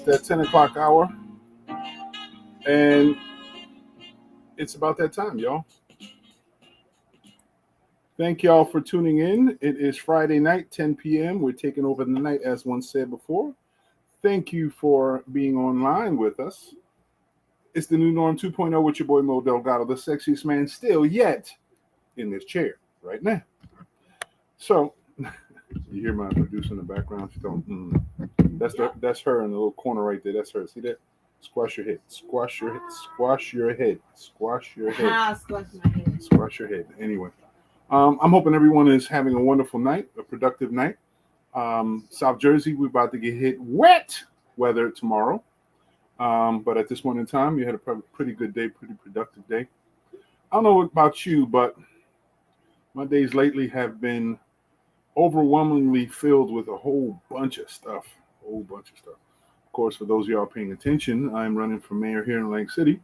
that 10 o'clock hour, and it's about that time, y'all. Thank y'all for tuning in. It is Friday night, 10 p.m. We're taking over the night, as one said before. Thank you for being online with us. It's the new norm 2.0 with your boy Mo Delgado, the sexiest man still yet in this chair right now. So, you hear my producer in the background? She's going, That's her in the little corner right there. That's her. See that? Squash your head. Squash your head. Squash your head. Squash your head. Squash my head. Squash your head. Anyway, I'm hoping everyone is having a wonderful night, a productive night. South Jersey, we're about to get hit wet weather tomorrow. But at this point in time, you had a pretty good day, pretty productive day. I don't know about you, but my days lately have been overwhelmingly filled with a whole bunch of stuff. Of course, for those of y'all paying attention, I'm running for mayor here in Lake City.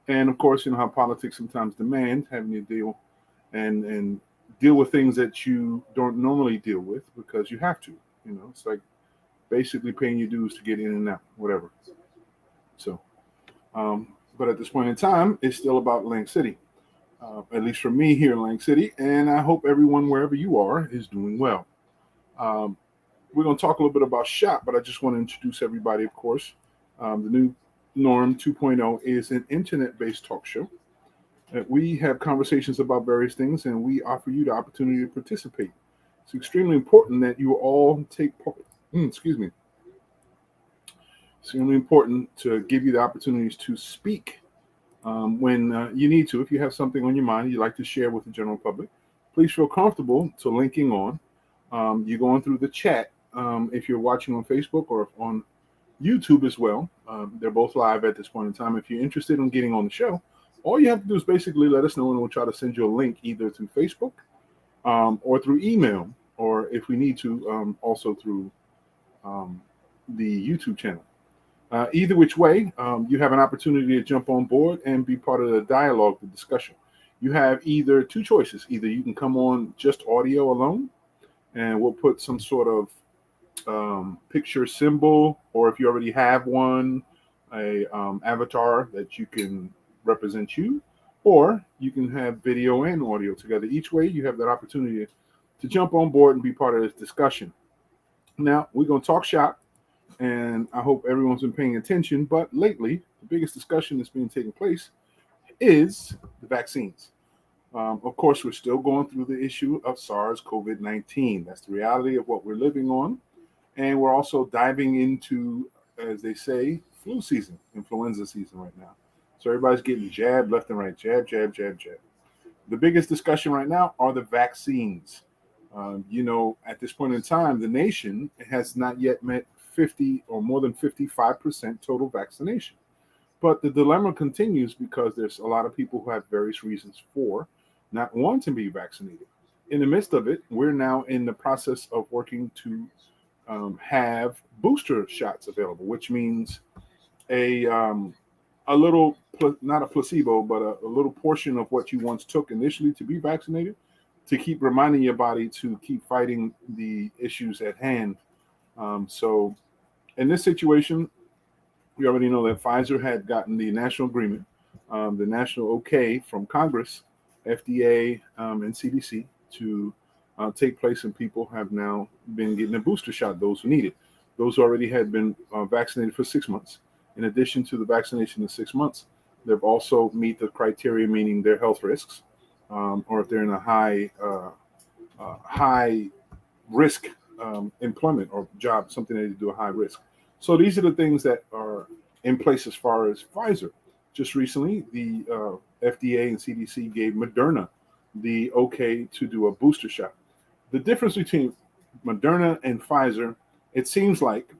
And of course, you know how politics sometimes demand having to deal and deal with things that you don't normally deal with because you have to. You know, it's like basically paying your dues to get in and out, whatever. So, but at this point in time, it's still about Lake City, at least for me here in Lake City. And I hope everyone, wherever you are, is doing well. We're going to talk a little bit about SHOP, but I just want to introduce everybody, of course. The new Norm 2.0 is an internet-based talk show. We have conversations about various things, and we offer you the opportunity to participate. It's extremely important that you all take part. It's extremely important to give you the opportunities to speak when you need to. If you have something on your mind you'd like to share with the general public, please feel comfortable to linking on. You're going through the chat if you're watching on Facebook or on YouTube as well. They're both live at this point in time. If you're interested in getting on the show, all you have to do is basically let us know, and we'll try to send you a link either through Facebook or through email, or if we need to, also through the YouTube channel. Either which way, you have an opportunity to jump on board and be part of the dialogue, the discussion. You have either two choices. Either you can come on just audio alone, and we'll put some sort of picture symbol, or if you already have one, a avatar that you can represent you, or you can have video and audio together. Each way, you have that opportunity to jump on board and be part of this discussion. Now, we're going to talk shop, and I hope everyone's been paying attention, but lately, the biggest discussion that's been taking place is the vaccines. Of course, we're still going through the issue of SARS-CoV-19. That's the reality of what we're living on. And we're also diving into, as they say, flu season, influenza season right now. So everybody's getting jabbed left and right, jab, jab, jab, jab. The biggest discussion right now are the vaccines. At this point in time, the nation has not yet met 50 or more than 55% total vaccination. But the dilemma continues because there's a lot of people who have various reasons for not wanting to be vaccinated. In the midst of it, we're now in the process of working to have booster shots available, which means a little, not a placebo, but a little portion of what you once took initially to be vaccinated, to keep reminding your body to keep fighting the issues at hand. So in this situation, we already know that Pfizer had gotten the national agreement, the national okay from Congress, FDA, and CDC to take place, and people have now been getting a booster shot, those who need it. Those who already had been vaccinated for 6 months. In addition to the vaccination in 6 months, they've also meet the criteria, meaning their health risks, or if they're in a high risk employment or job, something they do a high risk. So these are the things that are in place as far as Pfizer. Just recently, the FDA and CDC gave Moderna the okay to do a booster shot. The difference between Moderna and Pfizer, it seems like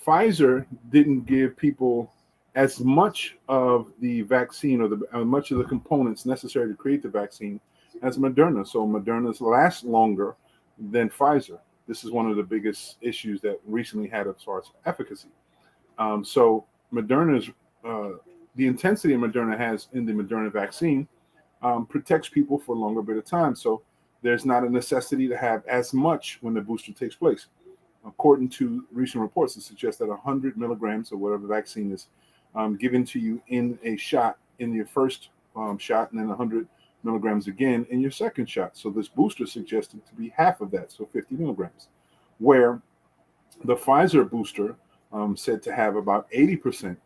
Pfizer didn't give people as much of the vaccine or much of the components necessary to create the vaccine as Moderna. So Moderna's last longer than Pfizer. This is one of the biggest issues that recently had as far as efficacy. So Moderna's, the intensity Moderna has in the Moderna vaccine protects people for a longer bit of time. So there's not a necessity to have as much when the booster takes place. according to recent reports, it suggests that 100 milligrams of whatever vaccine is given to you in a shot in your first shot, and then 100 milligrams again in your second shot. So this booster suggested to be half of that, so 50 milligrams, where the Pfizer booster said to have about 80%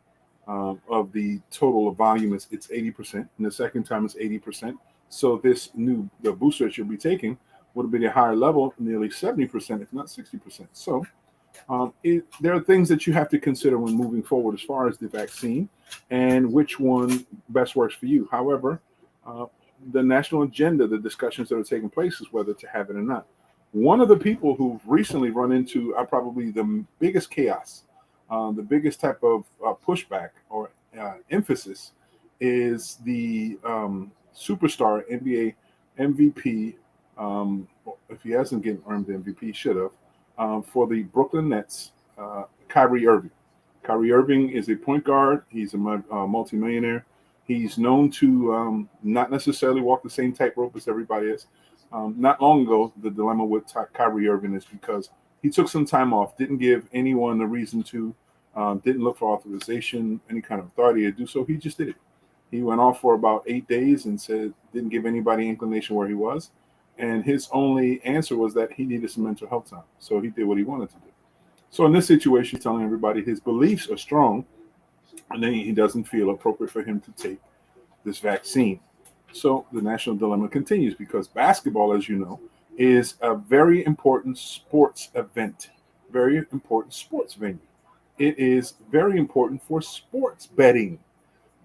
of the total volume. It's 80%, and the second time it's 80%. So the booster that you'll be taking would be at a higher level, nearly 70%, if not 60%. So there are things that you have to consider when moving forward as far as the vaccine and which one best works for you. However, the national agenda, the discussions that are taking place is whether to have it or not. One of the people who've recently run into probably the biggest chaos, the biggest type of pushback or emphasis is the superstar NBA MVP. If he hasn't earned the MVP, he should have, for the Brooklyn Nets, Kyrie Irving. Kyrie Irving is a point guard. He's a multimillionaire. He's known to not necessarily walk the same tightrope as everybody is. Not long ago, the dilemma with Kyrie Irving is because he took some time off, didn't give anyone a reason to, didn't look for authorization, any kind of authority to do so. He just did it. He went off for about 8 days and didn't give anybody inclination where he was. And his only answer was that he needed some mental health time. So he did what he wanted to do. So in this situation, he's telling everybody his beliefs are strong, and then he doesn't feel appropriate for him to take this vaccine. So the national dilemma continues because basketball, as you know, is a very important sports event, very important sports venue. It is very important for sports betting,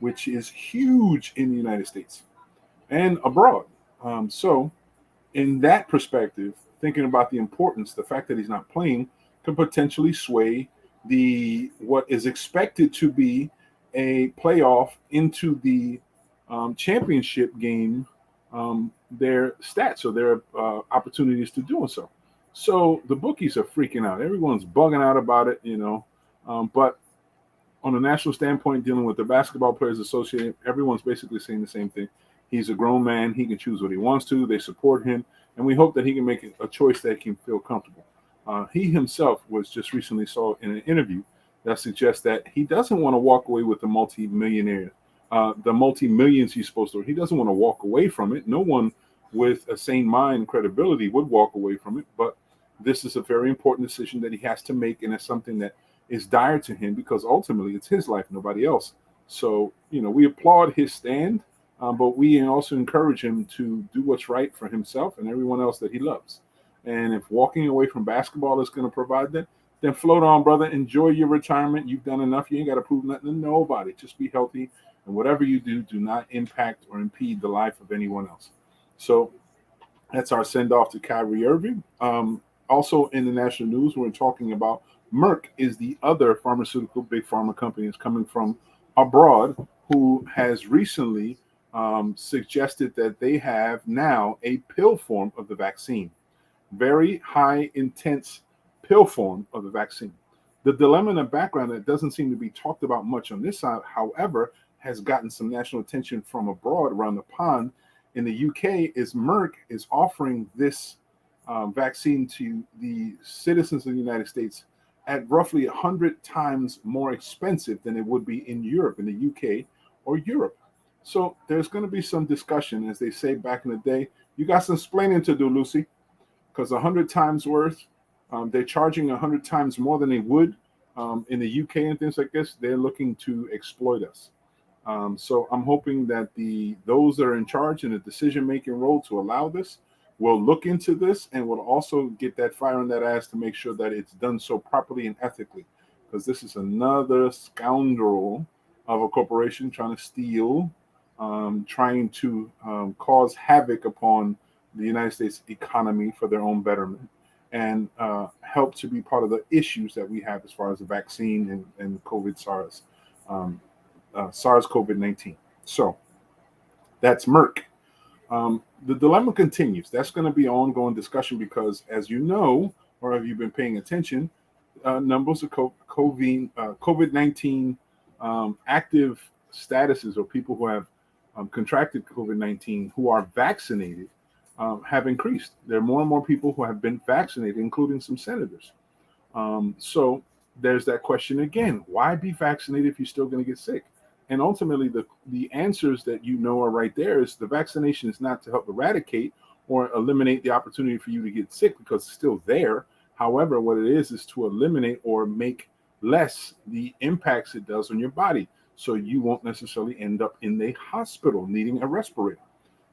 which is huge in the United States and abroad. So in that perspective, thinking about the importance, the fact that he's not playing can potentially sway what is expected to be a playoff into the championship game, their stats or their opportunities to doing so. So the bookies are freaking out. Everyone's bugging out about it, but on a national standpoint, dealing with the Basketball Players Association, everyone's basically saying the same thing. He's a grown man. He can choose what he wants to. They support him. And we hope that he can make a choice that he can feel comfortable. He himself was just recently saw in an interview that suggests that he doesn't want to walk away with the multi-millionaire, the multi-millions he's supposed to. He doesn't want to walk away from it. No one with a sane mind and credibility would walk away from it. But this is a very important decision that he has to make. And it's something that is dire to him because ultimately it's his life, nobody else. So, we applaud his stand, but we also encourage him to do what's right for himself and everyone else that he loves. And if walking away from basketball is going to provide that, then float on, brother. Enjoy your retirement. You've done enough. You ain't got to prove nothing to nobody. Just be healthy. And whatever you do, do not impact or impede the life of anyone else. So that's our send off to Kyrie Irving. Also in the national news, we're talking about Merck is the other pharmaceutical big pharma company that's coming from abroad who has recently suggested that they have now a pill form of the vaccine, very high intense pill form of the vaccine. The dilemma in the background that doesn't seem to be talked about much on this side, however, has gotten some national attention from abroad around the pond in the UK is Merck is offering this vaccine to the citizens of the United States at roughly 100 times more expensive than it would be in Europe, in the UK or Europe. So there's going to be some discussion, as they say back in the day. You got some explaining to do, Lucy, because 100 times worth, they're charging 100 times more than they would in the UK and things like this. They're looking to exploit us. So I'm hoping that those that are in charge in the decision-making role to allow this will look into this and will also get that fire in that ass to make sure that it's done so properly and ethically, because this is another scoundrel of a corporation trying to steal, trying to cause havoc upon the United States economy for their own betterment and help to be part of the issues that we have as far as the vaccine and SARS-CoV-19. So that's Merck. The dilemma continues. That's going to be an ongoing discussion because, as you know, or have you been paying attention, numbers of COVID-19 active statuses or people who have contracted COVID-19 who are vaccinated have increased. There are more and more people who have been vaccinated, including some senators. So there's that question again. Why be vaccinated if you're still going to get sick? And ultimately, the answers that you know are right there is the vaccination is not to help eradicate or eliminate the opportunity for you to get sick because it's still there. However, what it is to eliminate or make less the impacts it does on your body. So you won't necessarily end up in a hospital needing a respirator.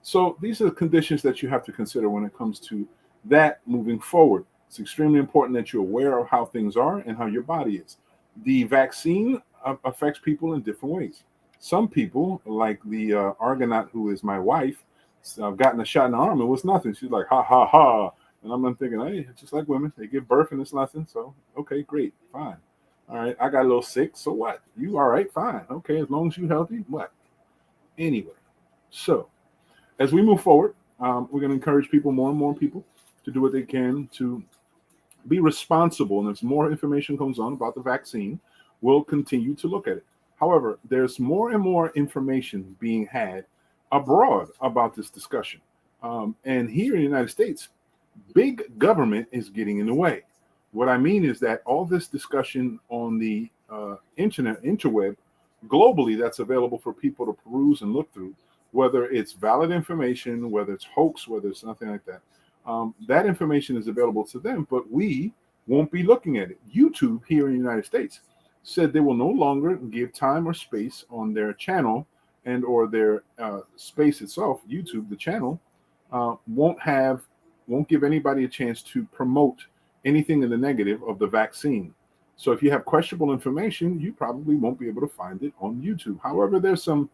So these are the conditions that you have to consider when it comes to that moving forward. It's extremely important that you're aware of how things are and how your body is. The vaccine affects people in different ways. Some people, like the Argonaut, who is my wife, gotten a shot in the arm. It was nothing. She's like, ha, ha, ha. And I'm thinking, hey, it's just like women. They give birth and it's nothing. So, okay, great, fine. All right, I got a little sick. So what? You all right? Fine. Okay, as long as you're healthy, what? Anyway, so as we move forward, we're going to encourage people, more and more people, to do what they can to be responsible. And as more information comes on about the vaccine, we'll continue to look at it. However, there's more and more information being had abroad about this discussion. And here in the United States, big government is getting in the way. What I mean is that all this discussion on the interweb, globally, that's available for people to peruse and look through, whether it's valid information, whether it's hoax, whether it's nothing like that. That information is available to them, but we won't be looking at it. YouTube here in the United States said they will no longer give time or space on their channel and or their space itself. YouTube, the channel, won't give anybody a chance to promote anything in the negative of the vaccine. So if you have questionable information, you probably won't be able to find it on YouTube. However, there's some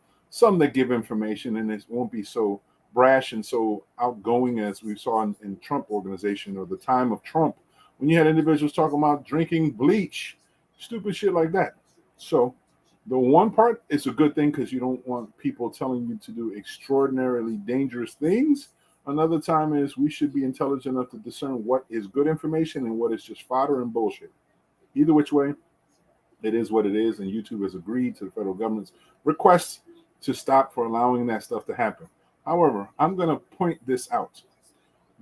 that give information, and it won't be so brash and so outgoing as we saw in Trump organization or the time of Trump, when you had individuals talking about drinking bleach, stupid shit like that. So the one part is a good thing because you don't want people telling you to do extraordinarily dangerous things. Another time is we should be intelligent enough to discern what is good information and what is just fodder and bullshit. Either which way, it is what it is, and YouTube has agreed to the federal government's request to stop for allowing that stuff to happen. However, I'm going to point this out.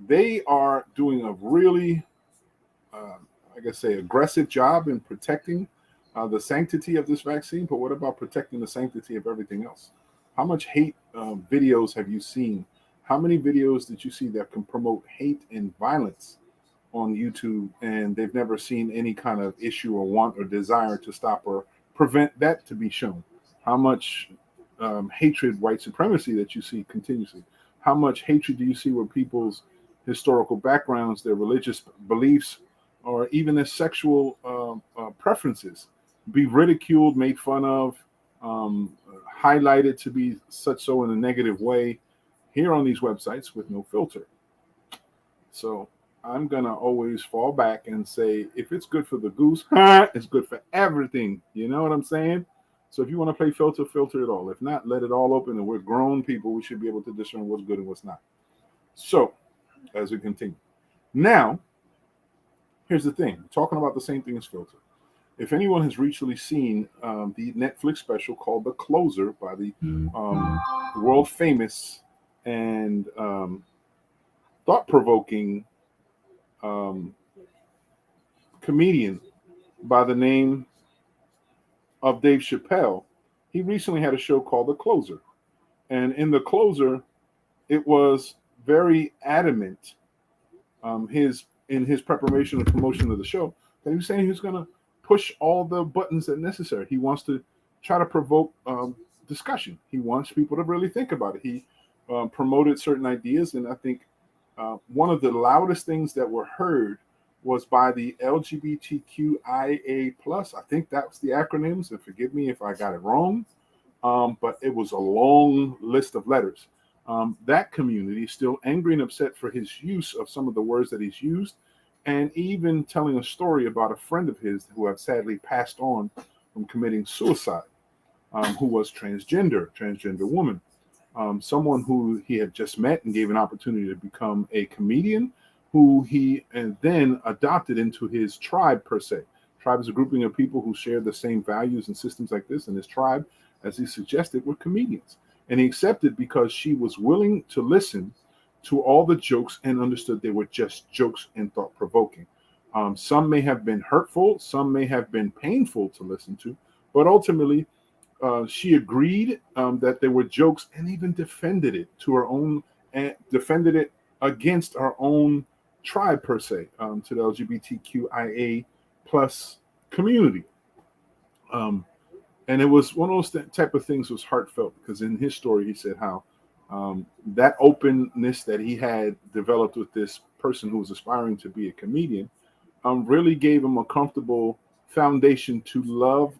They are doing a really, aggressive job in protecting the sanctity of this vaccine, but what about protecting the sanctity of everything else? How much hate videos have you seen? How many videos did you see that can promote hate and violence on YouTube, and they've never seen any kind of issue or want or desire to stop or prevent that to be shown? How much hatred, white supremacy that you see continuously? How much hatred do you see with people's historical backgrounds, their religious beliefs, or even their sexual preferences be ridiculed, made fun of, highlighted to be such so in a negative way here on these websites with no filter? So I'm going to always fall back and say, if it's good for the goose, it's good for everything. You know what I'm saying? So if you want to play filter, filter it all. If not, let it all open. And we're grown people. We should be able to discern what's good and what's not. So as we continue. Now, here's the thing. Talking about the same thing as filter. If anyone has recently seen the Netflix special called The Closer by the world famous and thought-provoking comedian by the name of Dave Chappelle, he recently had a show called The Closer. And in The Closer, it was very adamant in his preparation and promotion of the show that he was saying he was going to push all the buttons that necessary. He wants to try to provoke discussion. He wants people to really think about it. He promoted certain ideas, and I think one of the loudest things that were heard was by the LGBTQIA+. I think that was the acronyms, and forgive me if I got it wrong, but it was a long list of letters. That community is still angry and upset for his use of some of the words that he's used, and even telling a story about a friend of his who had sadly passed on from committing suicide, who was transgender woman, someone who he had just met and gave an opportunity to become a comedian, who he and then adopted into his tribe per se. Tribe is a grouping of people who share the same values and systems like this, and his tribe, as he suggested, were comedians. And he accepted because she was willing to listen to all the jokes and understood they were just jokes and thought-provoking. Some may have been hurtful, some may have been painful to listen to, but ultimately, she agreed that there were jokes and even defended it to her own, and defended it against her own tribe per se, to the LGBTQIA plus community. Um, and it was one of those type of things was heartfelt because in his story he said how that openness that he had developed with this person who was aspiring to be a comedian really gave him a comfortable foundation to love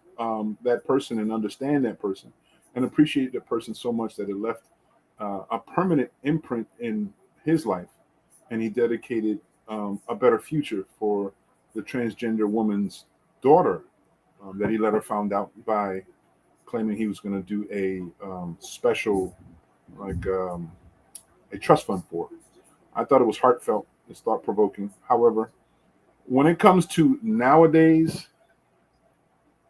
that person and understand that person and appreciate that person so much that it left a permanent imprint in his life, and he dedicated a better future for the transgender woman's daughter that he later found out by claiming he was going to do a special, like a trust fund for. I thought it was heartfelt. It's thought provoking. However, when it comes to nowadays,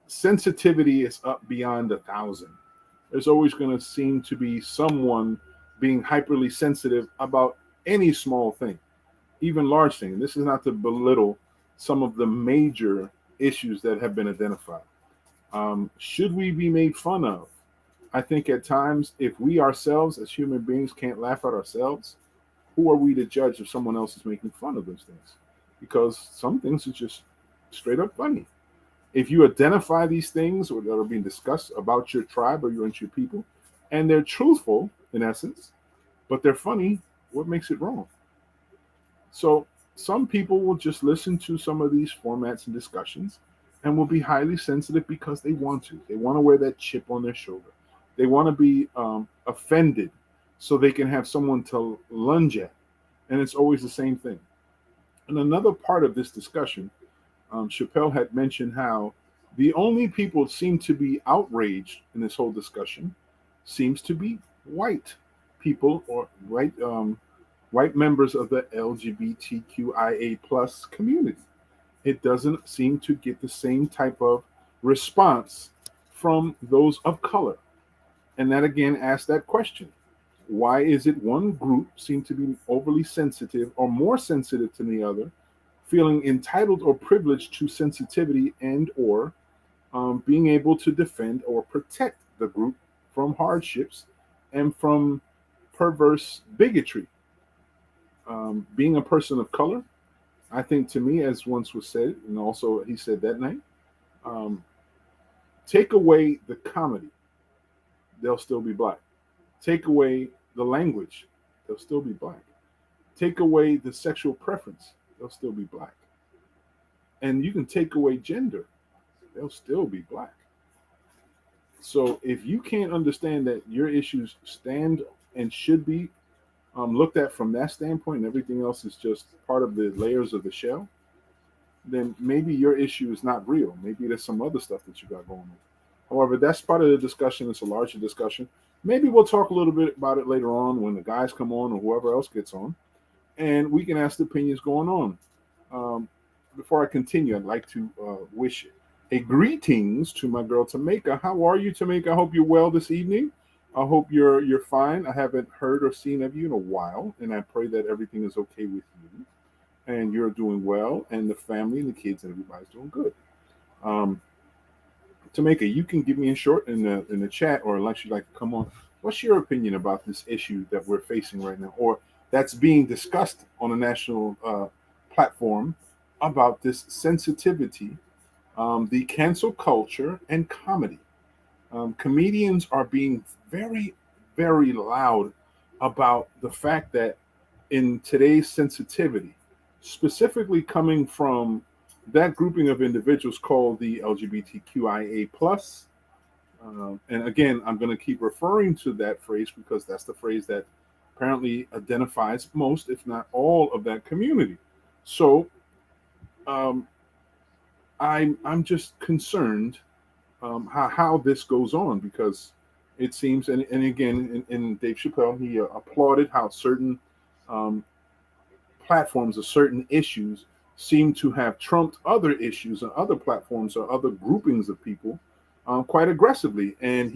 sensitivity is up beyond 1,000. There's always going to seem to be someone being hyperly sensitive about any small thing, even large thing. This is not to belittle some of the major issues that have been identified. Should we be made fun of? I think at times, if we ourselves as human beings can't laugh at ourselves, who are we to judge if someone else is making fun of those things? Because some things are just straight up funny. If you identify these things or that are being discussed about your tribe or your people, and they're truthful in essence, but they're funny, what makes it wrong? So some people will just listen to some of these formats and discussions and will be highly sensitive because they want to. They want to wear that chip on their shoulder. They want to be offended so they can have someone to lunge at. And it's always the same thing. And another part of this discussion, Chappelle had mentioned how the only people seem to be outraged in this whole discussion seems to be white people or white members of the LGBTQIA plus community. It doesn't seem to get the same type of response from those of color. And that again asks that question. Why is it one group seem to be overly sensitive or more sensitive than the other, feeling entitled or privileged to sensitivity and or being able to defend or protect the group from hardships and from perverse bigotry? Being a person of color, I think to me, as once was said, and also he said that night, um, take away the comedy, they'll still be black. Take away the language, they'll still be black. Take away the sexual preference, they'll still be black. And you can take away gender, they'll still be black. So if you can't understand that your issues stand and should be looked at from that standpoint, and everything else is just part of the layers of the shell, then maybe your issue is not real. Maybe there's some other stuff that you got going on. However, that's part of the discussion. It's a larger discussion. Maybe we'll talk a little bit about it later on when the guys come on or whoever else gets on, and we can ask the opinions going on. Before I continue, I'd like to wish a greetings to my girl Tameka. How are you, Tameka? I hope you're well this evening. I hope you're fine. I haven't heard or seen of you in a while, and I pray that everything is okay with you and you're doing well, and the family and the kids and everybody's doing good. Um, Tameka, you can give me in short in the chat, or unless you'd like to come on. What's your opinion about this issue that we're facing right now, or that's being discussed on a national platform about this sensitivity, the cancel culture, and comedy? Comedians are being very, very loud about the fact that in today's sensitivity, specifically coming from that grouping of individuals called the LGBTQIA plus. And again, I'm going to keep referring to that phrase because that's the phrase that apparently identifies most, if not all, of that community. So um, I'm just concerned how this goes on, because it seems, and again, in Dave Chappelle, he applauded how certain um, platforms or certain issues seem to have trumped other issues and other platforms or other groupings of people quite aggressively. And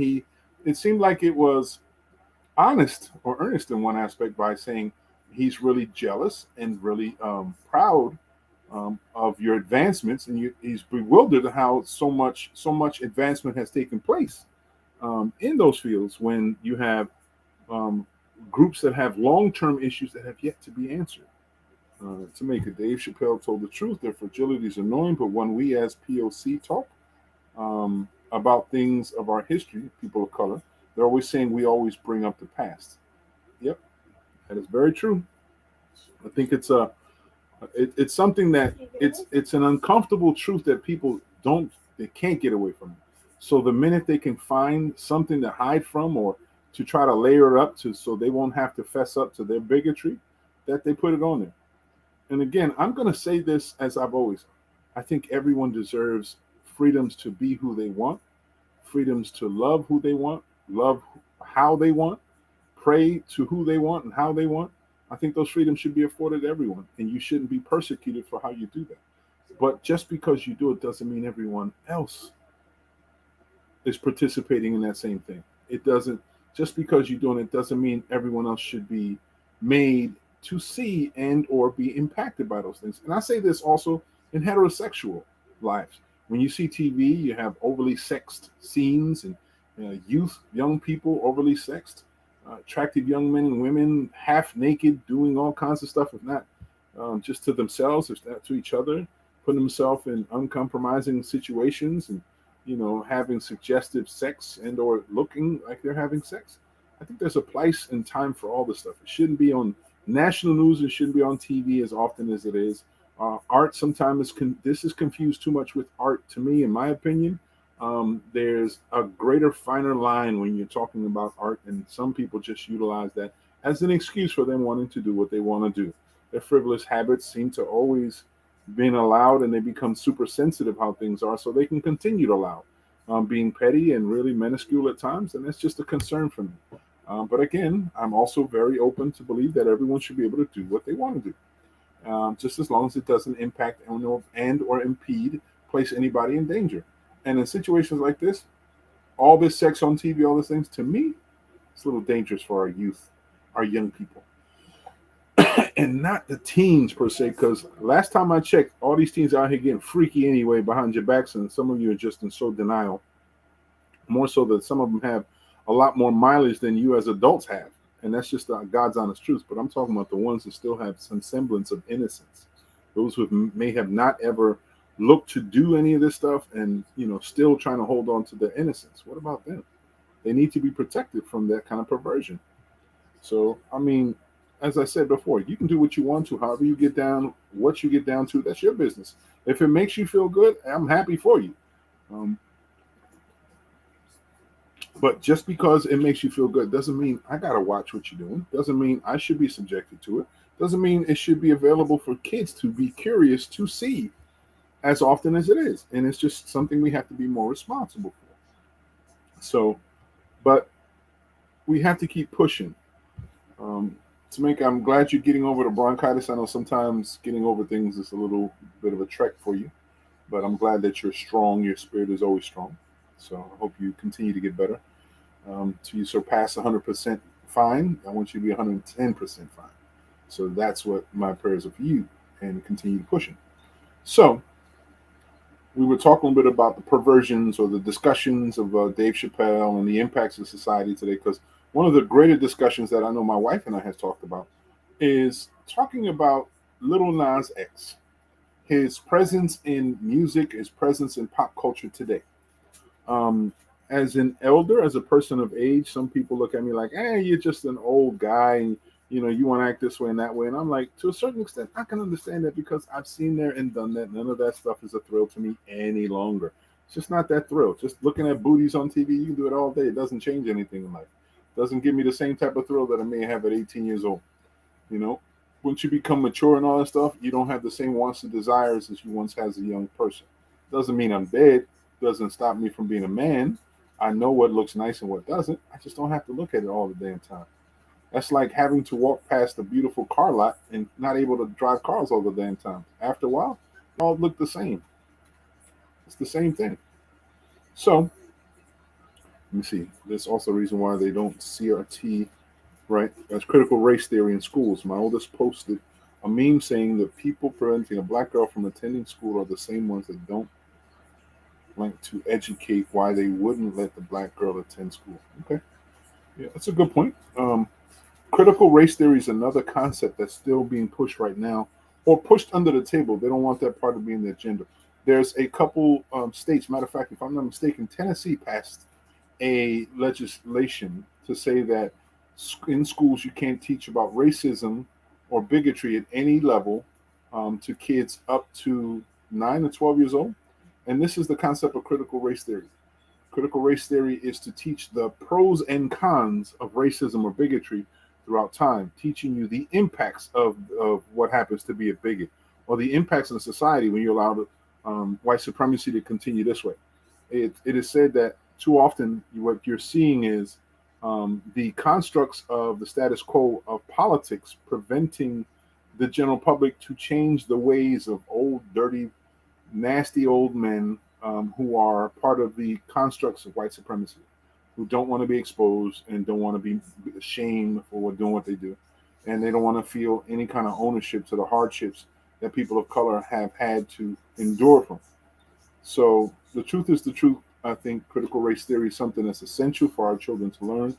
it seemed like it was honest or earnest in one aspect by saying he's really jealous and really proud of your advancements, and he's bewildered at how so much advancement has taken place in those fields when you have um, groups that have long-term issues that have yet to be answered. To make it, Dave Chappelle told the truth. Their fragility is annoying, but when we as POC talk about things of our history, people of color, they're always saying we always bring up the past. Yep, that is very true. I think it's something that it's an uncomfortable truth that people they can't get away from it. So the minute they can find something to hide from or to try to layer it up to so they won't have to fess up to their bigotry, that they put it on there. And again, I'm going to say this as I've always, I think everyone deserves freedoms to be who they want, freedoms to love who they want, love how they want, pray to who they want and how they want. I think those freedoms should be afforded to everyone, and you shouldn't be persecuted for how you do that. But just because you do it doesn't mean everyone else is participating in that same thing. It doesn't, just because you're doing it doesn't mean everyone else should be made to see and or be impacted by those things. And I say this also in heterosexual lives. When you see TV, you have overly sexed scenes and youth, young people overly sexed, attractive young men and women half naked, doing all kinds of stuff, if not just to themselves, if not to each other, putting themselves in uncompromising situations and having suggestive sex and or looking like they're having sex. I think there's a place and time for all this stuff. It shouldn't be on national news. It shouldn't be on TV as often as it is. Art sometimes this is confused too much with art to me, in my opinion. There's a greater, finer line when you're talking about art, and some people just utilize that as an excuse for them wanting to do what they want to do. Their frivolous habits seem to always been allowed, and they become super sensitive how things are, so they can continue to allow being petty and really minuscule at times, and that's just a concern for me. But again, I'm also very open to believe that everyone should be able to do what they want to do, just as long as it doesn't impact and or impede, place anybody in danger. And in situations like this, all this sex on TV, all these things, to me, it's a little dangerous for our youth, our young people. And not the teens per se, because last time I checked, all these teens out here getting freaky anyway behind your backs, and some of you are just in so denial. More so that some of them have a lot more mileage than you as adults have, and that's just God's honest truth. But I'm talking about the ones that still have some semblance of innocence, those who may have not ever looked to do any of this stuff, and still trying to hold on to their innocence. What about them? They need to be protected from that kind of perversion. So, I mean, as I said before, you can do what you want to, however you get down, what you get down to, that's your business. If it makes you feel good, I'm happy for you. But just because it makes you feel good doesn't mean I got to watch what you're doing. Doesn't mean I should be subjected to it. Doesn't mean it should be available for kids to be curious to see as often as it is. And it's just something we have to be more responsible for. So, but we have to keep pushing. I'm glad you're getting over the bronchitis. I know sometimes getting over things is a little bit of a trek for you, but I'm glad that you're strong. Your spirit is always strong. So I hope you continue to get better. Till you surpass 100% fine, I want you to be 110% fine. So that's what my prayers are for you, and continue pushing. So we were talking a little bit about the perversions or the discussions of Dave Chappelle and the impacts of society today, because one of the greater discussions that I know my wife and I have talked about is talking about Lil Nas X, his presence in music, his presence in pop culture today. As an elder, as a person of age, some people look at me like, "Hey, you're just an old guy, and you want to act this way and that way." And I'm like, to a certain extent, I can understand that because I've seen there and done that. None of that stuff is a thrill to me any longer. It's just not that thrill. Just looking at booties on TV, you can do it all day. It doesn't change anything in life. It doesn't give me the same type of thrill that I may have at 18 years old. Once you become mature and all that stuff, you don't have the same wants and desires as you once had as a young person. Doesn't mean I'm dead. Doesn't stop me from being a man. I know what looks nice and what doesn't. I just don't have to look at it all the damn time. That's like having to walk past a beautiful car lot and not able to drive cars all the damn time. After a while, they all look the same. It's the same thing. So, let me see. There's also a reason why they don't CRT, right? That's critical race theory in schools. My oldest posted A meme saying the people preventing a black girl from attending school are the same ones that don't like to educate why they wouldn't let the black girl attend school. Okay, yeah, that's a good point. Critical race theory is another concept that's still being pushed right now, or pushed under the table. They don't want that part of being the agenda. There's a couple states. Matter of fact, if I'm not mistaken, Tennessee passed a legislation to say that in schools you can't teach about racism or bigotry at any level to kids up to 9 or 12 years old. And this is the concept of critical race theory. Critical race theory is to teach the pros and cons of racism or bigotry throughout time, teaching you the impacts of what happens to be a bigot, or the impacts in society when you allow white supremacy to continue this way. It is said that too often what you're seeing is the constructs of the status quo of politics preventing the general public to change the ways of old, dirty, nasty old men who are part of the constructs of white supremacy, who don't want to be exposed and don't want to be ashamed for doing what they do. And they don't want to feel any kind of ownership to the hardships that people of color have had to endure from. So the truth is the truth. I think critical race theory is something that's essential for our children to learn.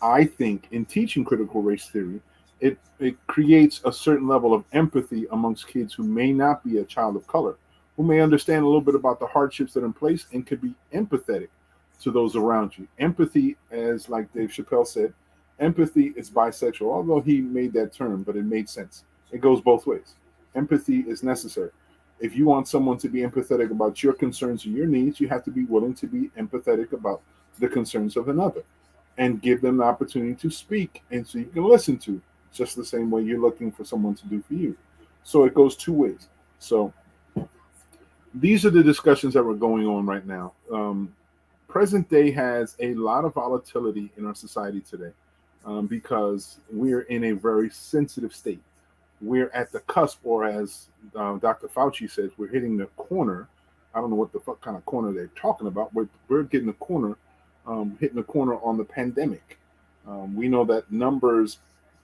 I think in teaching critical race theory, it creates a certain level of empathy amongst kids who may not be a child of color, who may understand a little bit about the hardships that are in place and could be empathetic to those around you. Empathy, as like Dave Chappelle said, empathy is bisexual, although he made that term, but it made sense. It goes both ways. Empathy is necessary. If you want someone to be empathetic about your concerns and your needs, you have to be willing to be empathetic about the concerns of another and give them the opportunity to speak and so you can listen to, just the same way you're looking for someone to do for you. So it goes two ways. So these are the discussions that were going on right now. Present day has a lot of volatility in our society today because we're in a very sensitive state. We're at the cusp, or as Dr. Fauci says, we're hitting the corner. I don't know what the fuck kind of corner they're talking about. We're getting the corner, hitting the corner on the pandemic. We know that numbers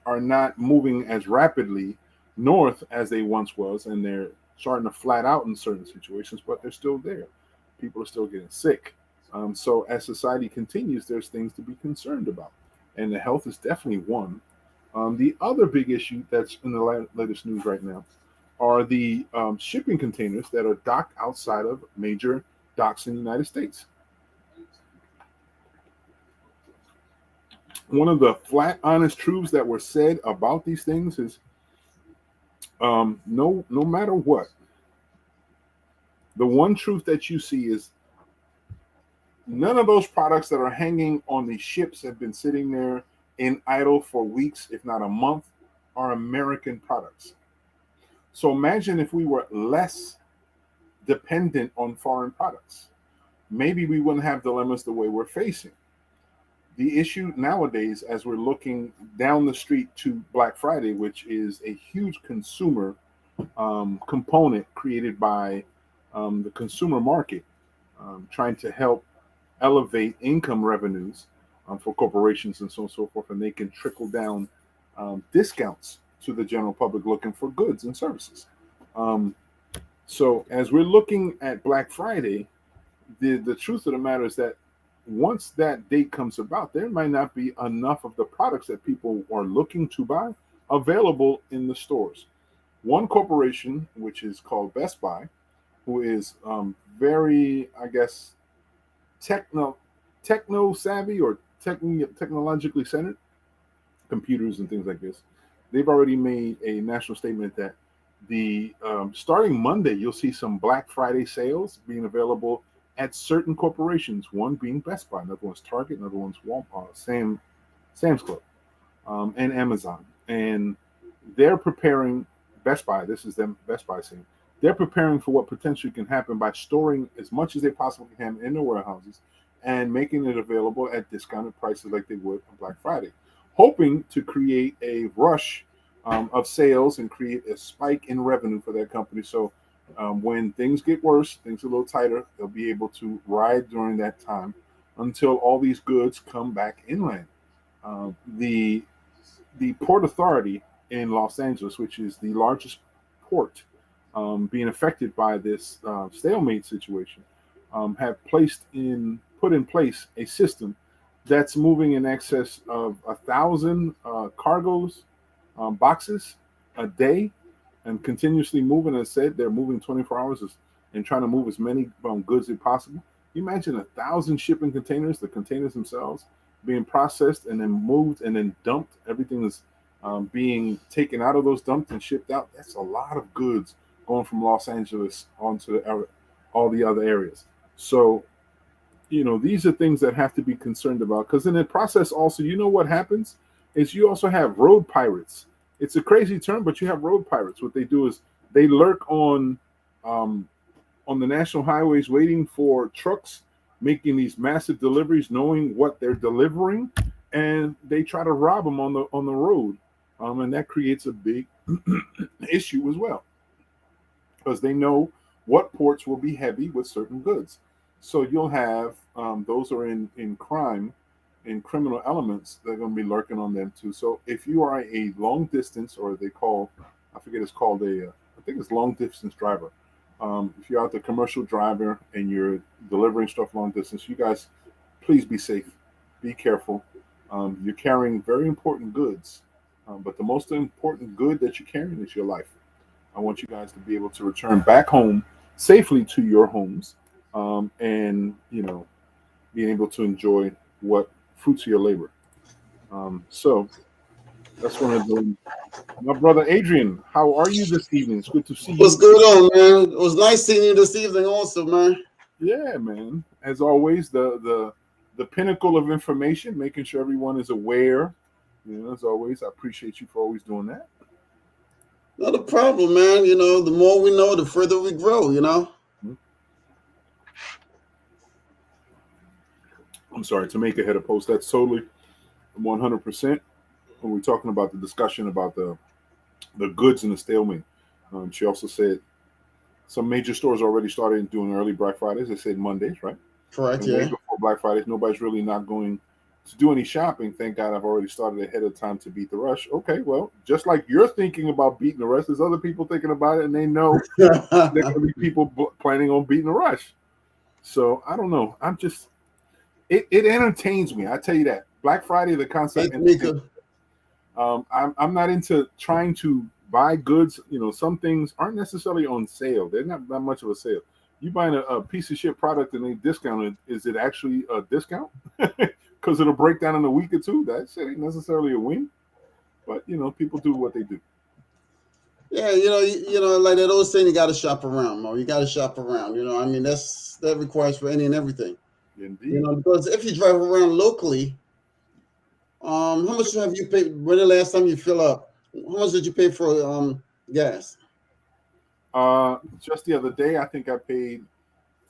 are not moving as rapidly north as they once was, and they're starting to flat out in certain situations, but they're still there. People are still getting sick. So as society continues, there's things to be concerned about, and the health is definitely one. The other big issue that's in the latest news right now are the shipping containers that are docked outside of major docks in the United States. One of the flat, honest truths that were said about these things is no matter what, the one truth that you see is none of those products that are hanging on these ships have been sitting there in idle for weeks, if not a month, are American products. So imagine if we were less dependent on foreign products. Maybe we wouldn't have dilemmas the way we're facing. The issue nowadays, as we're looking down the street to Black Friday, which is a huge consumer component created by the consumer market, trying to help elevate income revenues for corporations and so on and so forth, and they can trickle down discounts to the general public looking for goods and services. So as we're looking at Black Friday, the truth of the matter is that once that date comes about, there might not be enough of the products that people are looking to buy available in the stores. One corporation, which is called Best Buy, who is very, I guess, techno savvy or technologically centered, computers and things like this. They've already made a national statement that the starting Monday, you'll see some Black Friday sales being available at certain corporations. One being Best Buy, another one's Target, another one's Walmart, Sam's Club, and Amazon. And they're preparing. Best Buy, this is them. Best Buy saying they're preparing for what potentially can happen by storing as much as they possibly can in their warehouses and making it available at discounted prices like they would on Black Friday, hoping to create a rush of sales and create a spike in revenue for their company. So when things get worse, things are a little tighter, they'll be able to ride during that time until all these goods come back inland. The Port Authority in Los Angeles, which is the largest port being affected by this stalemate situation, have put in place a system that's moving in excess of 1,000 cargoes, boxes a day, and continuously moving. As I said, they're moving 24 hours and trying to move as many goods as possible. You imagine 1,000 shipping containers, the containers themselves being processed and then moved and then dumped. Everything is being taken out of those dumped and shipped out. That's a lot of goods going from Los Angeles onto all the other areas. So, these are things that have to be concerned about, because in the process also, what happens is you also have road pirates. It's a crazy term, but you have road pirates. What they do is they lurk on the national highways waiting for trucks making these massive deliveries, knowing what they're delivering, and they try to rob them on the road. And that creates a big issue as well, because they know what ports will be heavy with certain goods. So you'll have those who are in crime, in criminal elements, they're going to be lurking on them too. So if you are a long distance, or I think it's long distance driver. If you're out the commercial driver and you're delivering stuff long distance, you guys, please be safe, be careful. You're carrying very important goods, but the most important good that you're carrying is your life. I want you guys to be able to return back home safely to your homes, and being able to enjoy what fruits of your labor. So that's one of them. My brother Adrian, how are you this evening? It's good to see you. What's going on, man? It was nice seeing you this evening also, man. Yeah, man. As always, the pinnacle of information, making sure everyone is aware. As always, I appreciate you for always doing that. Not a problem, man. The more we know, the further we grow, I'm sorry, Tamika had a post. That's totally 100%. When we're talking about the discussion about the goods in the stalemate, she also said some major stores already started doing early Black Fridays. They said Mondays, right? Correct, and yeah. Way before Black Fridays, nobody's really not going to do any shopping. Thank God I've already started ahead of time to beat the rush. Okay, well, just like you're thinking about beating the rush, there's other people thinking about it, and they know there are going to be people planning on beating the rush. So I don't know. It entertains me. I tell you that. Black Friday, the concept. I'm not into trying to buy goods. Some things aren't necessarily on sale. They're not that much of a sale. You buying a piece of shit product and they discount it. Is it actually a discount? Because it'll break down in a week or two. That shit ain't necessarily a win. But people do what they do. Yeah, like that old saying, you got to shop around, Mo. You got to shop around. That requires for any and everything. Indeed. Because if you drive around locally, how much have you paid? When the last time you fill up? How much did you pay for gas? Just the other day, I think I paid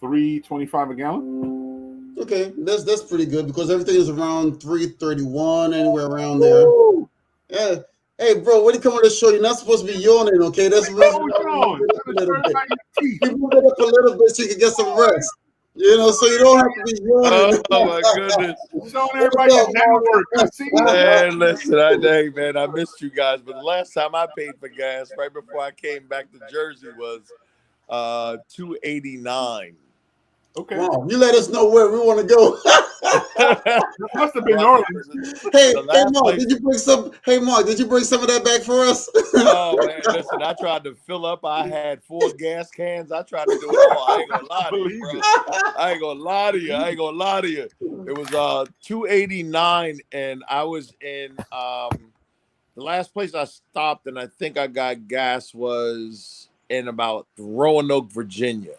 $3.25 a gallon. Okay, that's pretty good, because everything is around $3.31, anywhere around there. Yeah. Hey, bro, what are you coming to show? You're not supposed to be yawning, okay? That's the reason why you move it up a little bit so you can get some rest. So you don't have to be yawning. Oh my goodness! Showing everybody your network. Man, listen, hey man, I missed you guys, but the last time I paid for gas, right before I came back to Jersey, was $2.89. Okay. Wow, you let us know where we want to go. Must have been Orleans. Hey, Mark, did you bring some? Hey, Mark, did you bring some of that back for us? Oh man, listen, I tried to fill up. I had 4 gas cans. I tried to do it all. I ain't gonna lie to you, bro. I ain't gonna lie to you. It was $2.89, and I was in the last place I stopped, and I think I got gas was in about Roanoke, Virginia.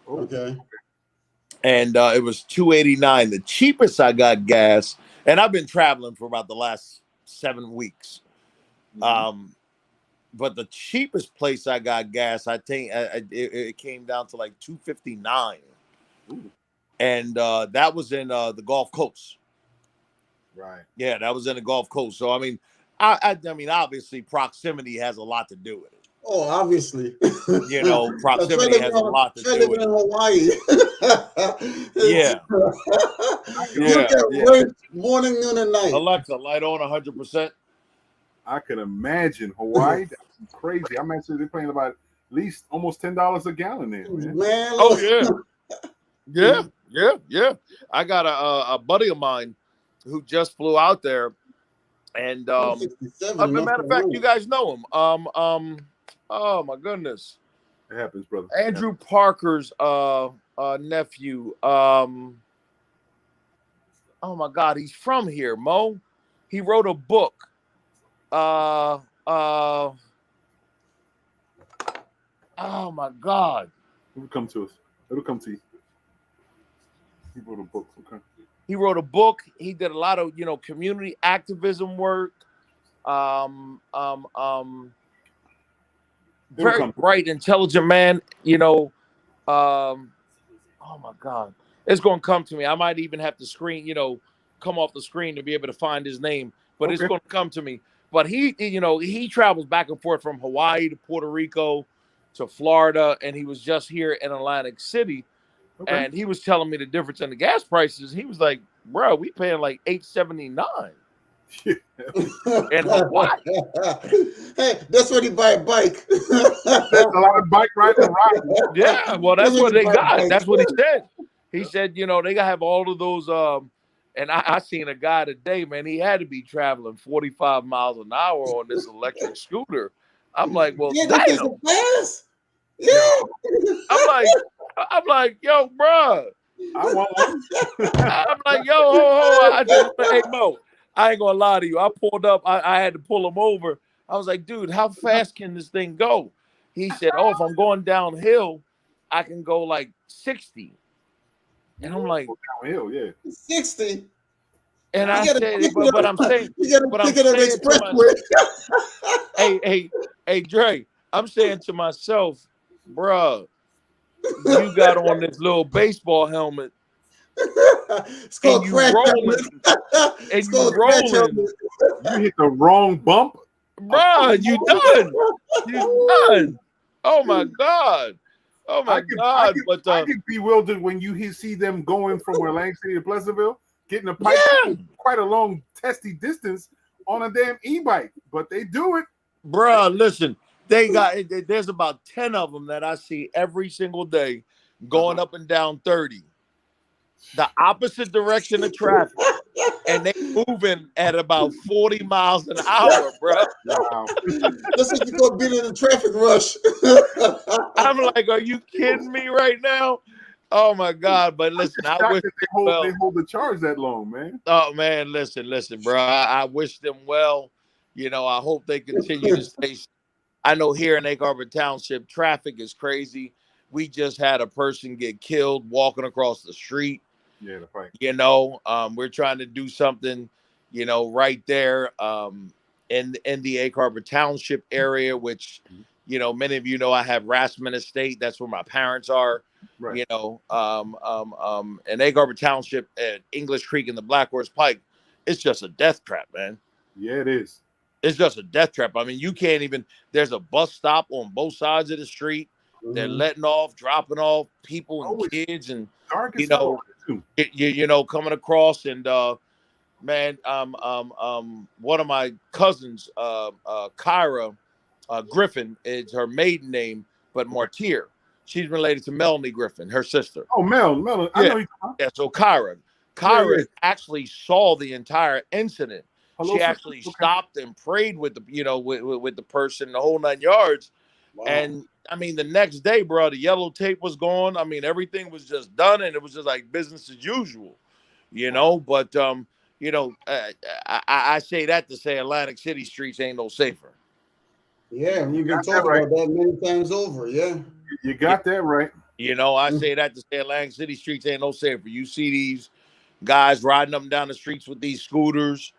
Okay. And it was $2.89. The cheapest I got gas, and I've been traveling for about the last 7 weeks. Mm-hmm. But the cheapest place I got gas, I think it came down to like $2.59. And that was in the Gulf Coast. Right. Yeah, that was in the Gulf Coast. So I mean, I mean, obviously, proximity has a lot to do with it. Oh, obviously. Proximity has a lot to do with it. In Hawaii. Yeah. Yeah. Morning, noon, and night. Alexa, light on 100%. I could imagine Hawaii. That's crazy. I'm actually they're paying about at least almost $10 a gallon there, man. Oh yeah. I got a buddy of mine who just flew out there, and as a matter of fact, you guys know him. Oh my goodness, it happens, brother. Andrew Parker's nephew. Oh my God, he's from here, Mo. He wrote a book. Oh my God. It'll come to us. It'll come to you. He wrote a book. Okay. He wrote a book. He did a lot of, community activism work. Very bright, intelligent man. Oh my God. It's going to come to me. I might even have to come off the screen to be able to find his name, but It's going to come to me. But he travels back and forth from Hawaii to Puerto Rico to Florida, and he was just here in Atlantic City. Okay. And he was telling me the difference in the gas prices. He was like, bro, we paying like $8.79 in Hawaii. Hey, that's where he buy a bike. There's a lot of bike riding around. Yeah, well, that's what they got. That's what he said. He said, they gotta have all of those. And I seen a guy today, man. He had to be traveling 45 miles an hour on this electric scooter. I'm like, well, yeah, this is fast. Yeah. I'm like, yo, bro. I want one. I'm like, yo, hey, Mo, I ain't gonna lie to you. I pulled up. I had to pull him over. I was like, dude, how fast can this thing go? He said, if I'm going downhill, I can go like 60. And I'm like, downhill, yeah, 60. And I said, but I'm saying, hey, Dre, I'm saying to myself, bruh, you got on this little baseball helmet. It's called crash helmet. And you rolling. You hit the wrong bump. Bruh, you done. You done. Oh my God. Oh my God. I get bewildered when you see them going from Atlantic City to Pleasantville, getting a pipe quite a long, testy distance on a damn e-bike. But they do it. Bruh, listen. There's about 10 of them that I see every single day going up and down 30. The opposite direction of traffic. And they moving at about 40 miles an hour, bro. Wow. That's what you call being in a traffic rush. I'm like, are you kidding me right now? Oh my God. But listen, I wish they hold the charge that long, man. Oh man, listen, bro. I wish them well. I hope they continue to stay. I know here in Egg Harbor Township, traffic is crazy. We just had a person get killed walking across the street. Yeah, the fight. We're trying to do something, right there in the Egg Harbor Township area, which, many of you know I have Rassman Estate. That's where my parents are. Right. And Egg Harbor Township at English Creek and the Black Horse Pike, it's just a death trap, man. Yeah, it is. It's just a death trap. I mean, you can't even. There's a bus stop on both sides of the street. Mm-hmm. They're letting off, dropping off people and kids, and coming across. And man, one of my cousins, Kyra Griffin, is her maiden name, but Martyr. She's related to Melanie Griffin, her sister. Oh, Mel. I know you. Yeah. So Kyra actually saw the entire incident. She actually stopped and prayed with the, with the person, the whole 9 yards. Wow. And I mean, the next day, bro, the yellow tape was gone. I mean, everything was just done, and it was just like business as usual, But I say that to say Atlantic City streets ain't no safer. Yeah, we've been talking about that many times over. Yeah, you got that right. I say that to say Atlantic City streets ain't no safer. You see these guys riding up and down the streets with these scooters.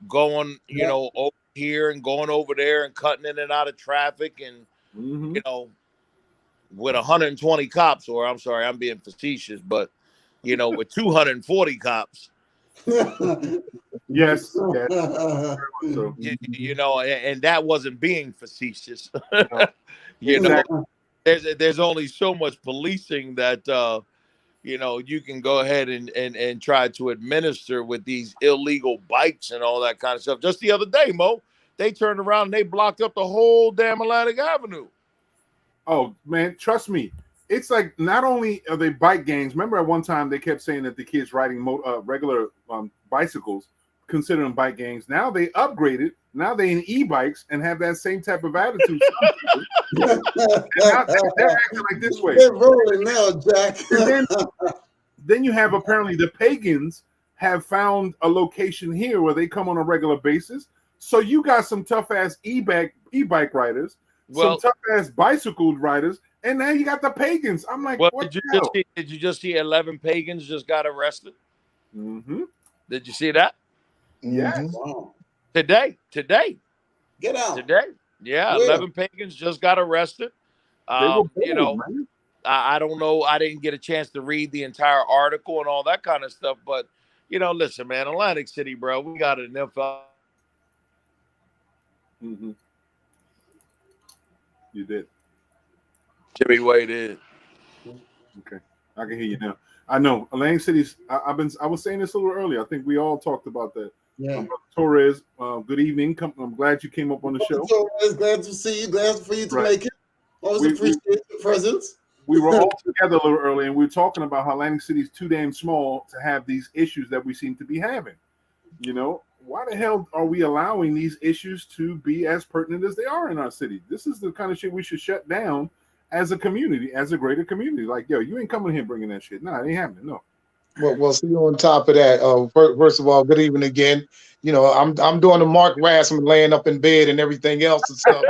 Going, over here and going over there and cutting in and out of traffic and, with 120 cops, or I'm sorry, I'm being facetious, but, with 240 cops. Yes. And that wasn't being facetious. There's only so much policing that, you can go ahead and try to administer with these illegal bikes and all that kind of stuff. Just the other day, Mo, they turned around and they blocked up the whole damn Atlantic Avenue. Oh man, trust me. It's like not only are they bike gangs. Remember at one time they kept saying that the kids riding regular bicycles, consider them bike gangs. Now they upgraded. Now they in e-bikes and have that same type of attitude. And now they're acting like this way. They're rolling now, Jack. Then you have apparently the pagans have found a location here where they come on a regular basis. So you got some tough ass e-bike riders, some tough ass bicycle riders, and now you got the pagans. I'm like, well, what? Did you just see 11 pagans just got arrested? Mm-hmm. Did you see that? Yes. Wow. Today. Get out. Today. Yeah, 11 pagans just got arrested. I don't know. I didn't get a chance to read the entire article and all that kind of stuff. But, listen, man, Atlantic City, bro, we got enough. Mm-hmm. You did. Jimmy Wade did. Okay. I can hear you now. I know. Atlantic City's, I was saying this a little earlier. I think we all talked about that. Yeah. Torres, good evening. I'm glad you came up on the show. Torres, glad to see you. Glad for you to make it. Always appreciate your presence. We were all together a little early, and we were talking about how Atlantic City's too damn small to have these issues that we seem to be having. Why the hell are we allowing these issues to be as pertinent as they are in our city? This is the kind of shit we should shut down as a community, as a greater community. Like, yo, you ain't coming here bringing that shit. Nah, it ain't happening. No. Well, see, on top of that, first of all, good evening again. I'm doing the Mark Rassman laying up in bed and everything else and stuff,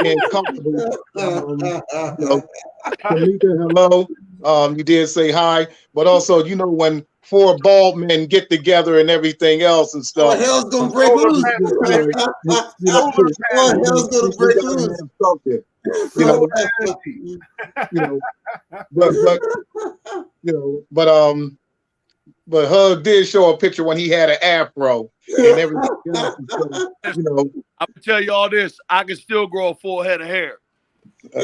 being comfortable. Tamika, hello. You did say hi, but also, when four bald men get together and everything else and stuff. Oh, hell's gonna break loose. Hell's gonna break loose. But Hug did show a picture when he had an afro and everything else. I'm gonna tell you all this. I can still grow a full head of hair. We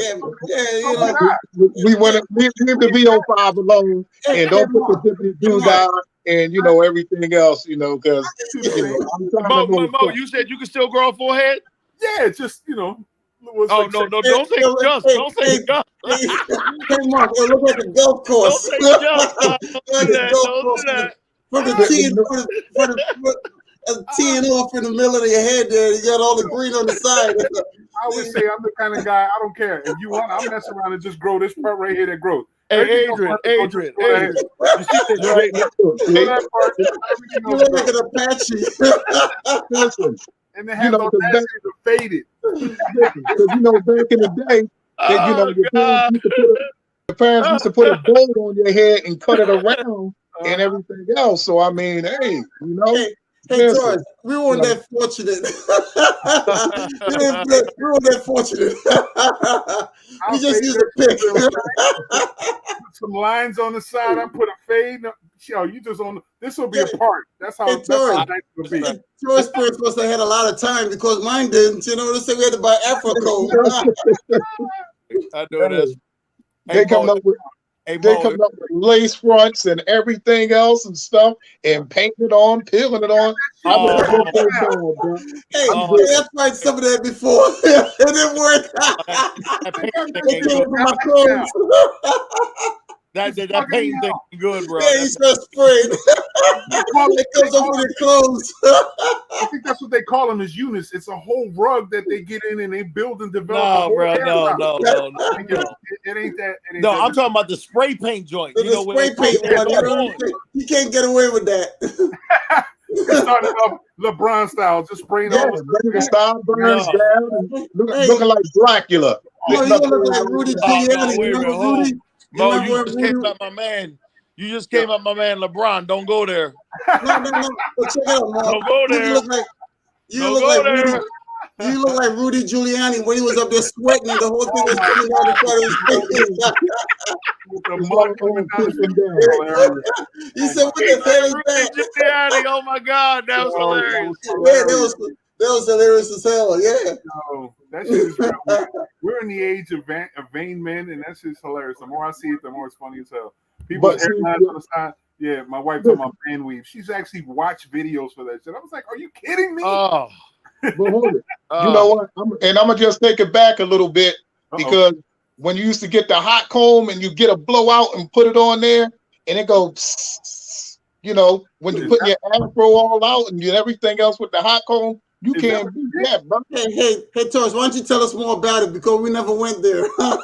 want to leave the VO5 alone and don't put the Dippity Doo guy and everything else, because Mo, you said you can still grow a full head? Yeah, just no, don't take a jump. Don't take a jump. Hey, Mark, it looks like a golf course. Don't take a jump. Don't do that. From the teeing off in the middle of your head there, you got all the green on the side. I always say I'm the kind of guy, I don't care. If you want, I'll mess around and just grow this part right here that grows. Hey, Adrian. You see this right? You look like an Apache. And they have those to fade it. Because back in the day, your parents used to put a bowl on your head and cut it around and everything else. So I mean, hey, Hey, George, we weren't that fortunate. We weren't that fortunate. We just used a pick. Some lines on the side. I put a fade. Yo, you just on. This will be a part. That's how nice it will be. George's parents must have had a lot of time because mine didn't. Let's say we had to buy Afro coat. I know this. They come up with. They come up with lace fronts and everything else and stuff and painting it on, peeling it on. I tried some of that before. It didn't work. That paint thing good, bro. Yeah, he's just spraying. It comes over the clothes. I think that's what they call them as units. It's a whole rug that they get in and they build and develop. No, bro, no. It ain't that. I'm talking about the spray paint joint. The spray paint one. You can't get away with that. Started off LeBron style, just spraying all the style, burns down, looking like Dracula. Oh, you look like Rudy Giuliani. Remember Rudy? Mo, you just came up my man. You just came up my man LeBron. Don't go there. No. But check it out, Mo. Don't go there. You look like Rudy Giuliani when he was up there sweating and the whole thing was coming out of his face. He said, "What the hell is that?" Giuliani. Oh my God, that was hilarious. Yeah, that was hilarious as hell. Yeah. No, that shit is real. We're in the age of vain men, and that shit's hilarious. The more I see it, the more it's funny as hell. People's hairlines on the side. Yeah, my wife told my man weave. She's actually watched videos for that shit. I was like, are you kidding me? Oh, But hold it. You know what? I'm gonna just take it back a little bit because when you used to get the hot comb and you get a blowout and put it on there and it goes, you know, when you put your afro all out and you everything else with the hot comb, you can't do that, bro. Hey, Torres, why don't you tell us more about it because we never went there. Tell us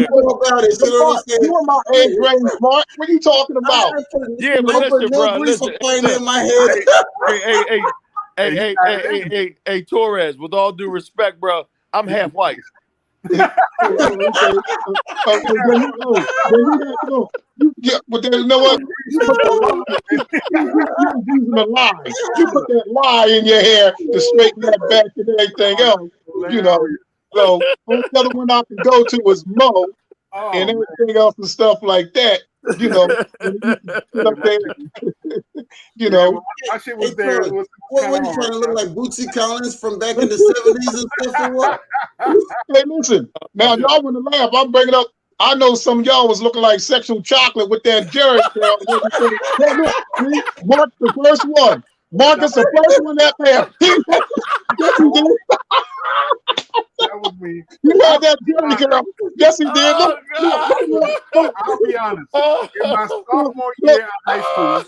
more about it. You know what I'm saying? You in my age range, Mark. What are you talking about? Yeah, but listen, bro. Listen, in my head. Hey, Torres. With all due respect, bro, I'm half white. But you know what? You put the lie. You put that lie in your hair to straighten that back and everything else. You know. So the other one I can go to is Mo and everything else and stuff like that. You know. You know. My shit was there. What were you trying to look like Bootsy Collins from back in the 70s and stuff or what? Hey, listen. Now y'all want to laugh. I'm bringing up. I know some of y'all was looking like sexual chocolate with that Jerry curl. Mark the first one. Marcus the first one that there. Yes, he did. That was me. You had that Jerry curl. Yes, he did. Look. I'll be honest. In my sophomore year of high school,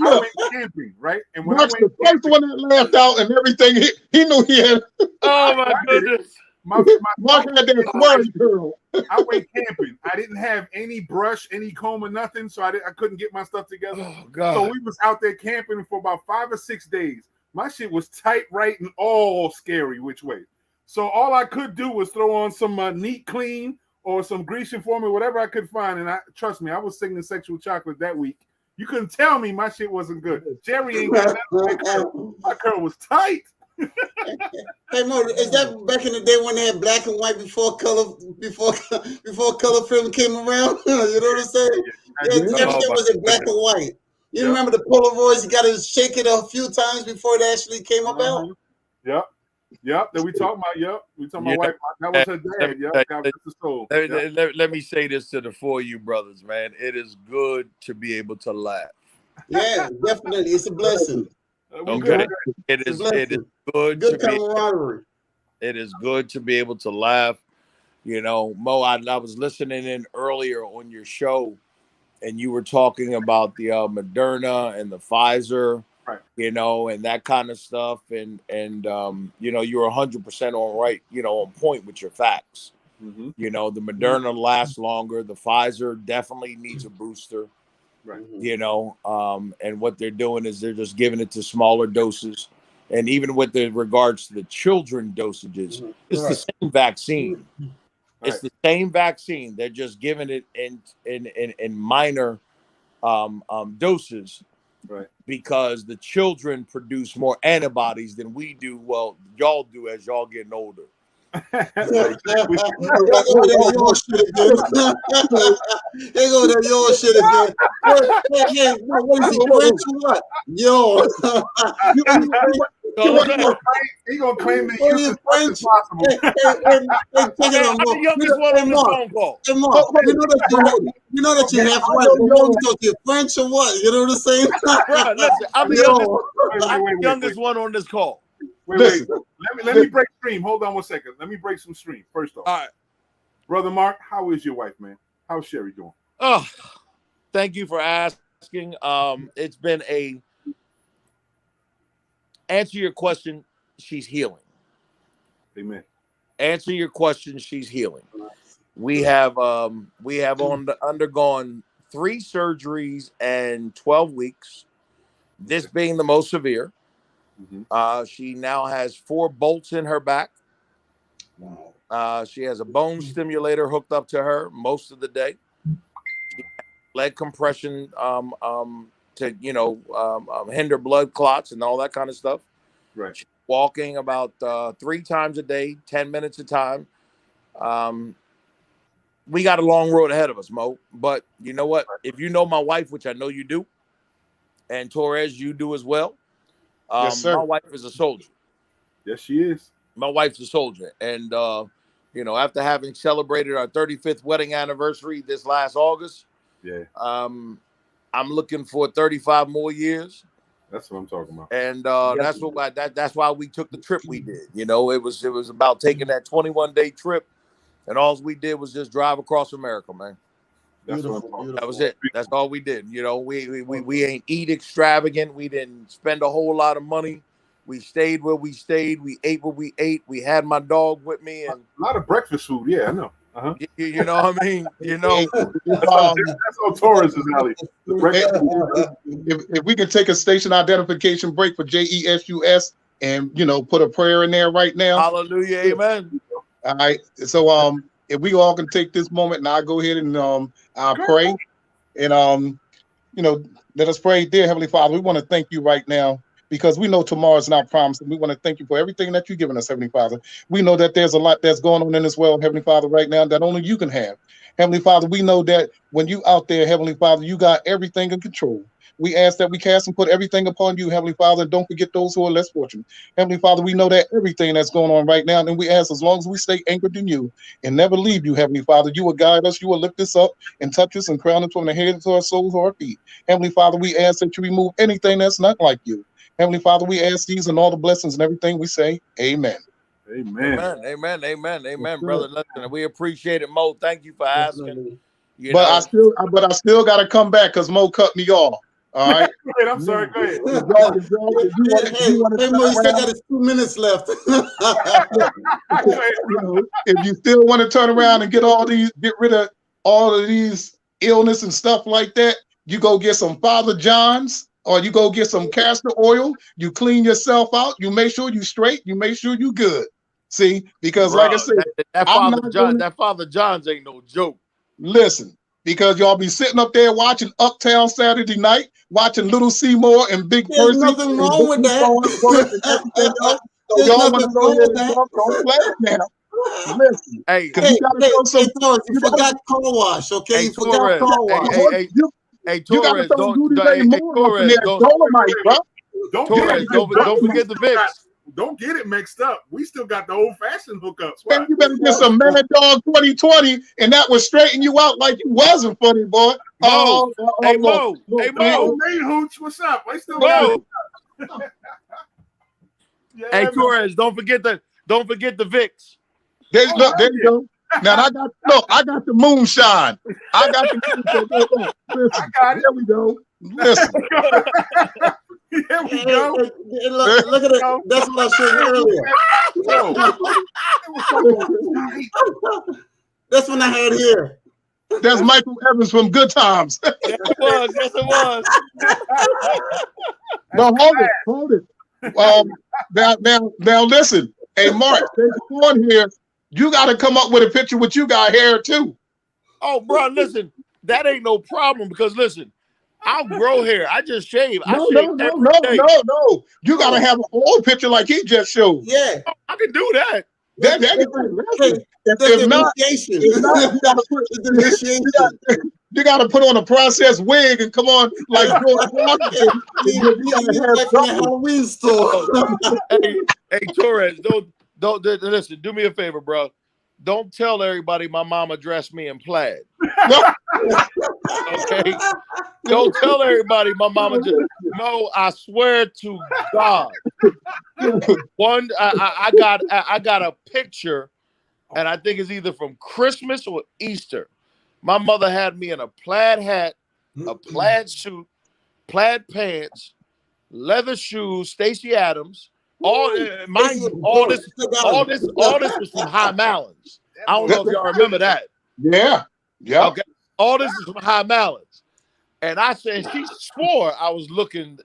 I went camping, right? And when Mark's the first one that laughed out and everything. He knew he had. Oh my goodness. Mark had that squirrel curl. I went camping. I didn't have any brush, any comb, or nothing, so I couldn't get my stuff together. Oh, God. So we was out there camping for about 5 or 6 days. My shit was tight, right, and all scary which way. So all I could do was throw on some Neat Clean or some Grecian Formula, whatever I could find. And trust me, I was singing Sexual Chocolate that week. You couldn't tell me my shit wasn't good. Jerry ain't got that. My curl was tight. Hey Mo, is that back in the day when they had black and white before color film came around? You know what I'm saying? Everything was in black and white. You remember the Polaroids? You got to shake it a few times before it actually came about. Yep. That we talking about. Yep. We talking about wife. That was her dad. Yep. God bless his soul. Let me say this to the four of you brothers, man. It is good to be able to laugh. Yeah, definitely. It's a blessing. Okay. It is good to camaraderie. It is good to be able to laugh. You know, Mo, I was listening in earlier on your show, and you were talking about the Moderna and the Pfizer, right? You know, and that kind of stuff, and you know, you're 100% on point with your facts. Mm-hmm. You know, the Moderna lasts longer. The Pfizer definitely needs a booster. Right. You know, and what they're doing is they're just giving it to smaller doses. And even with the regards to the children dosages, it's the same vaccine. It's the same vaccine. They're just giving it in minor doses, right? Because the children produce more antibodies than we do. Well, y'all do as y'all getting older. They go to your shit again. Hey, what is he, French or what? Yo. He gonna claim that you as much as possible. I'm the youngest one on this phone call. Hey, Mark, you know that you have white. You're French or what? You know what I'm saying? Bro, listen, I'm the youngest one on this call. Wait. Let me break stream. Hold on 1 second. Let me break some stream first off. All right. Brother Mark, how is your wife, man? How's Sherry doing? Oh, thank you for asking. It's been answer your question, she's healing. Amen. Answer your question, she's healing. We have undergone 3 surgeries and 12 weeks. This being the most severe. Mm-hmm. She now has 4 bolts in her back. Wow. She has a bone stimulator hooked up to her most of the day. Leg compression to hinder blood clots and all that kind of stuff. Right. She's walking about 3 times a day, 10 minutes a time. We got a long road ahead of us, Mo. But you know what? If you know my wife, which I know you do, and Torres, you do as well. Yes, sir. My wife is a soldier. Yes, she is. My wife's a soldier, and You know, after having celebrated our 35th wedding anniversary this last August, I'm looking for 35 more years. That's what I'm talking about. And that's why we took the trip we did. You know, it was about taking that 21-day trip, and all we did was just drive across America, man. That was it. That's all we did. You know, we ain't eat extravagant. We didn't spend a whole lot of money. We stayed where we stayed. We ate what we ate. We had my dog with me, and a lot of breakfast food. Yeah, I know. You know what I mean? You know, that's on Torres' alley. If we can take a station identification break for JESUS and put a prayer in there right now. Hallelujah, amen. All right. So if we all can take this moment, and I'll go ahead and I'll pray, and let us pray. Dear Heavenly Father, we want to thank you right now, because we know tomorrow is not promised, and we want to thank you for everything that you've given us, Heavenly Father. We know that there's a lot that's going on in this world, Heavenly Father, right now that only you can have. Heavenly Father, we know that when you out there, Heavenly Father, you got everything in control. We ask that we cast and put everything upon you, Heavenly Father, and don't forget those who are less fortunate. Heavenly Father, we know that everything that's going on right now, and we ask, as long as we stay anchored in you and never leave you, Heavenly Father, you will guide us, you will lift us up and touch us and crown us from the head to our soles or our feet. Heavenly Father, we ask that you remove anything that's not like you. Heavenly Father, we ask these and all the blessings and everything we say. Amen. Amen. Amen, brother. Listen, we appreciate it, Mo. Thank you for asking. But I still got to come back because Mo cut me off. All right. I'm sorry. Go ahead. Hey, Mo, you still got 2 minutes left. If you still want to turn around and get rid of all of these illness and stuff like that, you go get some Father John's, or you go get some castor oil. You clean yourself out. You make sure you straight. You make sure you good. See, because like I said, that Father John's ain't no joke. Listen, because y'all be sitting up there watching Uptown Saturday Night, watching Little Seymour and Big Percy. There's nothing wrong with that. So y'all want to go ahead and don't play it now. Listen, hey, you forgot car wash, okay? Hey, you forgot car wash. Hey, Torres, don't forget the Vicks. Don't get it mixed up. We still got the old-fashioned hookups. Man, you better get some Mad Dog 2020, and that will straighten you out like you wasn't funny, boy. Mo, hey, Mo. Hey, Hooch, what's up? I still Hey, Torres, don't forget the Vicks. There you go. Now I got the moonshine. I got the moonshine. Listen, there we go. Listen. Here we go. Hey, look at it. That's what I said earlier. That's when I had here. That's Michael Evans from Good Times. Yes, it was. Yes, it was. No, hold it. Now, listen. Hey, Mark, there's on here. You got to come up with a picture with you got hair too. Oh, bro, listen, that ain't no problem because listen, I'll grow hair. I just shave. No. You got to have an old picture like he just showed. Yeah, I can do that. If not, you got to put on a processed wig and come on like George Washington. Halloween store. Hey, Torres, don't listen. Do me a favor, bro. Don't tell everybody my mama dressed me in plaid. Okay. Don't tell everybody my mama just. No, I swear to God. One, I got a picture, and I think it's either from Christmas or Easter. My mother had me in a plaid hat, a plaid suit, plaid pants, leather shoes, Stacey Adams. All this was from High Malins. I don't know if y'all remember that. Yeah. Okay. All this is from High Malins. And I said, she swore I was looking,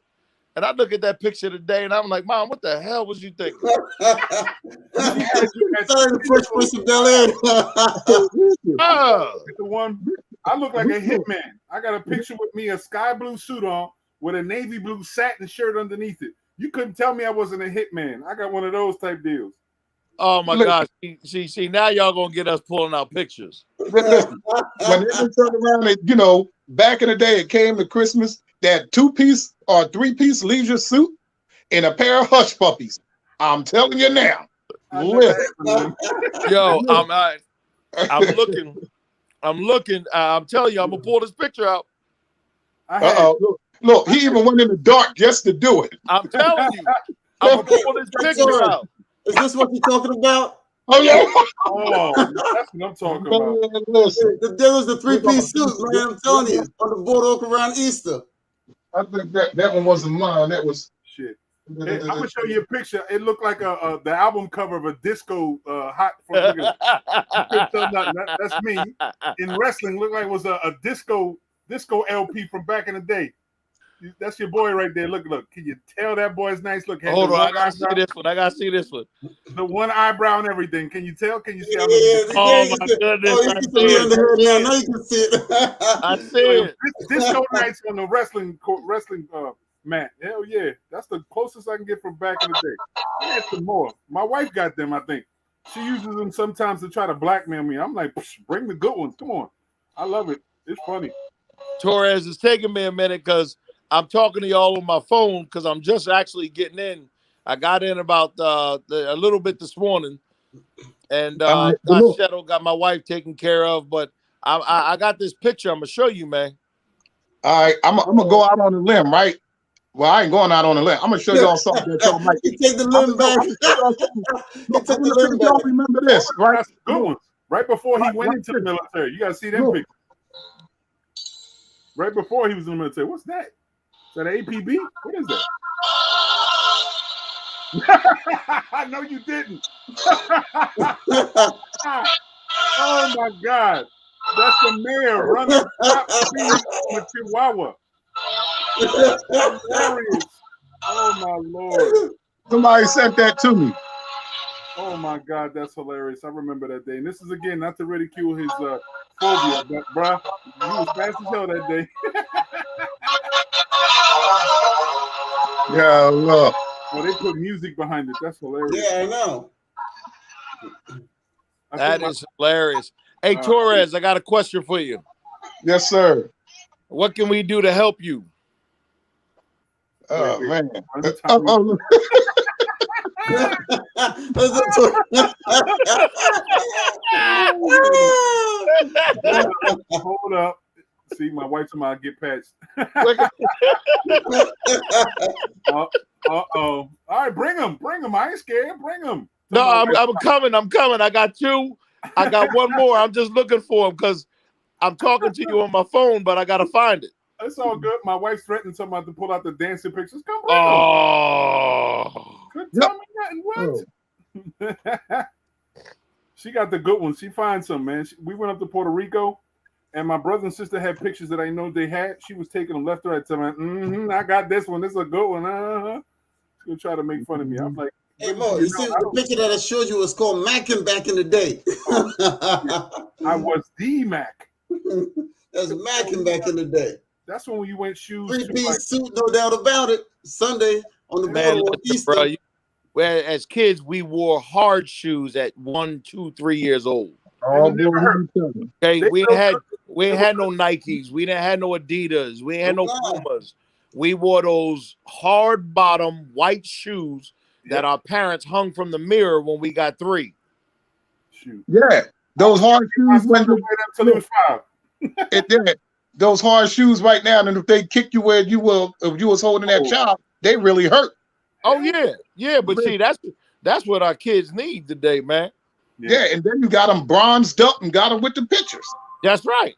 and I look at that picture today, and I'm like, Mom, what the hell was you thinking? First person Bel Air. The one, I look like a hitman. I got a picture with me, a sky blue suit on with a navy blue satin shirt underneath it. You couldn't tell me I wasn't a hitman. I got one of those type deals. Oh my gosh! See, now y'all gonna get us pulling out pictures. When they turn around, and back in the day, it came to Christmas, that 2-piece or 3-piece leisure suit and a pair of hush puppies. I'm telling you now. lit. Yo, I'm looking. I'm telling you, I'm gonna pull this picture out. Look, he even went in the dark just to do it. I'm telling you, I'm gonna pull this picture out. Is this what you're talking about? Oh yeah. Oh, that's what I'm talking about. Listen, there was the 3-piece suit, man. I'm telling you, on the boardwalk around Easter. I think that one wasn't mine. That was shit. Hey, I'm gonna show you a picture. It looked like the album cover of a disco hot. That's me in wrestling. Looked like it was a disco LP from back in the day. That's your boy right there. Look. Can you tell that boy's nice? Look. Hold on, I gotta see this one. The one eyebrow and everything. Can you tell? Can you see? Oh my goodness! Oh, you can see it. Now you can see it. I see it. Disco nights on the wrestling mat. Hell yeah, that's the closest I can get from back in the day. I had some more. My wife got them. I think she uses them sometimes to try to blackmail me. I'm like, bring the good ones. Come on. I love it. It's funny. Torres, it's taking me a minute because I'm talking to y'all on my phone because I'm just actually getting in. I got in about a little bit this morning, and got settled, got my wife taken care of. But I got this picture. I'm gonna show you, man. All right, I'm gonna go out on a limb, right? Well, I ain't going out on a limb. I'm gonna show y'all something that y'all might. You take the limb back. Y'all remember this, right? Good ones. Right before he went into the military, you gotta see them pictures. Right before he was in the military. What's that? Is that an APB? What is that? No, you didn't. Oh my God. That's the mayor running top speed with Chihuahua. Hilarious. Oh my Lord. Somebody sent that to me. Oh my God, that's hilarious. I remember that day. And this is again not to ridicule his phobia, but bruh, he was fast as hell that day. Yeah, look. Oh, they put music behind it. That's hilarious. Yeah, I know. That is hilarious. Hey, Torres, I got a question for you. Yes, sir. What can we do to help you? Oh, man. Hold up. See, my wife's about to get patched. Uh-oh. All right, bring him. I ain't scared. Bring him. No, I'm coming. I got two. I got one more. I'm just looking for him because I'm talking to you on my phone, but I got to find it. It's all good. My wife threatened somebody to pull out the dancing pictures. Come bring them. Couldn't tell me nothing. What? She got the good ones. She finds some, man. We went up to Puerto Rico, and my brother and sister had pictures that I know they had. She was taking them left or right, telling me, I got this one. This is a good one. She's going to try to make fun of me. I'm like, hey, Mo, you see the picture that I showed you was called Mackin back in the day. I was the Mac. That's Mackin back in the day. That's when you went shoes. 3-piece suit, no doubt about it. Sunday on the boardwalk Easter. Bro, as kids, we wore hard shoes at 1, 2, 3 years old. Okay, we ain't had no Nikes. We didn't have no Adidas. We ain't had no Pumas. We wore those hard bottom white shoes that our parents hung from the mirror when we got 3. Shoot. Yeah, those hard shoes when until it was 5. Those hard shoes right now, and if they kick you where you was holding that child, they really hurt. Oh yeah, but see, that's what our kids need today, man. Yeah, and then you got them bronzed up and got them with the pictures. That's right.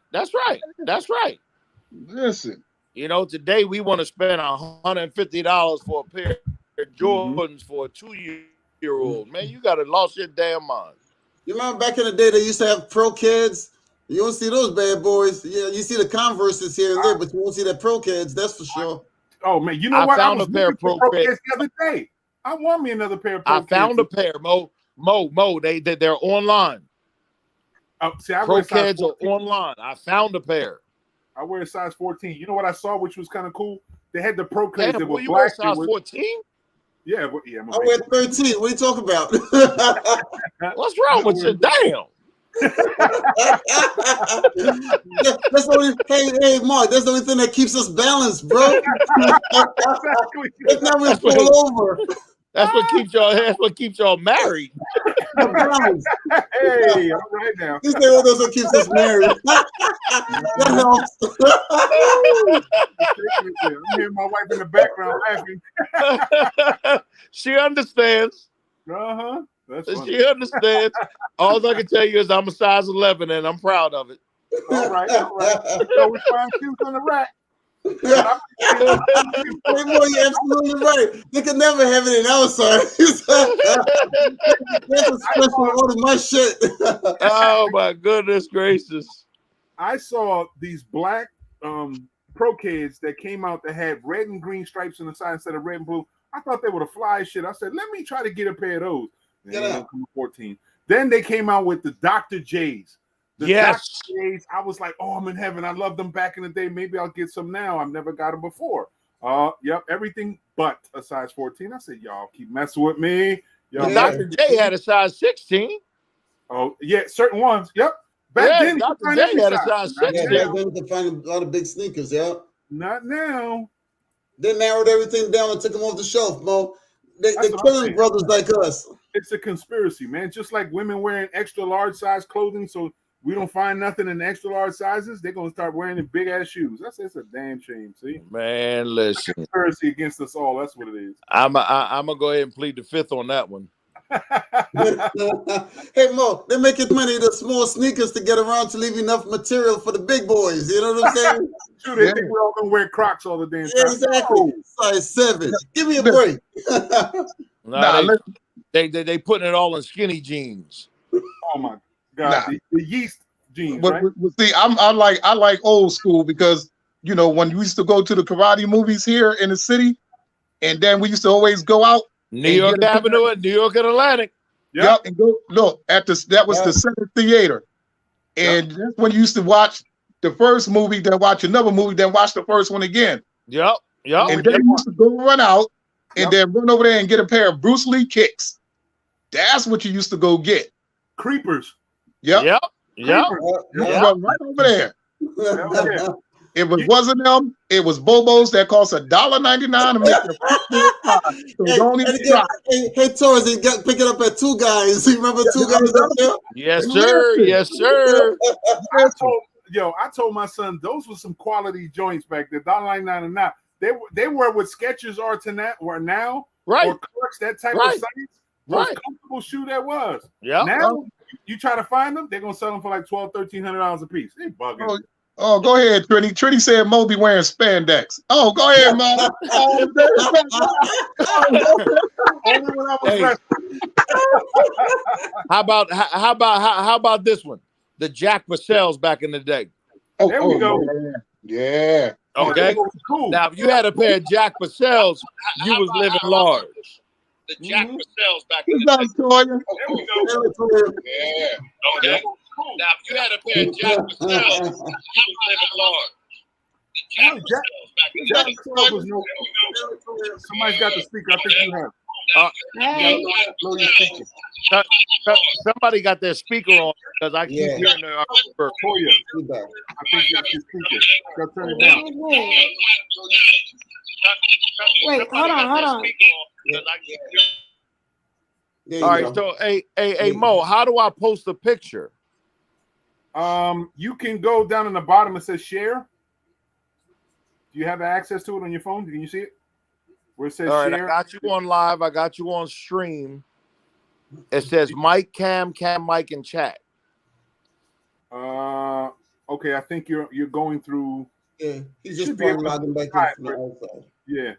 Listen, today we want to spend $150 for a pair of Jordans for a 2-year-old. Man, you got to lost your damn mind. You remember back in the day they used to have pro kids? You don't see those bad boys. Yeah, you see the Converses here and there, but you won't see the pro kids. That's for sure. Oh man, you know what? I found a pair of pro kids the other day. I want me another pair of pro kids. I found a pair, Mo. They're online. See, I pro wear size kids 14. are online. I found a pair. I wear a size 14. You know what I saw, which was kind of cool? They had the pro kids that were you black. Wear size 14? Yeah. I wear 13. What are you talking about? What's wrong with you? Damn. That's hey, Mark, that's the only thing that keeps us balanced, bro. It's not really fall over. That's what keeps y'all. That's what keeps y'all married. Hey, all right now. This is what keeps us married. That helps. I'm hearing my wife in the background laughing. She understands. That's funny. She understands. All I can tell you is I'm a size 11 and I'm proud of it. All right. So we find shoes on the rack. Hey, boy, you're absolutely right. They could never have it in our size. That's a special order, my shit. Oh my goodness gracious! I saw these black pro kids that came out that had red and green stripes on the side instead of red and blue. I thought they were the fly shit. I said, let me try to get a pair of those. Get out. 14. Then they came out with the Dr. J's. Yes. Dr. J's, I was like, oh, I'm in heaven. I loved them back in the day. Maybe I'll get some now. I've never got them before. Yep, everything but a size 14. I said, y'all keep messing with me. Dr. J had a size 16. Oh, yeah, certain ones. Yep. Back then, Dr. J had a size 16. Yeah, back then you could find a lot of big sneakers, yeah. Not now. They narrowed everything down and took them off the shelf, Mo. They're killing brothers like us. It's a conspiracy, man. Just like women wearing extra large size clothing, so we don't find nothing in the extra large sizes, they're gonna start wearing the big ass shoes. It's a damn shame. See, man, listen, conspiracy against us all. That's what it is. I'm gonna go ahead and plead the fifth on that one. Hey Mo, they're making money the small sneakers to get around to leave enough material for the big boys. You know what I'm saying? True, they think we're all gonna wear Crocs all the damn time. Exactly. Oh. Size 7. Give me a break. They putting it all in skinny jeans. Oh my God, the yeast jeans. Right? See, I like old school because when we used to go to the karate movies here in the city, and then we used to always go out. New York Avenue and New York and Atlantic. Yep, and go look at the Center Theater, and that's when you used to watch the first movie, then watch another movie, then watch the first one again. Yep. And then you used to go run out and then run over there and get a pair of Bruce Lee kicks. That's what you used to go get. Creepers. Yep. Run right over there. If it wasn't them, it was Bobos that cost $1.99 to make the so don't even try. Hey, Torres, he got pick it up at Two Guys. You remember Two Guys up there? Yes, sir. Yes, sir. I told my son those were some quality joints back there. $1.99 and now they were what Skechers are now, right? Or Clarks, that type of size. Most comfortable shoe that was. Yeah. Now you try to find them, they're gonna sell them for like $1,200-$1,300 a piece. They bugging. Oh, go ahead, Trinity. Trinity said Mo be wearing spandex. Oh, go ahead, Mo. Only when I was wrestling. How about this one? The Jack Purcells back in the day. There we go. Yeah. Okay. Cool. Now, if you had a pair of Jack Purcells, you was living large. The Jack Purcells back in the day. There we go. Yeah. Okay. Now, if you had a pair of Jack Purcells, you was living large. The Jack Purcells back in the day. Somebody's got the speaker. I think you have. Somebody got their speaker on because I keep hearing their I think that's your speaker. Gotta turn it down. Wait, hold on. All right, so hey Mo, how do I post a picture? You can go down in the bottom. It says share. Do you have access to it on your phone? Can you see it? Where it says all right, share. I got you on live. I got you on stream. It says Mike, Cam, Mike, and chat. Okay. I think you're going through. Yeah, he's just logging back in from the outside. Yeah,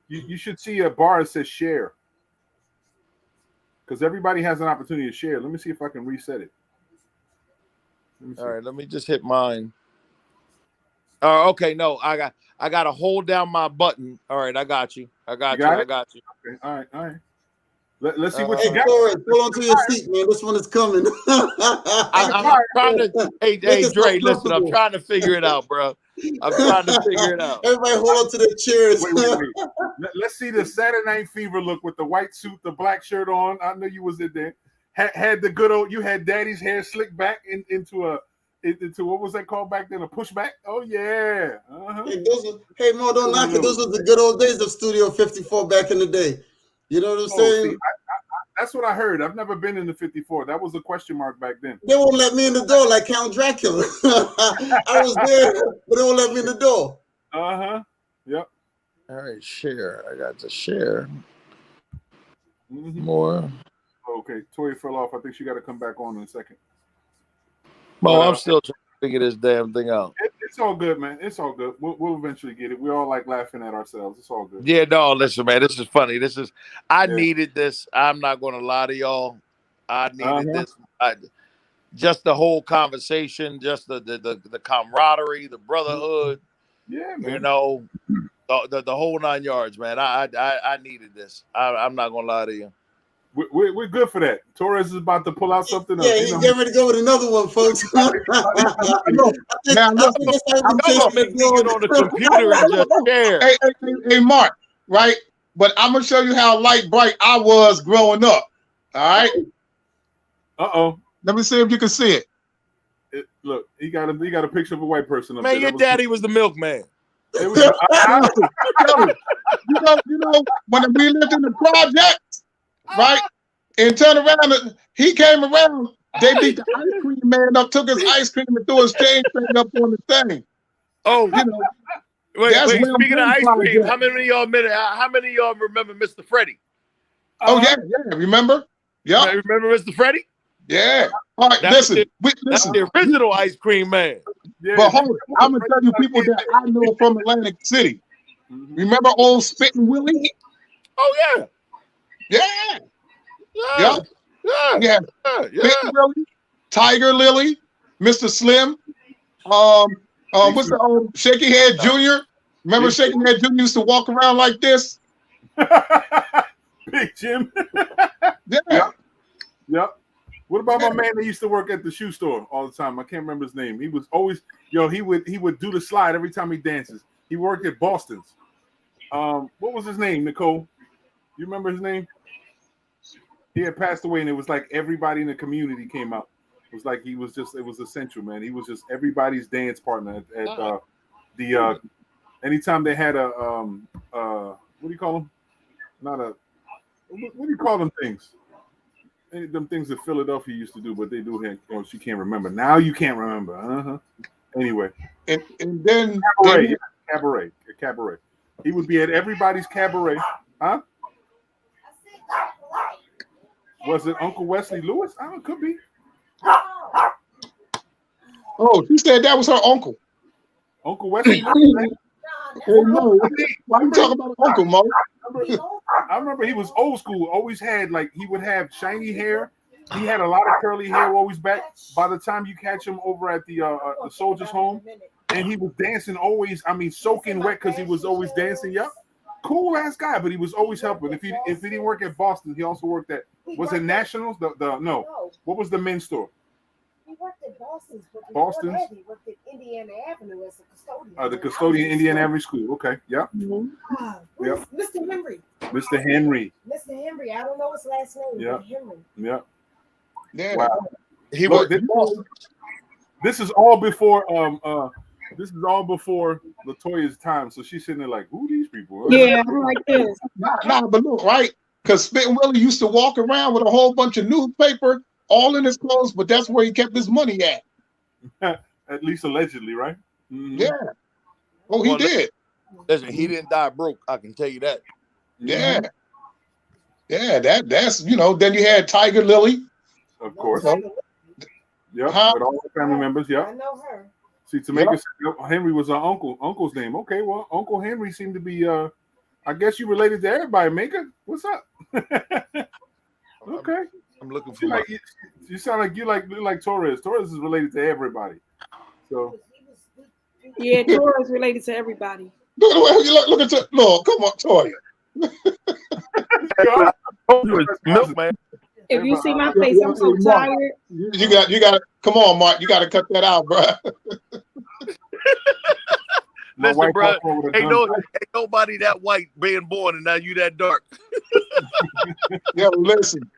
you should see a bar that says share. Because everybody has an opportunity to share. Let me see if I can reset it. All right, let me just hit mine. Oh, okay. No, I got to hold down my button. All right, I got you. I got you. Okay. All right. Let's see what you got. Pull onto your seat, man. This one is coming. I'm trying to. Hey, Dre, listen. I'm trying to figure it out, bro. I'm trying to figure it out. Everybody hold on to their chairs. Wait. Let's see the Saturday Night Fever look with the white suit, the black shirt on. I know you was in there. Had the good old. You had Daddy's hair slicked back into what was that called back then? A pushback? Oh yeah. Hey, Mo, don't knock it. Those were the good old days of Studio 54 back in the day. You know what I'm saying? See, that's what I heard. I've never been in the 54. That was a question mark back then. They won't let me in the door like Count Dracula. I was there, but they won't let me in the door. Yep. All right, share. I got to share. More. Okay, Toya fell off. I think she got to come back on in a second. Mo, I'm still trying to figure this damn thing out. It's all good, man. It's all good. We'll eventually get it. We're all like laughing at ourselves. It's all good. Yeah, no, listen, man. This is funny. I needed this. I'm not going to lie to y'all. I needed this. Just the whole conversation, just the camaraderie, the brotherhood. Yeah, man. You know, the whole 9 yards, man. I needed this. I'm not going to lie to you. We're good for that. Torres is about to pull out something else. Yeah, he's getting ready to go with another one, folks. I'm going to get on the computer and just share. Hey, Mark, right? But I'm going to show you how light bright I was growing up. All right? Uh-oh. Let me see if you can see it. Look, he got a picture of a white person up man, there. Your daddy was the milkman. You know, when we lived in the projects, right? And turned around, he came around, they beat the ice cream man up, took his ice cream and threw his chain thing up on the thing. Oh, you know. Wait, speaking of ice cream, how many of y'all remember Mr. Freddie? Oh, yeah, remember? Yeah. Remember Mr. Freddie? Yeah. All right, listen. That's the original ice cream man. Yeah, but hold on, I'm gonna tell you people that I know from Atlantic City. Remember old Spittin' Willie? Oh yeah. Yeah. Spittin' Willie, Tiger Lily, Mr. Slim. What's the old Shaky Head Jr.? Remember Shaky Head Jr. used to walk around like this? Big Jim. Yeah. Yep. What about my man that used to work at the shoe store all the time? I can't remember his name. He was always, he would do the slide every time he dances. He worked at Boston's. What was his name, Nicole? You remember his name? He had passed away, and it was like everybody in the community came out. It was like it was essential, man. He was just everybody's dance partner at the anytime they had a what do you call them? What do you call them things? Them things that Philadelphia used to do, but they do here. She can't remember. Now you can't remember. Anyway. And then cabaret. He would be at everybody's cabaret. Huh? Was it Uncle Wesley Lewis? I don't know, it could be. Oh, she said that was her uncle. Uncle Wesley Lewis. Hey, Mo, why are you talking about Uncle Mo? I remember he was old school. Always had he would have shiny hair. He had a lot of curly hair always back. By the time you catch him over at the soldiers' home, and he was dancing always. I mean, soaking wet because he was always dancing. Yep, cool ass guy, but he was always helping. If he didn't work at Boston, he also worked at Nationals? No. What was the men's store? He worked at Boston's. Boston's. He worked at Indiana Avenue as a custodian. The custodian, Indiana Avenue School. Okay, yep. Yep. Mr. Henry. Mr. Henry. Mr. Henry. I don't know his last name. Yep. Henry. Yep. Yeah. Wow. He worked at Boston. This is all before Latoya's time. So she's sitting there like, who are these people? Yeah, I'm like this. Nah, but look, right? Because Spittin' Willie used to walk around with a whole bunch of newspaper all in his clothes, but that's where he kept his money at. At least allegedly, right? Mm-hmm. Yeah. Oh, he did. Listen, he didn't die broke. I can tell you that. Yeah. Yeah, that's then you had Tiger Lily. Of course. Yep, with all the family members, yeah. I know her. See, Tameka said Henry was our uncle's name. Okay, well, Uncle Henry seemed to be I guess you related to everybody, Mika. What's up? Okay. I'm looking for you sound like you like Torres. Torres is related to everybody. So yeah, Torres is related to everybody. Look at Lord, come on, Toya. Milkman. If you see my face, I'm so tired. You got come on, Mark. You got to cut that out, bro. Listen, bro, ain't nobody that white being born, and now you that dark. Yeah, listen.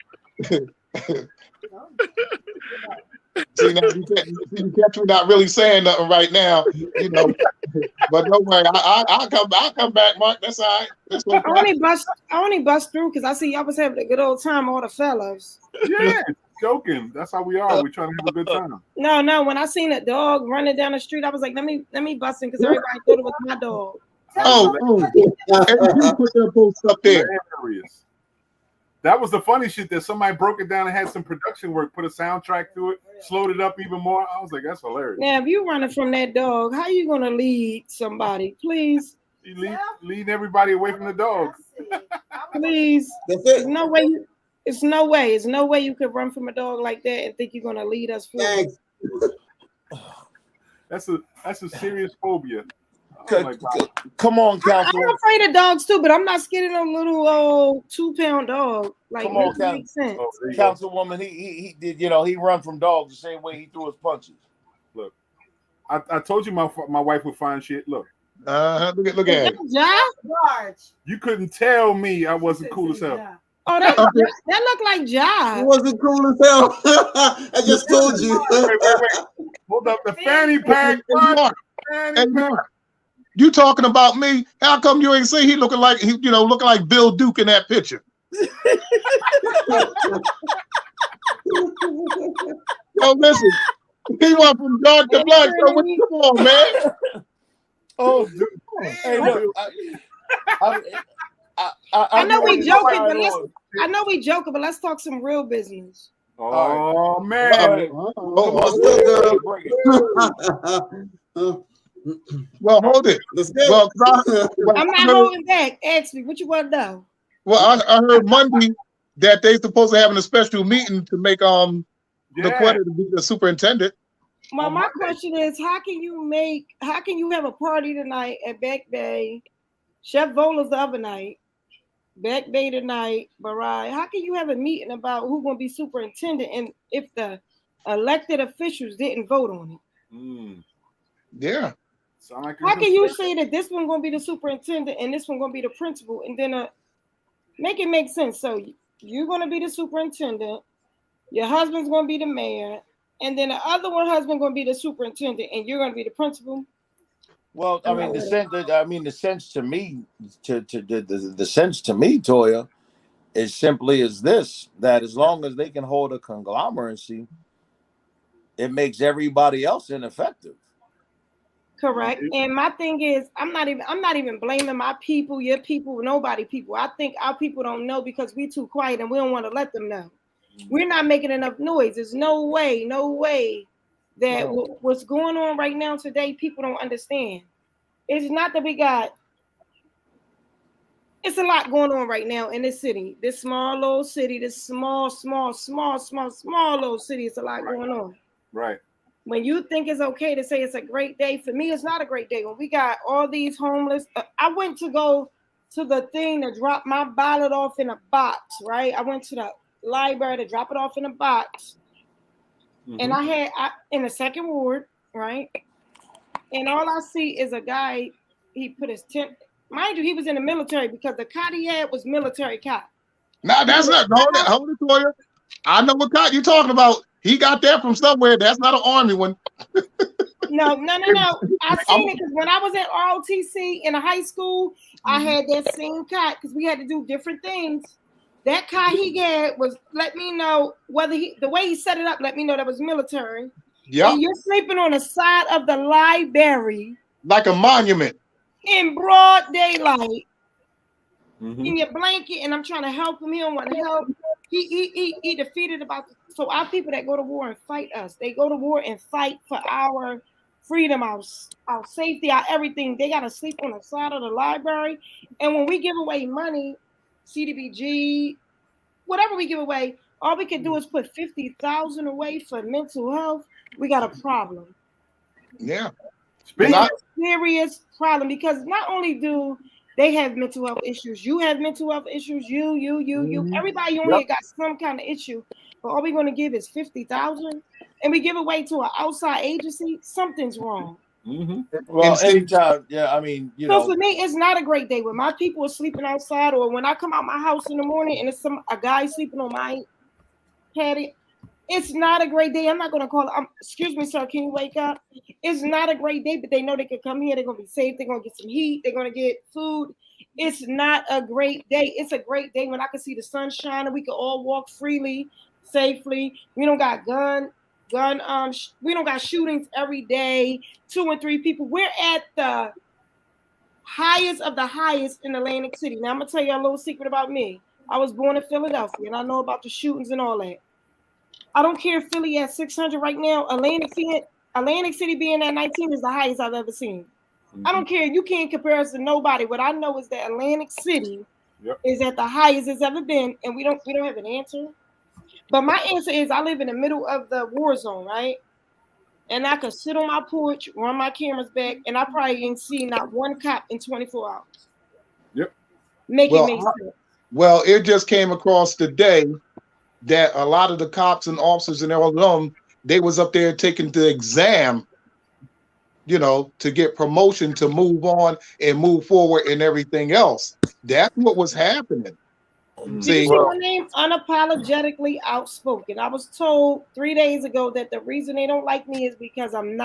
See, now you catch me not really saying nothing right now, you know. But don't worry, I'll come back, Mark. That's all right. That's okay. I only bust through because I see y'all was having a good old time, all the fellas. Yeah, joking. That's how we are. We're trying to have a good time. No. When I seen a dog running down the street, I was like, let me bust in because everybody thought it was my dog. Oh, and you put that post up there. Hilarious. That was the funny shit that somebody broke it down and had some production work, put a soundtrack to it, slowed it up even more. I was like, that's hilarious. Now, if you running from that dog, how you gonna lead somebody? Please. You lead everybody away from the dog. Please. There's no way. It's no way. It's no way you could run from a dog like that and think you're gonna lead us forward. That's a serious phobia. Come on, counsel. I'm afraid of dogs too, but I'm not scared of no little old 2-pound dog. Like, come on, makes sense. Councilwoman, he did, he run from dogs the same way he threw his punches. Look, I told you my wife would find shit. Look. Look at it. George. You couldn't tell me I wasn't cool as hell. Oh, that looked like Josh. It wasn't cool as hell. I just told you. Wait. Hold up, the fanny pack. Mark, you talking about me? How come you ain't say he looking like Bill Duke in that picture? Yo, listen, he went from dark to black. So come on, man. Oh, hey, look, I know we joking, but let's talk some real business. Oh man! Well, hold it. Well, I'm not holding back. Ask me what you want to know. Well, I heard Monday that they supposed to having a special meeting to make the Quetta to be the superintendent. Well, my question is, how can you have a party tonight at Back Bay, Chef Vola's the other night, Back Bay tonight, Barai? How can you have a meeting about who's going to be superintendent and if the elected officials didn't vote on it? Yeah. How can you say that this one going to be the superintendent and this one going to be the principal, and then make it make sense? So you're going to be the superintendent, your husband's going to be the mayor, and then the other one husband going to be the superintendent, and you're going to be the principal. Well, I mean, the sense to me, the sense to me, Toya, is simply is this: that as long as they can hold a conglomeracy, it makes everybody else ineffective. Correct. And my thing is, I'm not even blaming my people, your people, nobody people. I think our people don't know because we too quiet and we don't want to let them know. We're not making enough noise. There's no way that what's going on right now today, people don't understand. It's not that it's a lot going on right now in this city, this small little city, this small little city. It's a lot going on. Right. When you think it's okay to say it's a great day, for me, it's not a great day. When we got all these homeless, I went to go to the thing to drop my ballot off in a box, right? I went to the library to drop it off in a box. And I in the second ward, right? And all I see is a guy, he put his tent, mind you, he was in the military because the cot he had was military cot. No, that's not, hold it, Toya. I know what cot you're talking about. He got that from somewhere. That's not an army one. No. I seen it because when I was at ROTC in a high school, I had that same cot because we had to do different things. That cot he had was let me know whether the way he set it up, let me know that was military. Yeah. And you're sleeping on the side of the library. Like a monument. In broad daylight. In your blanket, and I'm trying to help him. He don't want to help. He defeated so our people that go to war and fight us, they go to war and fight for our freedom, our safety, our everything. They gotta sleep on the side of the library. And when we give away money, CDBG, whatever we give away, all we can do is put $50,000 away for mental health. We got a problem. Yeah, a serious problem because not only do they have mental health issues, you have mental health issues. You. Everybody on here got some kind of issue, but all we're going to give is $50,000, and we give away to an outside agency. Something's wrong. Well, anytime, I mean, So for me, it's not a great day when my people are sleeping outside, or when I come out my house in the morning and it's a guy sleeping on my patio. It's not a great day. I'm not going to call it. Excuse me, sir. Can you wake up? It's not a great day, but they know they can come here. They're going to be safe. They're going to get some heat. They're going to get food. It's not a great day. It's a great day when I can see the sun shining. We can all walk freely, safely. We don't got we don't got shootings every day, 2 and 3 people. We're at the highest of the highest in Atlantic City. Now, I'm going to tell you a little secret about me. I was born in Philadelphia, and I know about the shootings and all that. I don't care if Philly at 600 right now. Atlantic City being at 19 is the highest I've ever seen. I don't care. You can't compare us to nobody. What I know is that Atlantic City is at the highest it's ever been, and we don't have an answer. But my answer is I live in the middle of the war zone, right? And I could sit on my porch, run my cameras back, and I probably ain't seen not one cop in 24 hours. Yep. Make sense. Well, it just came across today that a lot of the cops and officers and all of them, they was up there taking the exam, to get promotion to move on and move forward and everything else. That's what was happening. Did you see my name? Unapologetically outspoken. I was told 3 days ago that the reason they don't like me is because I'm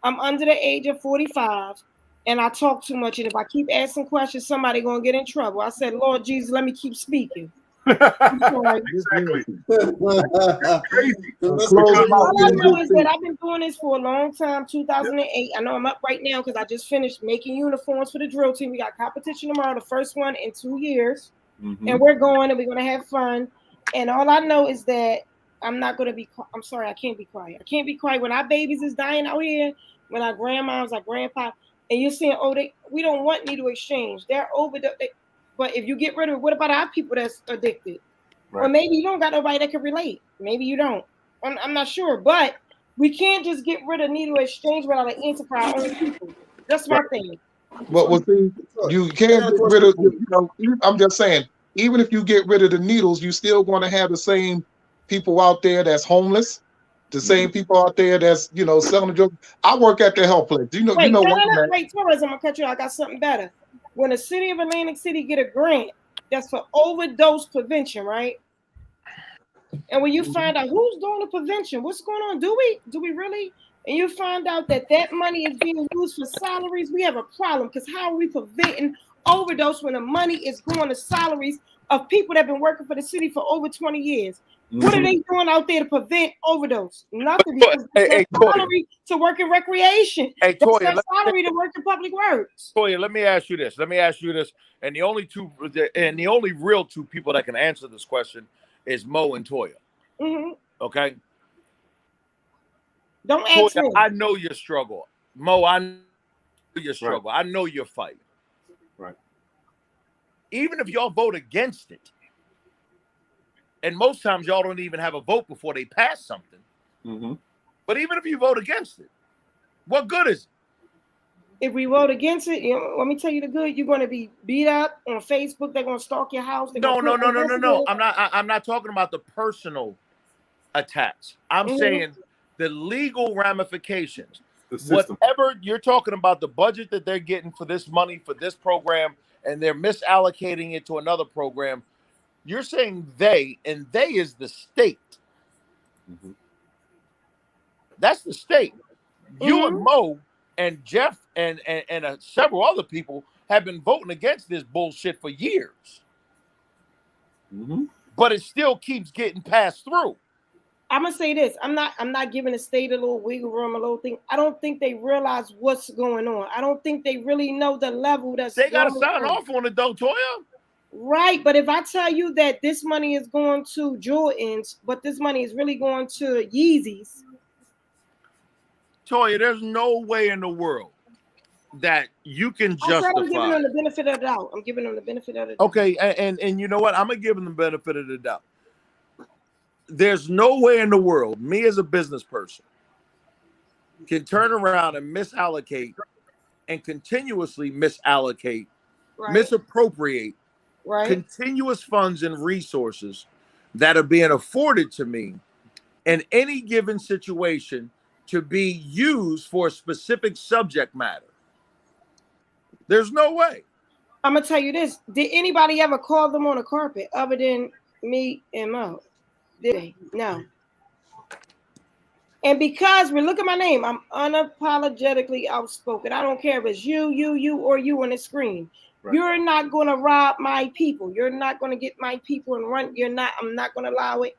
under the age of 45 and I talk too much. And if I keep asking questions, somebody gonna get in trouble. I said, Lord Jesus, let me keep speaking. Exactly. All I know is that I've been doing this for a long time, 2008. I know I'm up right now because I just finished making uniforms for the drill team. We got competition tomorrow, the first one in 2 years. And we're going and we're going to have fun. And all I know is that I'm not going to be, I'm sorry, I can't be quiet. I can't be quiet when our babies is dying out here, when our grandmas, our grandpa, and you're saying, we don't want needle exchange. They're over but if you get rid of, what about our people that's addicted? Right. Or maybe you don't got nobody that can relate. Maybe you don't. I'm not sure. But we can't just get rid of needle exchange without an answer for our own people. That's my thing. Well, see, you can't get rid of, I'm just saying, even if you get rid of the needles, you still going to have the same people out there that's homeless, the same people out there that's, selling the drugs. I work at the health place. Wait, Torres, I'm going to cut you off. I got something better. When the city of Atlantic City get a grant, that's for overdose prevention, right? And when you find out who's doing the prevention, what's going on? Do we really? And you find out that money is being used for salaries, we have a problem, because how are we preventing overdose when the money is going to salaries of people that have been working for the city for over 20 years? What are they doing out there to prevent overdose? Nothing, because it's salary to work in recreation. It's salary to work in public works. Toya, let me ask you this. And the only real two people that can answer this question is Mo and Toya. Okay? Don't ask me. I know your struggle. Mo, I know your struggle. Right. I know your fight. Right. Even if y'all vote against it, and most times y'all don't even have a vote before they pass something. But even if you vote against it, what good is it? If we vote against it, let me tell you the good. You're going to be beat up on Facebook. They're going to stalk your house. No. I'm not talking about the personal attacks. I'm saying the legal ramifications. Whatever you're talking about, the budget that they're getting for this money for this program, and they're misallocating it to another program. You're saying they is the state. That's the state. You and Mo and Jeff and several other people have been voting against this bullshit for years. But it still keeps getting passed through. I'm gonna say this. I'm not giving the state a little wiggle room, a little thing. I don't think they realize what's going on. I don't think they really know the level that's. They gotta sign off on it though, Toya. Right, but if I tell you that this money is going to Jordans, but this money is really going to Yeezys. Toya, there's no way in the world that you can justify. I'm giving them the benefit of the doubt. I'm giving them the benefit of the doubt. Okay, and you know what? I'm gonna give them the benefit of the doubt. There's no way in the world, me as a business person, can turn around and misallocate and continuously misallocate, misappropriate continuous funds and resources that are being afforded to me in any given situation to be used for a specific subject matter. There's no way. I'm gonna tell you this. Did anybody ever call them on a carpet other than me and Mo? Did they? No. And because look at my name, I'm unapologetically outspoken. I don't care if it's you, or you on the screen. Right. You're not going to rob my people. You're not going to get my people and run. I'm not going to allow it.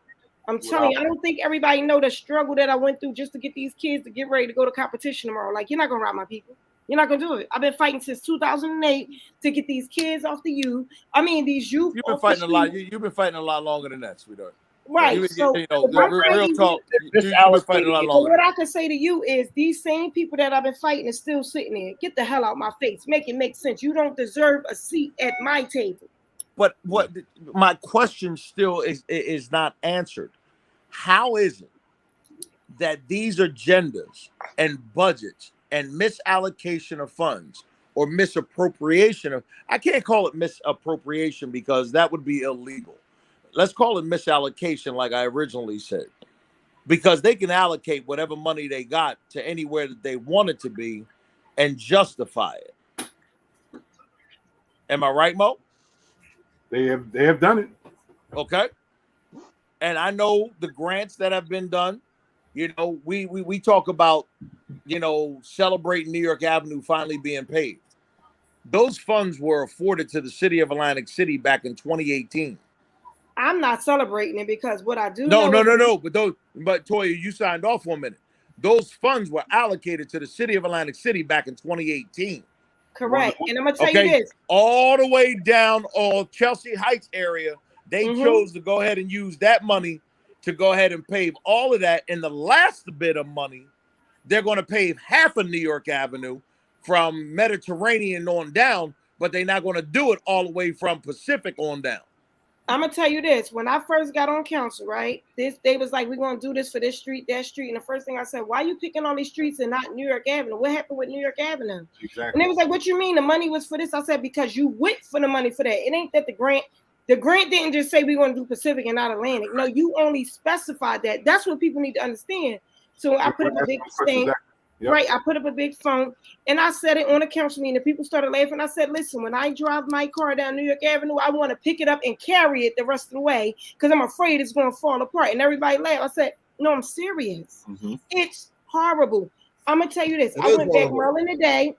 I'm telling you, I don't think everybody know the struggle that I went through just to get these kids to get ready to go to competition tomorrow. Like, you're not going to rob my people. You're not going to do it. I've been fighting since 2008 to get these kids off the youth. I mean, these youth. You've been fighting a lot. You've been fighting a lot longer than that, sweetheart. Right. So, real talk. You've been fighting a lot longer. So what I can say to you is these same people that I've been fighting is still sitting there. Get the hell out my face. Make it make sense. You don't deserve a seat at my table. But what my question still is not answered. How is it that these agendas and budgets and misallocation of funds or misappropriation of, I can't call it misappropriation because that would be illegal. Let's call it misallocation, like I originally said, because they can allocate whatever money they got to anywhere that they want it to be and justify it. Am I right, Mo? They have done it. Okay. And I know the grants that have been done. You know, we talk about, you know, celebrating New York Avenue finally being paved. Those funds were afforded to the city of Atlantic City back in 2018. I'm not celebrating it because what I do. No. But Toya, you signed off for a minute. Those funds were allocated to the city of Atlantic City back in 2018. Correct. And I'm gonna tell you this. All the way down all Chelsea Heights area, they chose to go ahead and use that money to go ahead and pave all of that. And the last bit of money, they're going to pave half of New York Avenue from Mediterranean on down, but they're not going to do it all the way from Pacific on down. I'm gonna tell you this. When I first got on council, right, they was like, we're gonna do this for this street, that street. And the first thing I said, why are you picking all these streets and not New York Avenue? What happened with New York Avenue? Exactly. And they was like, what you mean? The money was for this? I said, because you went for the money for that. It ain't that the grant didn't just say we're gonna do Pacific and not Atlantic. No, you only specified that. That's what people need to understand. So I put up a big stamp. Yep. Right, I put up a big phone and I said it on a council meeting. People started laughing. I said, listen, when I drive my car down New York Avenue, I want to pick it up and carry it the rest of the way because I'm afraid it's going to fall apart. And everybody laughed. I said, no, I'm serious. Mm-hmm. It's horrible. I'm going to tell you this. I went back Maryland today.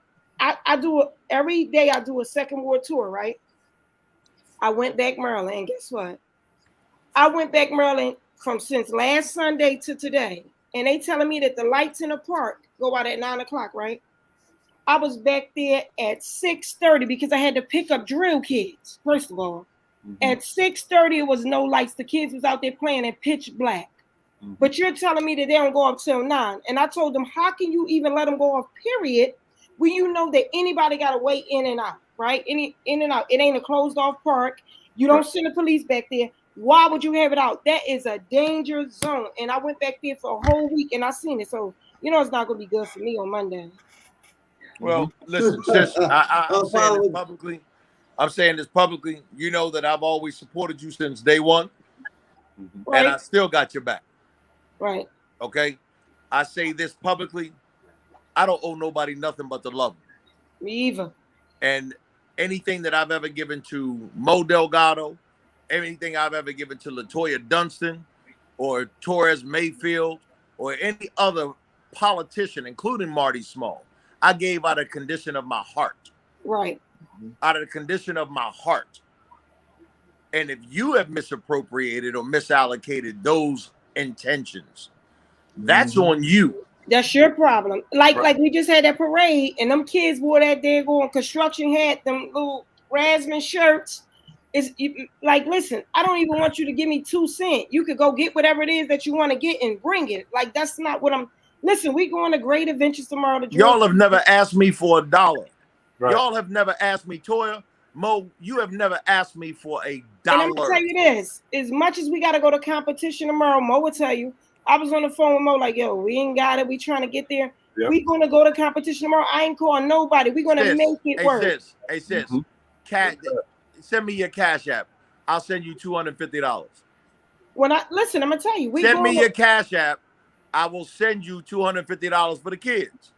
Every day I do a second ward tour, right? I went back Maryland and guess what? I went back Maryland since last Sunday to today. And they telling me that the lights in the park go out at 9 o'clock, right? I was back there at 6:30 because I had to pick up drill kids, first of all. Mm-hmm. At 6:30, it was no lights. The kids was out there playing in pitch black. Mm-hmm. But you're telling me that they don't go up till 9. And I told them, how can you even let them go off, period, when you know that anybody got to wait in and out, right? In and out. It ain't a closed off park. You don't send the police back there. Why would you have it out? That is a danger zone. And I went back there for a whole week and I seen it. So, you know, it's not going to be good for me on Monday. Well, listen, sis, I'm saying this publicly. I'm saying this publicly. You know that I've always supported you since day one. Right. And I still got your back. Right. Okay. I say this publicly. I don't owe nobody nothing but the love. Me either. And anything that I've ever given to Mo Delgado, anything I've ever given to LaToya Dunston or Torres Mayfield or any other politician, including Marty Small, I gave out of the condition of my heart. Right. Out of the condition of my heart. And if you have misappropriated or misallocated those intentions, that's on you. That's your problem. Like we just had that parade and them kids wore that daggone construction hat, them little Rasmus shirts. It's like, listen, I don't even want you to give me 2 cents. You could go get whatever it is that you want to get and bring it. Like, that's not what I'm. Listen, we going to Great Adventures tomorrow. Y'all have never asked me for $1. Right. Y'all have never asked me, Toya, Mo, you have never asked me for $1. And I'm gonna tell you this: as much as we got to go to competition tomorrow, Mo will tell you. I was on the phone with Mo like, yo, we ain't got it. We trying to get there. Yep. We going to go to competition tomorrow. I ain't calling nobody. We going to make it work. Hey, sis. Send me your Cash App. I'll send you $250. When listen, I'm gonna tell you. Send me your Cash App. I will send you $250 for the kids.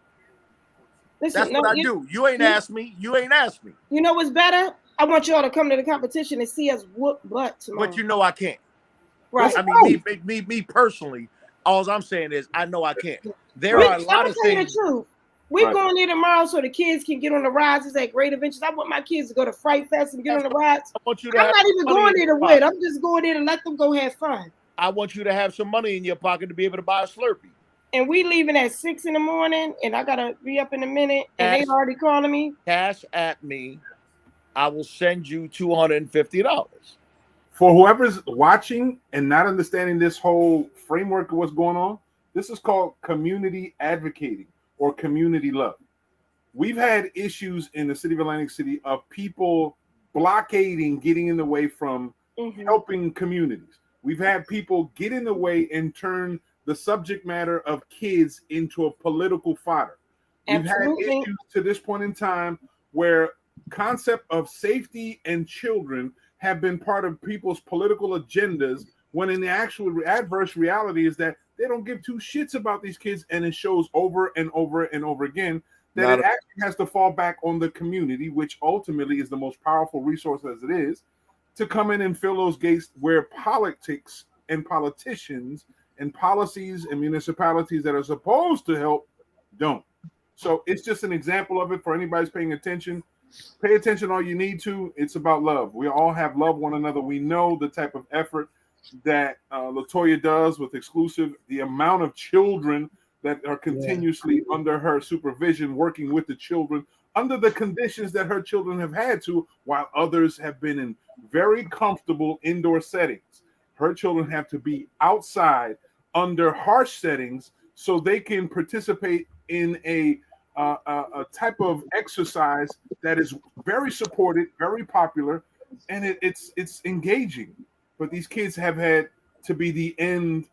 Listen, that's what I do. You ain't asked me. You ain't asked me. You know what's better? I want y'all to come to the competition and see us whoop butt tomorrow. But you know I can't. Right. I mean, me personally, All I'm saying is, I know I can't. There are a lot of things. We're going there tomorrow so the kids can get on the rides. It's at Great Adventures. I want my kids to go to Fright Fest and get on the rides. I'm not even going there to win. I'm just going there to let them go have fun. I want you to have some money in your pocket to be able to buy a Slurpee. And we leaving at 6 in the morning, and I gotta be up in a minute. And they already calling me. Cash at me. I will send you $250. For whoever's watching and not understanding this whole framework of what's going on, this is called community advocating or community love. We've had issues in the city of Atlantic City of people blockading, getting in the way from helping communities. We've had people get in the way and turn the subject matter of kids into a political fodder. We've had issues to this point in time where concept of safety and children have been part of people's political agendas, when in the actual adverse reality is that they don't give two shits about these kids, and it shows over and over and over again that it actually has to fall back on the community, which ultimately is the most powerful resource as it is, to come in and fill those gates where politics and politicians and policies and municipalities that are supposed to help don't. So it's just an example of it for anybody's paying attention. Pay attention all you need to. It's about love. We all have loved one another. We know the type of effort that LaToya does with Exclusive, the amount of children that are continuously under her supervision, working with the children under the conditions that her children have had to, while others have been in very comfortable indoor settings. Her children have to be outside under harsh settings so they can participate in a type of exercise that is very supported, very popular, and it's engaging. But these kids have had to be the end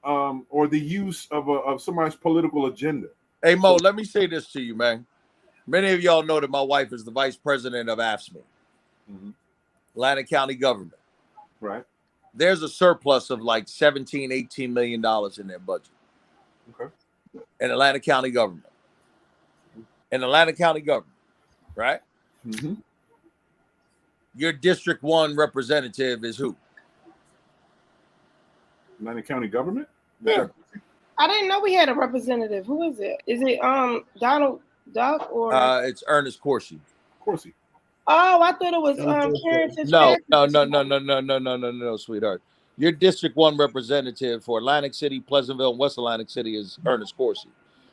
or the use of somebody's political agenda. Hey, Mo, let me say this to you, man. Many of y'all know that my wife is the vice president of AFSCME, Atlantic County government. Right. There's a surplus of like $17, $18 million in their budget. Okay. In Atlantic County government. In Atlantic County government, right? Your District 1 representative is who? Atlantic County government? Yeah. I didn't know we had a representative. Who is it? Is it Donald Duck or? It's Ernest Corsi. Corsi. Oh, I thought it was No, sweetheart. Your District 1 representative for Atlantic City, Pleasantville, and West Atlantic City is Ernest Corsi.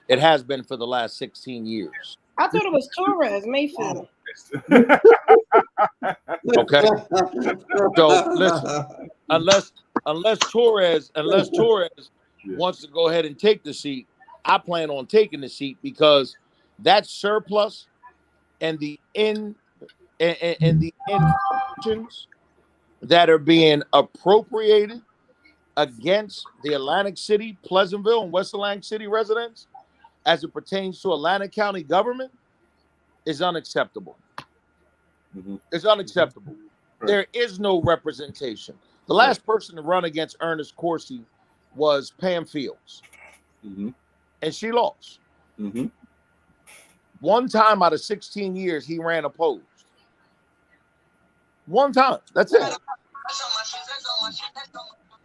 It has been for the last 16 years. I thought it was Torres Mayfield. Okay. So listen, unless Torres wants to go ahead and take the seat, I plan on taking the seat because that surplus and the functions that are being appropriated against the Atlantic City, Pleasantville, and West Atlantic City residents as it pertains to Atlantic County government is unacceptable. It's unacceptable. Right. There is no representation. The last person to run against Ernest Corsi was Pam Fields, and she lost. One time out of 16 years, he ran opposed. One time. That's it.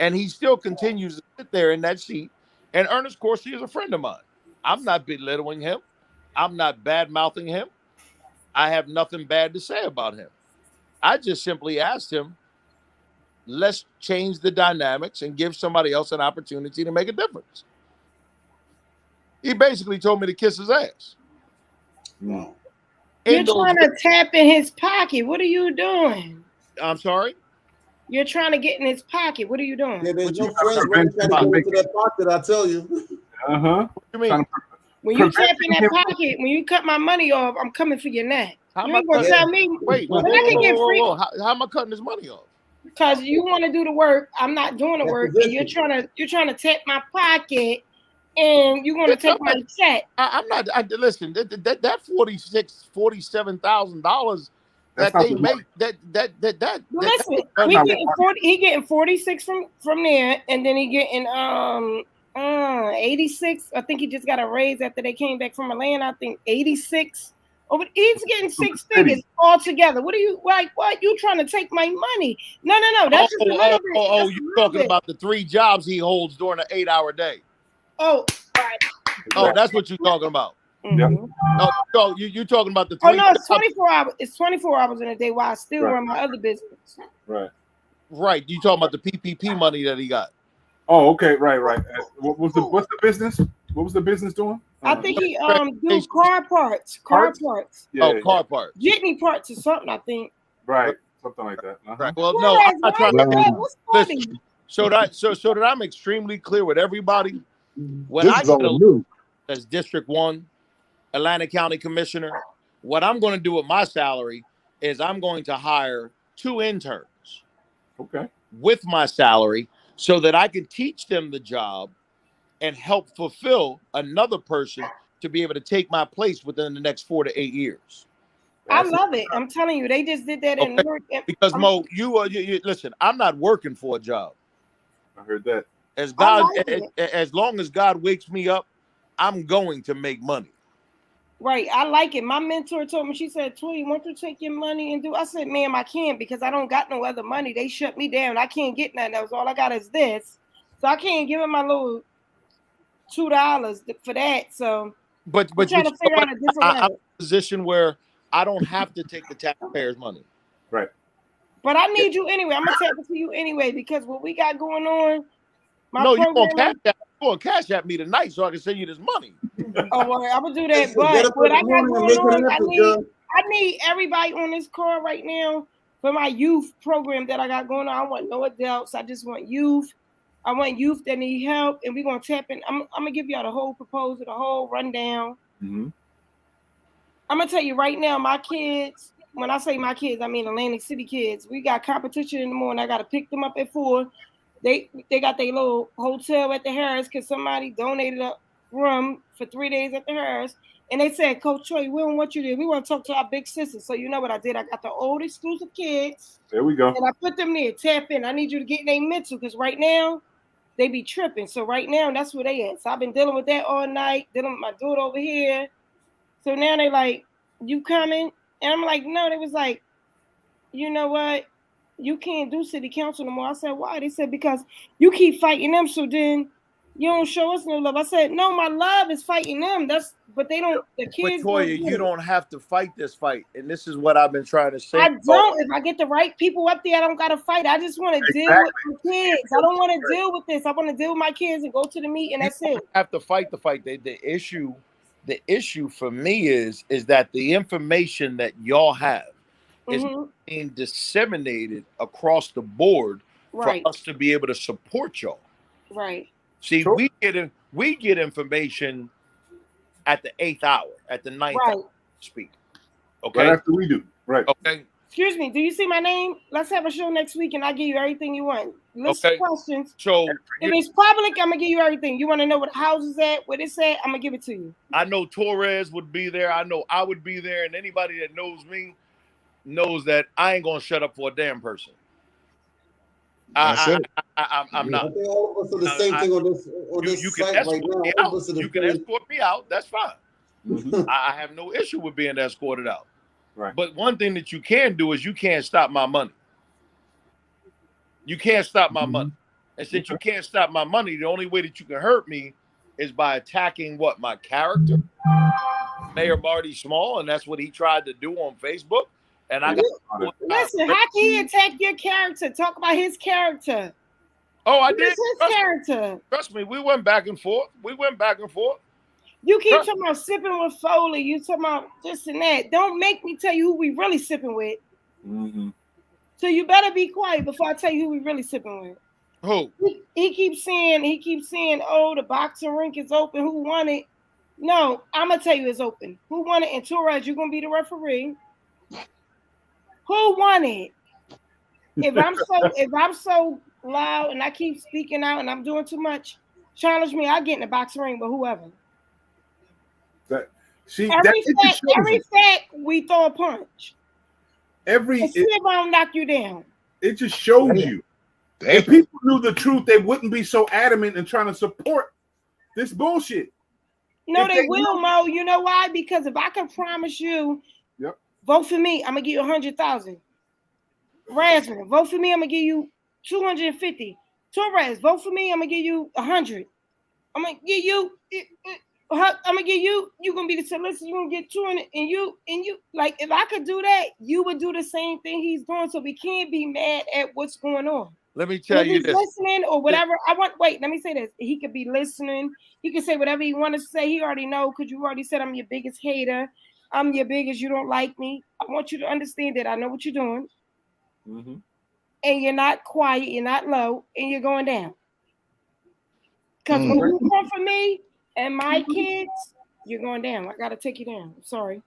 And he still continues to sit there in that seat. And Ernest Corsi is a friend of mine. I'm not belittling him. I'm not bad-mouthing him. I have nothing bad to say about him. I just simply asked him, let's change the dynamics and give somebody else an opportunity to make a difference. He basically told me to kiss his ass. No. You're trying to tap in his pocket. What are you doing? I'm sorry? You're trying to get in his pocket. What are you doing? Yeah, there's no friends trying to go into that pocket, I tell you. What do you mean? When you tap in that pocket, when you cut my money off, I'm coming for your neck. You ain't gonna tell me. Wait, I can get free. How am I cutting his money off? Because you want to do the work, I'm not doing the work, and you're trying to tap my pocket, and you're gonna take my check. I'm not. Listen, that $47,000 that they make. Listen, he getting 46 from there, and then he getting 86. I think he just got a raise after they came back from Atlanta. I think 86 Over, he's getting 6 figures all together. What are you like? What you trying to take my money? No. That's just a little bit. Oh, you're talking about the 3 jobs he holds during an 8-hour day. Oh, right. Oh, that's what you're talking about. Mm-hmm. Oh, so you're talking about the 3. Oh no, it's 24 hours. It's 24 hours in a day while I still run my other business. Right. You talking about the PPP money that he got? Oh, okay. Right. What's the business? What was the business doing? I think he do car parts. Car parts. Yeah, car parts. Jitney parts or something, I think. Right. Something like that. Right. Well, no, I'm not trying to listen. So that I'm extremely clear with everybody. When I get as District 1, Atlantic County Commissioner, what I'm going to do with my salary is I'm going to hire 2 interns. Okay. With my salary so that I can teach them the job and help fulfill another person to be able to take my place within the next 4 to 8 years. I love it. I'm telling you, they just did that in Newark. Because Mo, you listen, I'm not working for a job. I heard that. As long as God wakes me up, I'm going to make money. Right. I like it. My mentor told me, she said, Tweety, why don't you take your money and do? I said, ma'am, I can't because I don't got no other money. They shut me down. I can't get nothing else. All I got is this. So I can't give him my little $2 for that. So but I'm trying to figure out a different way. I'm in a position where I don't have to take the taxpayers' money. Right. But I need you anyway. I'm gonna tap it to you anyway because what we got going on. You're gonna cash at me tonight so I can send you this money. Oh, well, I'm gonna do that. But what I got going on, I need everybody on this call right now for my youth program that I got going on. I want no adults. I just want youth. I want youth that need help, and we're gonna tap in. I'm gonna give y'all the whole proposal, the whole rundown. Mm-hmm. I'm gonna tell you right now, my kids. When I say my kids, I mean Atlantic City kids. We got competition in the morning. I gotta pick them up at 4. They got their little hotel at the Harris because somebody donated a room for 3 days at the Harris. And they said, Coach Troy, we don't want you to. We want to talk to our big sisters. So you know what I did? I got the old exclusive kids. There we go. And I put them there. Tap in. I need you to get their mental because right now they be tripping. So right now that's where they at. So I've been dealing with that all night, dealing with my dude over here. So now they like, you coming? And I'm like, no. They was like, you know what? You can't do city council no more. I said, why? They said, because you keep fighting them, so then you don't show us no love. I said, no, my love is fighting them. But they don't, the kids. But Toya, you don't have to fight this fight. And this is what I've been trying to say. I don't. If I get the right people up there, I don't got to fight. I just want to deal with the kids. I don't want to deal with this. I want to deal with my kids and go to the meet, and that's it. You have to fight the fight. The issue for me is that the information that y'all have is being disseminated across the board for us to be able to support y'all. Right. See, we get information at the 8th hour, at the 9th hour, speak. Okay. Right after we do. Right. Okay. Excuse me. Do you see my name? Let's have a show next week, and I give you everything you want. List questions. So if it's public, I'm gonna give you everything. You want to know what the house is at, what it's at? I'm gonna give it to you. I know Torres would be there. I know I would be there, and anybody that knows me knows that I ain't gonna shut up for a damn person. I'm not. They all of us are the same thing on this you site right now. You can escort me out. That's fine. I have no issue with being escorted out. Right. But one thing that you can do is you can't stop my money. You can't stop my money. And since you can't stop my money, the only way that you can hurt me is by attacking my character, Mayor Marty Small, and that's what he tried to do on Facebook. And I got listen, how can he attack your character? Talk about his character. Oh, I did. His character. Trust me, we went back and forth. You keep talking about sipping with Foley. You talking about this and that. Don't make me tell you who we really sipping with. So you better be quiet before I tell you who we really sipping with. Who? He keeps saying, oh, the boxing rink is open. Who won it? No, I'm gonna tell you it's open. Who won it? And Torres, you're gonna be the referee. Who won it? If I'm so loud and I keep speaking out and I'm doing too much, challenge me. I'll get in the boxing ring with whoever. Every fact we throw a punch. See if I don't knock you down. It just shows you. If people knew the truth, they wouldn't be so adamant in trying to support this bullshit. No, they will, Mo. You know why? Because if I can promise you, vote for me, I'm gonna give you 100,000. Razzman, vote for me, I'm gonna give you 250. Torres, vote for me, I'm gonna give you 100. I'm gonna give you. You're gonna be the solicitor, you're gonna get 200, and you like if I could do that, you would do the same thing he's doing. So we can't be mad at what's going on. Let me tell you this. Listening or whatever. Let me say this. He could be listening. He can say whatever he wants to say. He already know because you already said I'm your biggest hater. I'm your biggest, you don't like me. I want you to understand that I know what you're doing. Mm-hmm. And you're not quiet, you're not low, and you're going down. Because when you come for me and my kids, you're going down. I gotta take you down. I'm sorry.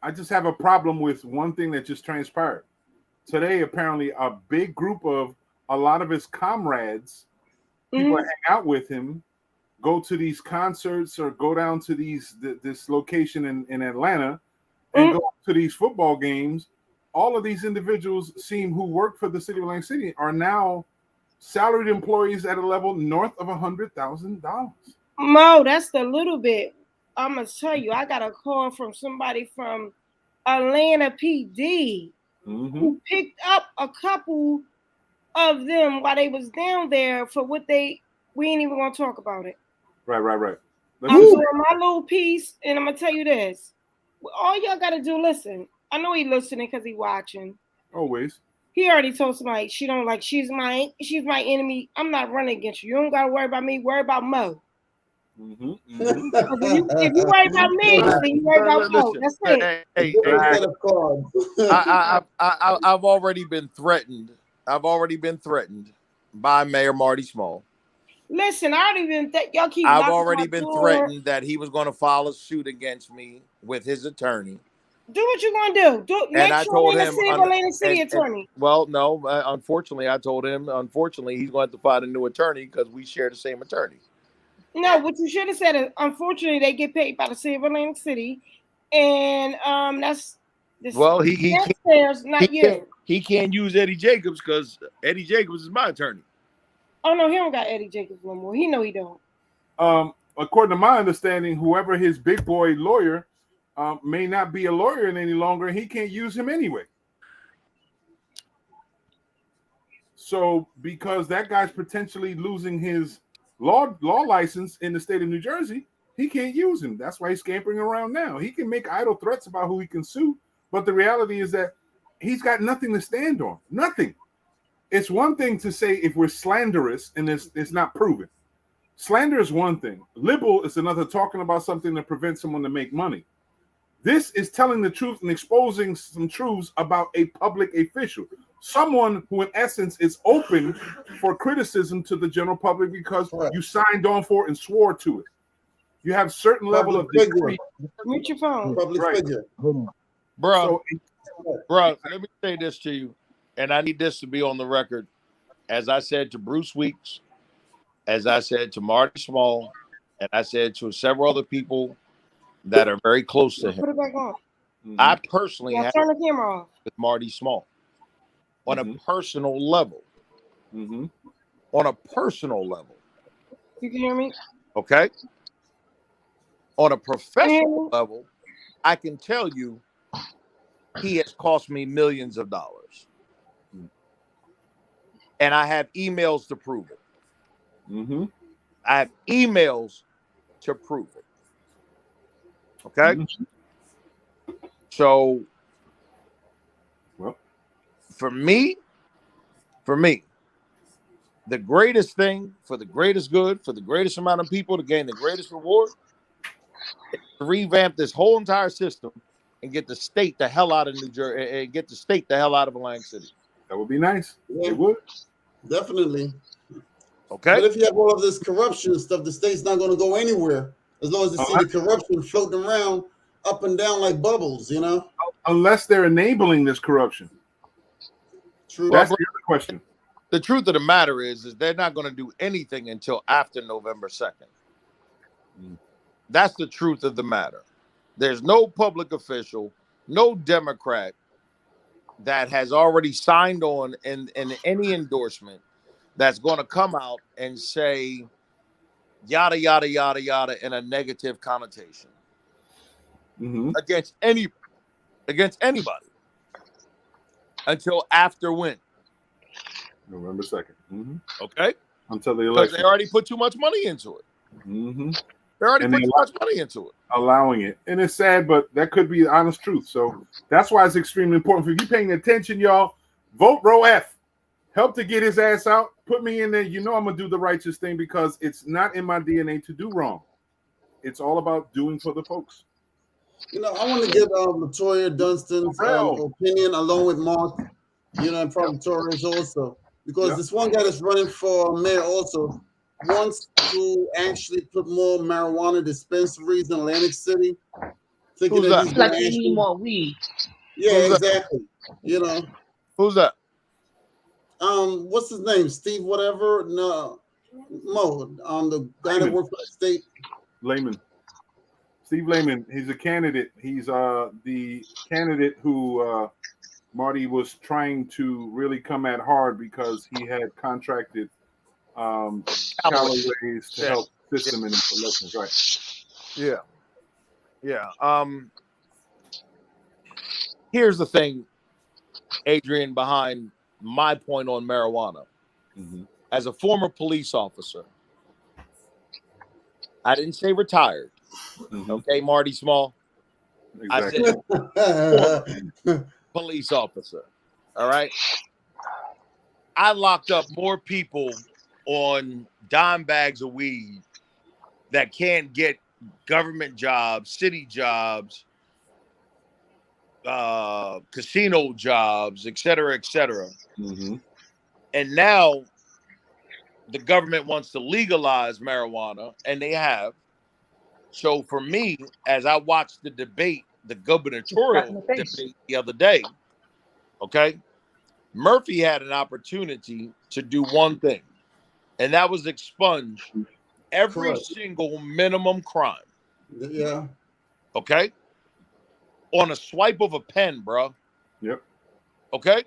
I just have a problem with one thing that just transpired. Today, apparently, a big group of a lot of his comrades, people that hang out with him, go to these concerts or go down to this location in Atlanta and go to these football games. All of these individuals who work for the city of Atlantic City are now salaried employees at a level north of $100,000. Mo, that's the little bit. I'm gonna tell you, I got a call from somebody from Atlanta PD who picked up a couple of them while they was down there for what we ain't even gonna talk about it. Right. I'm doing my little piece, and I'm gonna tell you this. All y'all gotta do, listen. I know he listening because he watching. Always. He already told somebody she's my enemy. I'm not running against you. You don't gotta worry about me. Worry about Mo. If you worry about me, then you worry about Mo. That's it. I've already been threatened. By Mayor Marty Small. Listen, I don't even think y'all keep. I've already been threatened that he was going to file a suit against me with his attorney. Do what you're gonna do. Make I told him, Atlanta City attorney. Well, no, unfortunately, I told him. Unfortunately, he's going to find a new attorney because we share the same attorney. No, what you should have said is, unfortunately, they get paid by the city of Atlantic City, and that's. Well, he can't use Eddie Jacobs because Eddie Jacobs is my attorney. Oh no, he don't got Eddie Jacobs no more. He know he don't. According to my understanding, whoever his big boy lawyer may not be a lawyer any longer, and he can't use him anyway. So, because that guy's potentially losing his law license in the state of New Jersey, he can't use him. That's why he's scampering around now. He can make idle threats about who he can sue, but the reality is that he's got nothing to stand on. Nothing. It's one thing to say if we're slanderous and it's not proven. Slander is one thing. Libel is another, talking about something that prevents someone to make money. This is telling the truth and exposing some truths about a public official. Someone who, in essence, is open for criticism to the general public because you signed on for it and swore to it. You have certain level of degree. Mute your phone. Public figure. Bro, let me say this to you, and I need this to be on the record. As I said to Bruce Weeks, as I said to Marty Small, and I said to several other people that are very close to him. Put it back on. I personally have turn the camera off with Marty Small on a personal level. On a personal level. You can hear me? Okay. On a professional level, I can tell you he has cost me millions of dollars. And I have emails to prove it. I have emails to prove it. Okay? So, for me, the greatest thing for the greatest good, for the greatest amount of people to gain the greatest reward, is to revamp this whole entire system and get the state the hell out of New Jersey and get the state the hell out of Atlantic City. That would be nice. Yeah. It would. Definitely. Okay. But if you have all of this corruption stuff, the state's not going to go anywhere as long as you see the corruption floating around up and down like bubbles, you know? Unless they're enabling this corruption. True. That's the other question. The truth of the matter is they're not going to do anything until after November 2nd. That's the truth of the matter. There's no public official, no Democrat that has already signed on in any endorsement that's going to come out and say yada, yada, yada, yada, in a negative connotation against anybody until after when? November 2nd. Okay? Until the Because election. they already put too much money into it. They already put too much money into it. Allowing it. And it's sad, but that could be the honest truth. So that's why it's extremely important. For you paying attention, y'all, vote Row F. Help to get his ass out. Put me in there. You know I'm going to do the righteous thing because it's not in my DNA to do wrong. It's all about doing for the folks. You know, I want to get Latoya Dunstan's opinion along with Mark, you know, and probably Torres also. Because this one guy that's running for mayor also wants to actually put more marijuana dispensaries in Atlantic City. Thinking Who's that that? he's going Like to they actually need more weed. Yeah, Who's that? exactly. You know. Who's that? What's his name? Steve whatever? No. Mo, the guy that worked for the state. Lehman. Steve Lehman. He's a candidate. He's the candidate who Marty was trying to really come at hard because he had contracted Callaway's to help system in his elections, right? Yeah. Here's the thing, Adrian, behind my point on marijuana. As a former police officer, I didn't say retired. Okay, Marty Small. Exactly. I said police officer. All right. I locked up more people on dime bags of weed that can't get government jobs, city jobs, casino jobs, et cetera, et cetera. And now the government wants to legalize marijuana, and they have. So for me, as I watched the debate, the gubernatorial debate the other day, okay, Murphy had an opportunity to do one thing, and that was expunge every single minimum crime. Yeah. Okay? On a swipe of a pen, bro. Yep. Okay?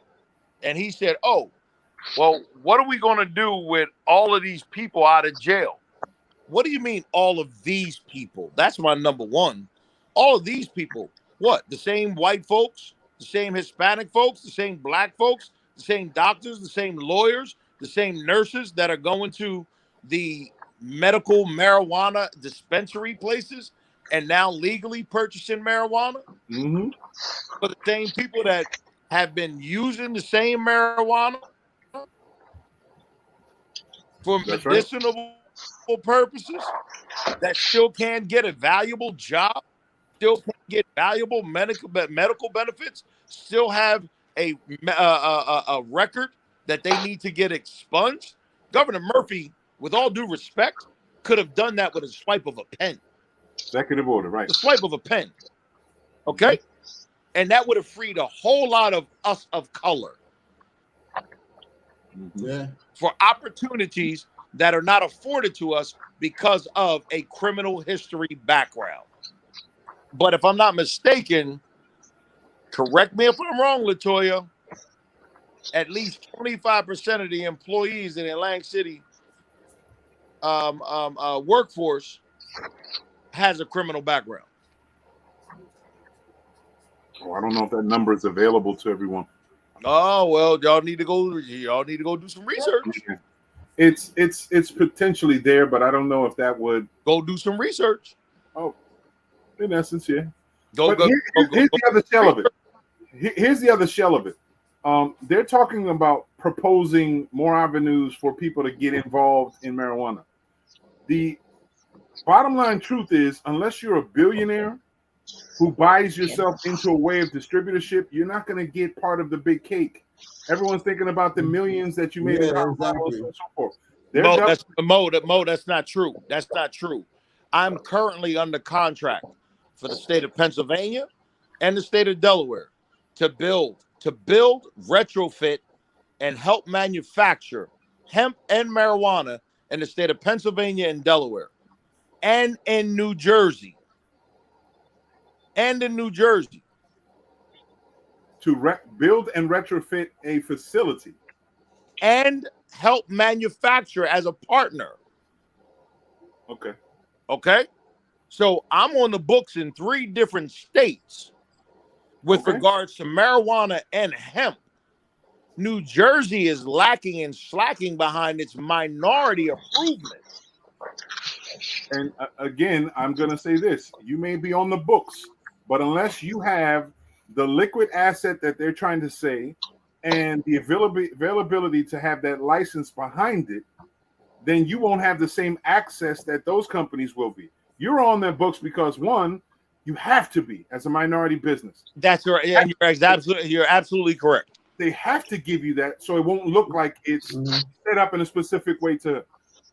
And he said, oh, well, what are we going to do with all of these people out of jail? What do you mean all of these people? That's my number one. All of these people. What? The same white folks? The same Hispanic folks? The same black folks? The same doctors? The same lawyers? The same nurses that are going to the medical marijuana dispensary places and now legally purchasing marijuana? For the same people that have been using the same marijuana for medicinal purposes, that still can't get a valuable job, still can't get valuable medical benefits, still have a record that they need to get expunged. Governor Murphy, with all due respect, could have done that with a swipe of a pen. Executive order, right? The swipe of a pen. Okay? And that would have freed a whole lot of us of color. For opportunities that are not afforded to us because of a criminal history background. But if I'm not mistaken, correct me if I'm wrong, Latoya, at least 25% of the employees in the Atlantic City workforce has a criminal background. Oh, I don't know if that number is available to everyone. Oh, well, y'all need to go do some research. It's potentially there, but I don't know if that would go do some research. Oh, in essence, yeah. Here's the other shell of it. Here's the other shell of it. They're talking about proposing more avenues for people to get involved in marijuana. The bottom line truth is, unless you're a billionaire who buys yourself into a way of distributorship, you're not going to get part of the big cake. Everyone's thinking about the millions that you made in Colorado and so forth. Mo, that's not true. That's not true. I'm currently under contract for the state of Pennsylvania and the state of Delaware to build, retrofit, and help manufacture hemp and marijuana in the state of Pennsylvania and Delaware, and in New Jersey. To build and retrofit a facility. And help manufacture as a partner. Okay. Okay. So I'm on the books in 3 different states with regards to marijuana and hemp. New Jersey is lacking and slacking behind its minority approval. And again, I'm going to say this. You may be on the books, but unless you have the liquid asset that they're trying to say and the availability to have that license behind it, then you won't have the same access that those companies will be. You're on their books because, one, you have to be as a minority business. That's right. And you're absolutely correct. They have to give you that so it won't look like it's set up in a specific way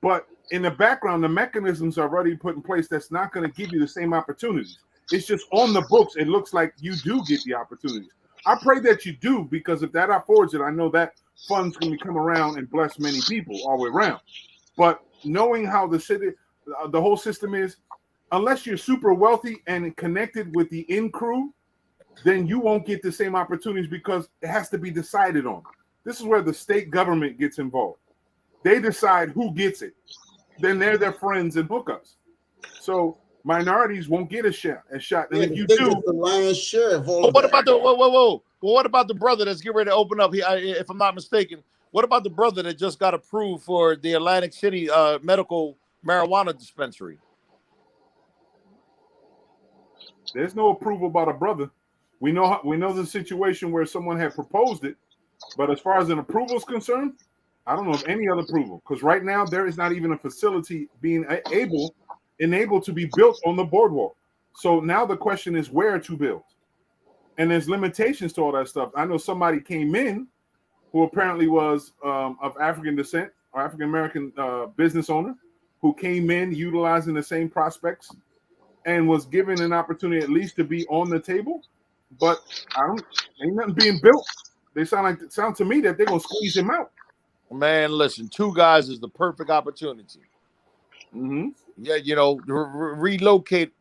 but in the background, the mechanisms are already put in place that's not going to give you the same opportunities. It's just on the books. It looks like you do get the opportunities. I pray that you do, because if that affords it, I know that funds can come around and bless many people all the way around. But knowing how the city, the whole system is, unless you're super wealthy and connected with the in crew, then you won't get the same opportunities because it has to be decided on. This is where the state government gets involved. They decide who gets it. Then they're their friends and hookups. So minorities won't get a shot. And if you do, the lion's share of all. What about the whoa? Well, what about the brother that's getting ready to open up here? If I'm not mistaken, what about the brother that just got approved for the Atlantic City medical marijuana dispensary? There's no approval by the brother. We know the situation where someone had proposed it, but as far as an approval is concerned, I don't know of any other approval, because right now there is not even a facility being enabled to be built on the boardwalk. So now the question is where to build, and there's limitations to all that stuff. I know somebody came in who apparently was of African descent or African American business owner who came in utilizing the same prospects and was given an opportunity at least to be on the table, but ain't nothing being built. They sound to me that they're gonna squeeze him out. Man, listen, 2 guys is the perfect opportunity. Yeah, relocate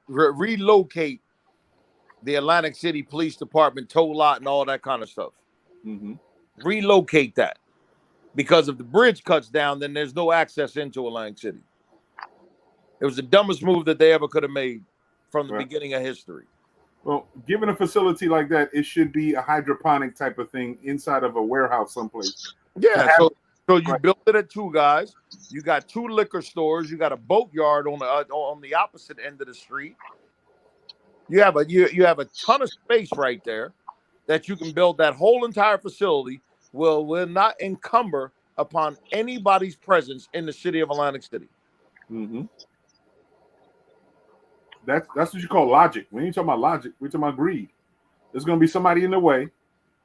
the Atlantic City Police Department tow lot and all that kind of stuff. Relocate that, because if the bridge cuts down, then there's no access into Atlantic City. It was the dumbest move that they ever could have made from the beginning of history. Well, given a facility like that, it should be a hydroponic type of thing inside of a warehouse someplace. Yeah, so you built it at 2 guys. You got 2 liquor stores. You got a boatyard on the opposite end of the street. You have a ton of space right there that you can build that whole entire facility. Will not encumber upon anybody's presence in the city of Atlantic City. That's what you call logic. When you talk about logic, we're talking about greed. There's going to be somebody in the way.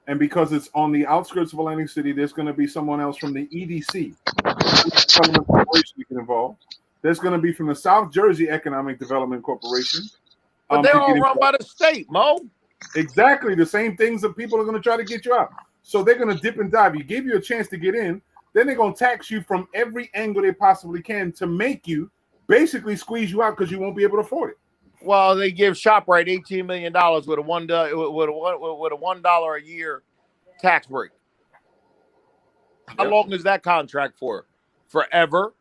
And because it's on the outskirts of Atlantic City, there's going to be someone else from the EDC, Development Corporation, to get involved. There's going to be from the South Jersey Economic Development Corporation. But they're all run by the state, Mo. Exactly. The same things that people are going to try to get you out. So they're going to dip and dive. You gave you a chance to get in. Then they're going to tax you from every angle they possibly can to make you basically squeeze you out because you won't be able to afford it. Well, they give ShopRite $18 million with a $1 a year tax break. How long is that contract for? Forever?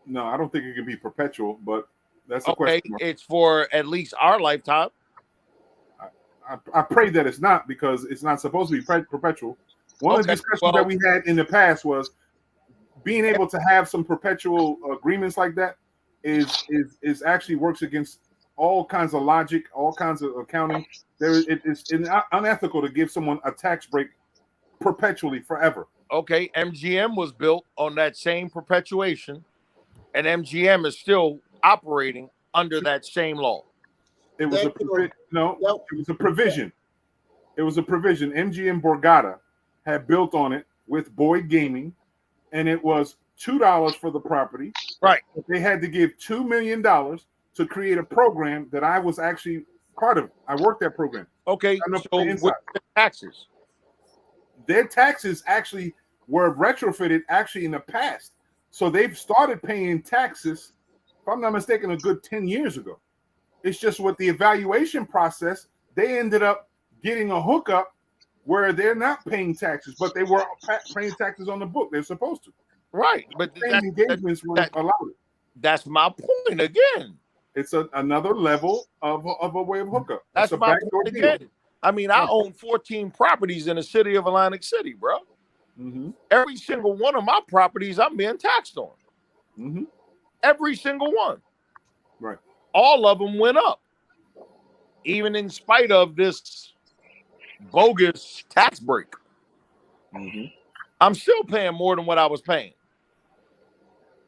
No, I don't think it can be perpetual, but that's a question. It's for at least our lifetime. I pray that it's not, because it's not supposed to be perpetual. One of the discussions that we had in the past was being able to have some perpetual agreements like that is actually works against all kinds of logic, all kinds of accounting. It's unethical to give someone a tax break perpetually forever. Okay, MGM was built on that same perpetuation, and MGM is still operating under that same law. It was a provision. It was a provision. MGM Borgata had built on it with Boyd Gaming, and it was $2 for the property. Right. They had to give $2 million to create a program that I was actually part of. I worked that program. Okay, so with the taxes? Their taxes actually were retrofitted actually in the past. So they've started paying taxes, if I'm not mistaken, a good 10 years ago. It's just with the evaluation process, they ended up getting a hookup where they're not paying taxes, but they were paying taxes on the book. They're supposed to. Right, but engagements were allowed. That's my point again. It's another level of a way of hookup. That's a my backdoor point deal. again. I mean, I own 14 properties in the city of Atlantic City, bro. Mm-hmm. Every single one of my properties I'm being taxed on. Mm-hmm. Every single one. Right. All of them went up. Even in spite of this bogus tax break. Mm-hmm. I'm still paying more than what I was paying.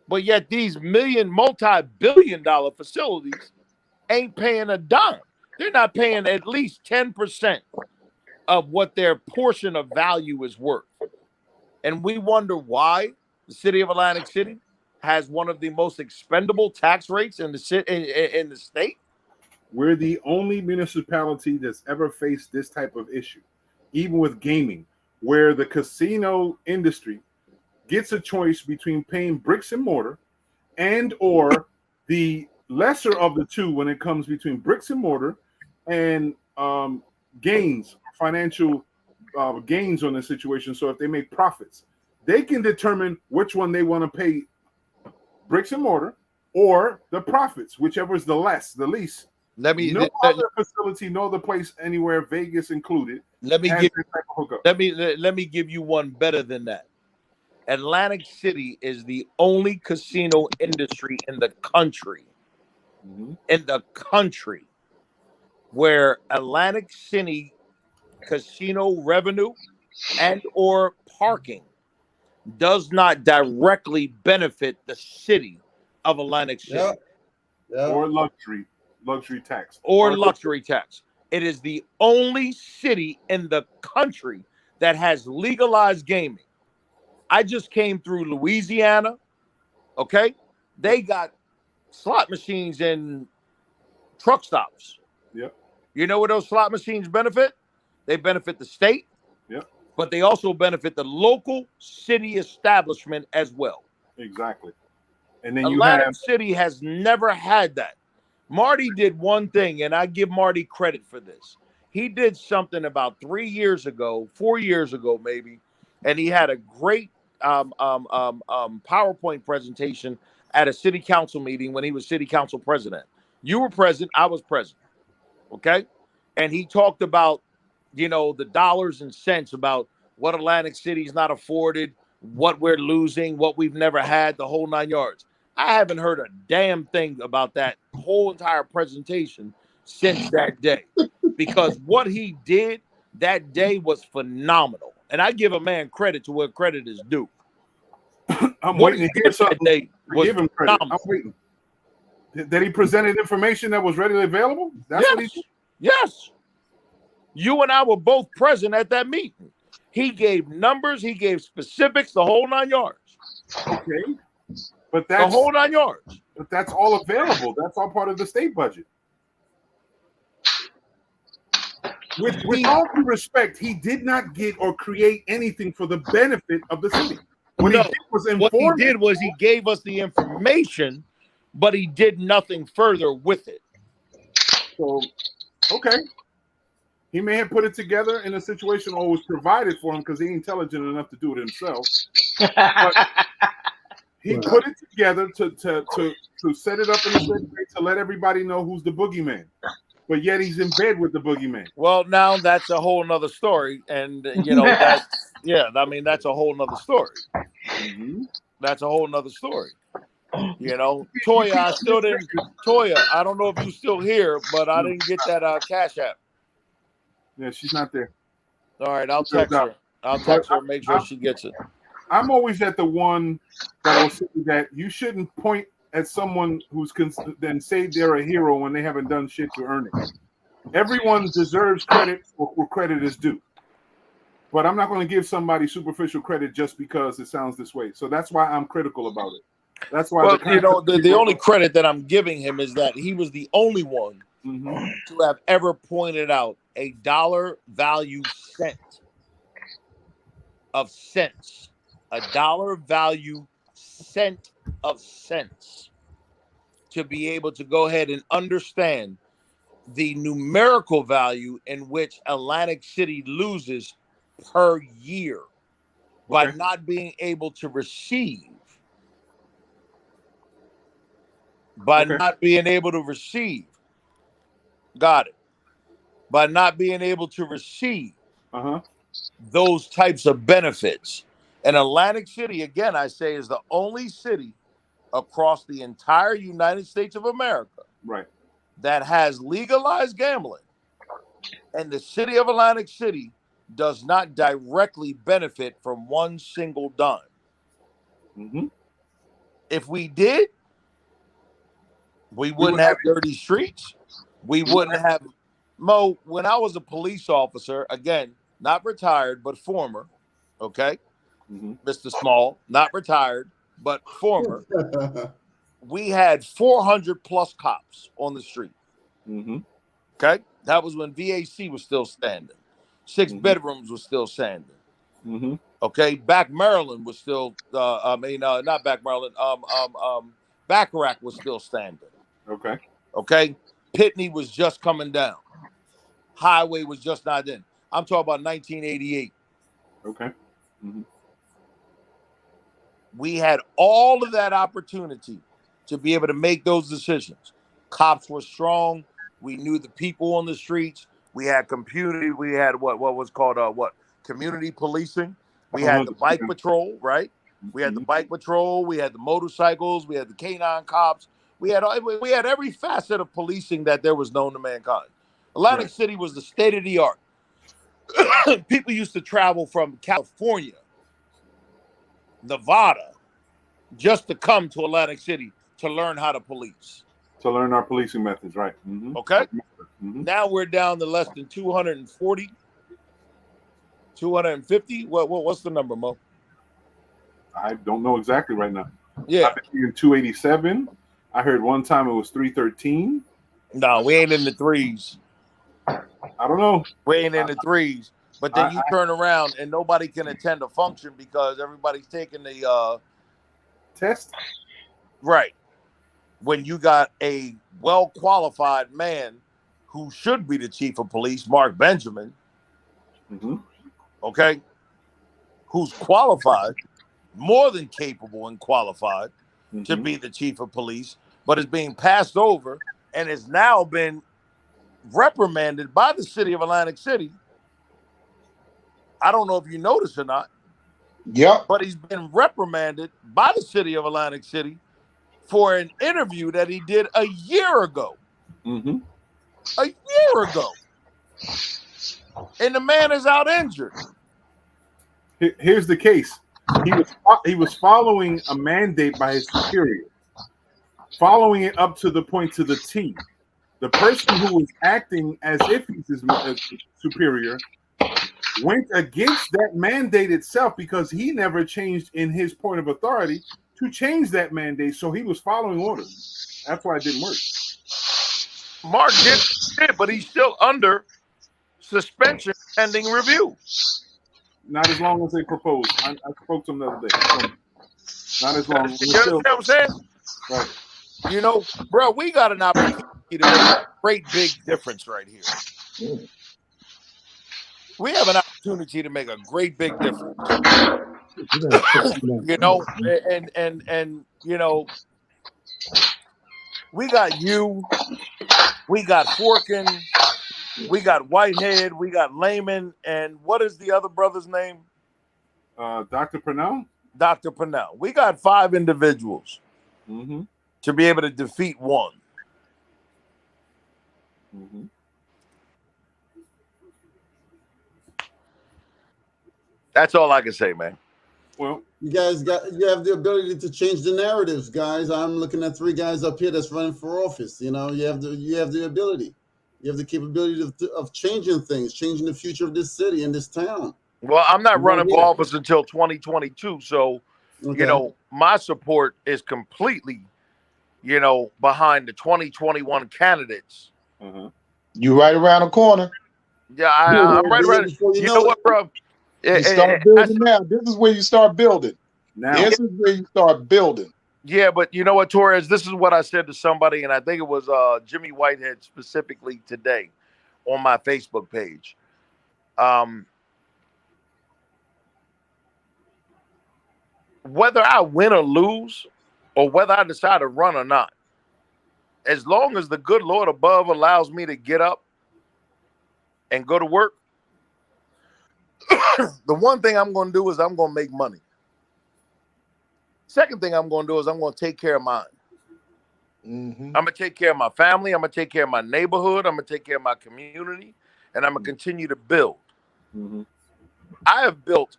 But yet these multi-billion-dollar facilities ain't paying a dime. They're not paying at least 10% of what their portion of value is worth. And we wonder why the city of Atlantic City has one of the most expendable tax rates in the state. We're the only municipality that's ever faced this type of issue, even with gaming, where the casino industry gets a choice between paying bricks and mortar and or the lesser of the two when it comes between bricks and mortar and gains, financial gains on the situation. So if they make profits, they can determine which one they want to pay bricks and mortar or the profits, whichever is the least. No other facility, no other place anywhere, Vegas included, let me has give this type of hookup. let me give you one better than that. Atlantic City is the only casino industry in the country, where Atlantic City casino revenue and or parking does not directly benefit the city of Atlantic City. Or luxury tax. Or luxury tax. It is the only city in the country that has legalized gaming. I just came through Louisiana. Okay. They got slot machines in truck stops. Yep. You know what those slot machines benefit? They benefit the state. Yep. But they also benefit the local city establishment as well. Exactly. And then Atlantic City has never had that. Marty did one thing, and I give Marty credit for this. He did something about 4 years ago, maybe, and he had a great PowerPoint presentation at a city council meeting when he was city council president. You were present, I was present, okay? And he talked about, the dollars and cents, about what Atlantic City's not afforded, what we're losing, what we've never had, the whole 9 yards. I haven't heard a damn thing about that whole entire presentation since that day, because what he did that day was phenomenal. And I give a man credit to where credit is due. I'm waiting to hear something. Give him credit. I'm waiting. That he presented information that was readily available? That's what he did? Yes. You and I were both present at that meeting. He gave numbers, he gave specifics, the whole 9 yards. Okay. But that's the whole 9 yards. But that's all available. That's all part of the state budget. With all due respect, he did not get or create anything for the benefit of the city. What he did was he gave us the information, but he did nothing further with it. So, okay. He may have put it together in a situation or was provided for him because he's intelligent enough to do it himself. But he put it together to set it up in a certain way to let everybody know who's the boogeyman. But yet he's in bed with the boogeyman. Well, now that's a whole nother story. And, that's a whole nother story. Mm-hmm. That's a whole nother story. Toya, I still didn't. Toya, I don't know if you're still here, but I didn't get that Cash App. Yeah, she's not there. All right, I'll text her. I'll text her and make sure she gets it. I'm always at the one that will say that you shouldn't point at someone who's then say they're a hero when they haven't done shit to earn it. Everyone deserves credit where credit is due. But I'm not going to give somebody superficial credit just because it sounds this way. So that's why I'm critical about it. That's why the only credit that I'm giving him is that he was the only one to have ever pointed out a dollar value cent of cents. A dollar value cent of cents to be able to go ahead and understand the numerical value in which Atlantic City loses per year by not being able to receive by not being able to receive. Got it. By not being able to receive those types of benefits. And Atlantic City, again, I say, is the only city across the entire United States of America that has legalized gambling. And the city of Atlantic City does not directly benefit from one single dime. If we did, we wouldn't have dirty streets. We wouldn't have Mo. When I was a police officer, again, not retired, but former, okay? Mr. Small, not retired, but former. We had 400 plus cops on the street. Okay? That was when VAC was still standing. 6 bedrooms was still standing. Okay? Back Maryland was still, not Back Maryland, Bacharach was still standing. Okay? Pitney was just coming down. Highway was just not in. I'm talking about 1988. We had all of that opportunity to be able to make those decisions. Cops were strong. We knew the people on the streets. We had community. We had what was called community policing. We had the bike patrol, right? We had the bike patrol. We had the motorcycles. We had the canine cops. We had every facet of policing that there was known to mankind. Atlantic City was the state of the art. People used to travel from California, Nevada, just to come to Atlantic City to learn how to police. To learn our policing methods, right? Okay. Now we're down to less than 240, 250. What's the number, Mo? I don't know exactly right now. Yeah. I've been hearing 287. I heard one time it was 313. No, we ain't in the threes. I don't know. We ain't in the threes. But then you turn around and nobody can attend a function because everybody's taking the test. Right. When you got a well-qualified man who should be the chief of police, Mark Benjamin, okay, who's qualified, more than capable and qualified to be the chief of police, but is being passed over and has now been reprimanded by the city of Atlantic City. I don't know if you noticed or not. Yep. But he's been reprimanded by the city of Atlantic City for an interview that he did a year ago. A year ago. And the man is out injured. Here's the case. He was following a mandate by his superior, following it up to the point to the T. The person who was acting as if he's his superior went against that mandate itself because he never changed in his point of authority to change that mandate. So he was following orders. That's why it didn't work. Mark did, but he's still under suspension pending review. Not as long as they proposed. I spoke to him the other day. Not as long. You understand what I'm saying? Right. You know, bro, we got an opportunity to make a great big difference right here. We have an opportunity to make a great big difference. You know, and you know, we got you, we got Forkin, we got Whitehead, we got Lehman, and what is the other brother's name? Dr. Purnell. Dr. Purnell. We got 5 individuals to be able to defeat one. That's all I can say, man. Well, you have the ability to change the narratives, guys. I'm looking at 3 guys up here that's running for office. You know, you have the ability. You have the capability of changing things, changing the future of this city and this town. Well, I'm not running for office until 2022, so you know, my support is completely, you know, behind the 2021 candidates. You right around the corner. Yeah, I'm right around. You know what, bro? You start building now. This is where you start building. Now. This is where you start building. Yeah, but you know what, Torres? This is what I said to somebody, and I think it was Jimmy Whitehead specifically today on my Facebook page. Whether I win or lose, or whether I decide to run or not, as long as the good Lord above allows me to get up and go to work, the one thing I'm going to do is I'm going to make money. Second thing I'm going to do is I'm going to take care of mine. I'm going to take care of my family. I'm going to take care of my neighborhood. I'm going to take care of my community. And I'm going to continue to build. I've built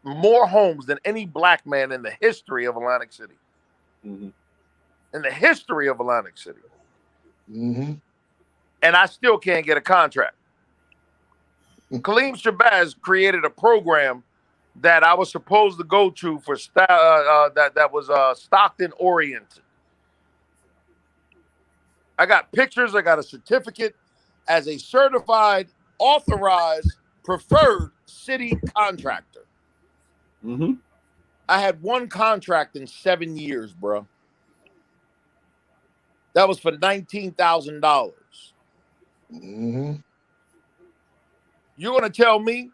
more homes than any black man in the history of Atlantic City. In the history of Atlantic City. And I still can't get a contract. Kaleem Shabazz created a program that I was supposed to go to for that was Stockton oriented. I got pictures. I got a certificate as a certified, authorized, preferred city contractor. I had one contract in 7 years, bro. That was for $19,000. You're going to tell me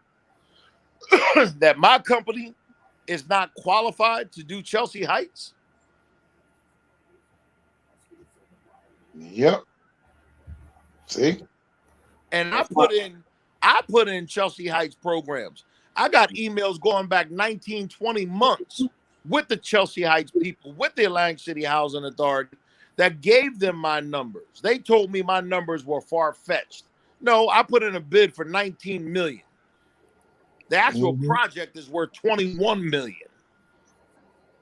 that my company is not qualified to do Chelsea Heights? Yep. See? And I put in Chelsea Heights programs. I got emails going back 19, 20 months with the Chelsea Heights people, with the Atlantic City Housing Authority, that gave them my numbers. They told me my numbers were far-fetched. No, I put in a bid for $19 million. The actual project is worth $21 million.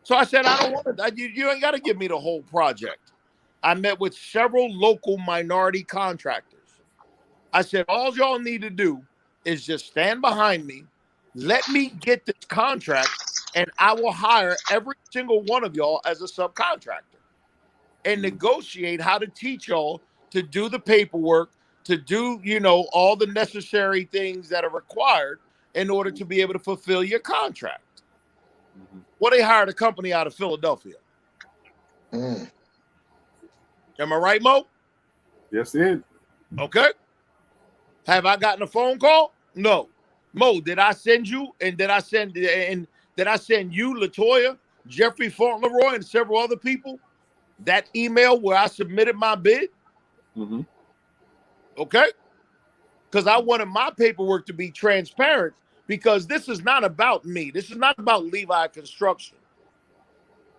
So I said, I don't want it. You ain't got to give me the whole project. I met with several local minority contractors. I said, all y'all need to do is just stand behind me, let me get this contract, and I will hire every single one of y'all as a subcontractor and negotiate how to teach y'all to do the paperwork, to do, all the necessary things that are required in order to be able to fulfill your contract. Well, they hired a company out of Philadelphia. Am I right, Mo? Yes, it is. Okay. Have I gotten a phone call? No. Mo, did I send you did I send you, Latoya, Jeffrey Fauntleroy, and several other people that email where I submitted my bid? Okay. Because I wanted my paperwork to be transparent, because this is not about me. This is not about Levi Construction.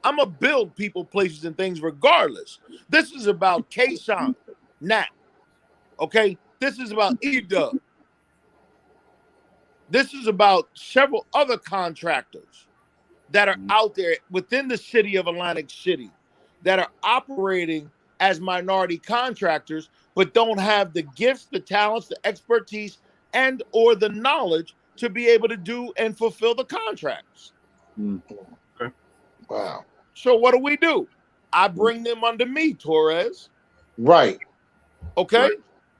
I'm going to build people, places, and things regardless. This is about Kayshawn, Nat. Okay? This is about E-Dub. This is about several other contractors that are out there within the city of Atlantic City that are operating as minority contractors, but don't have the gifts, the talents, the expertise, and or the knowledge to be able to do and fulfill the contracts. Okay. Wow. So what do? I bring them under me, Torres. Right. Okay? Right.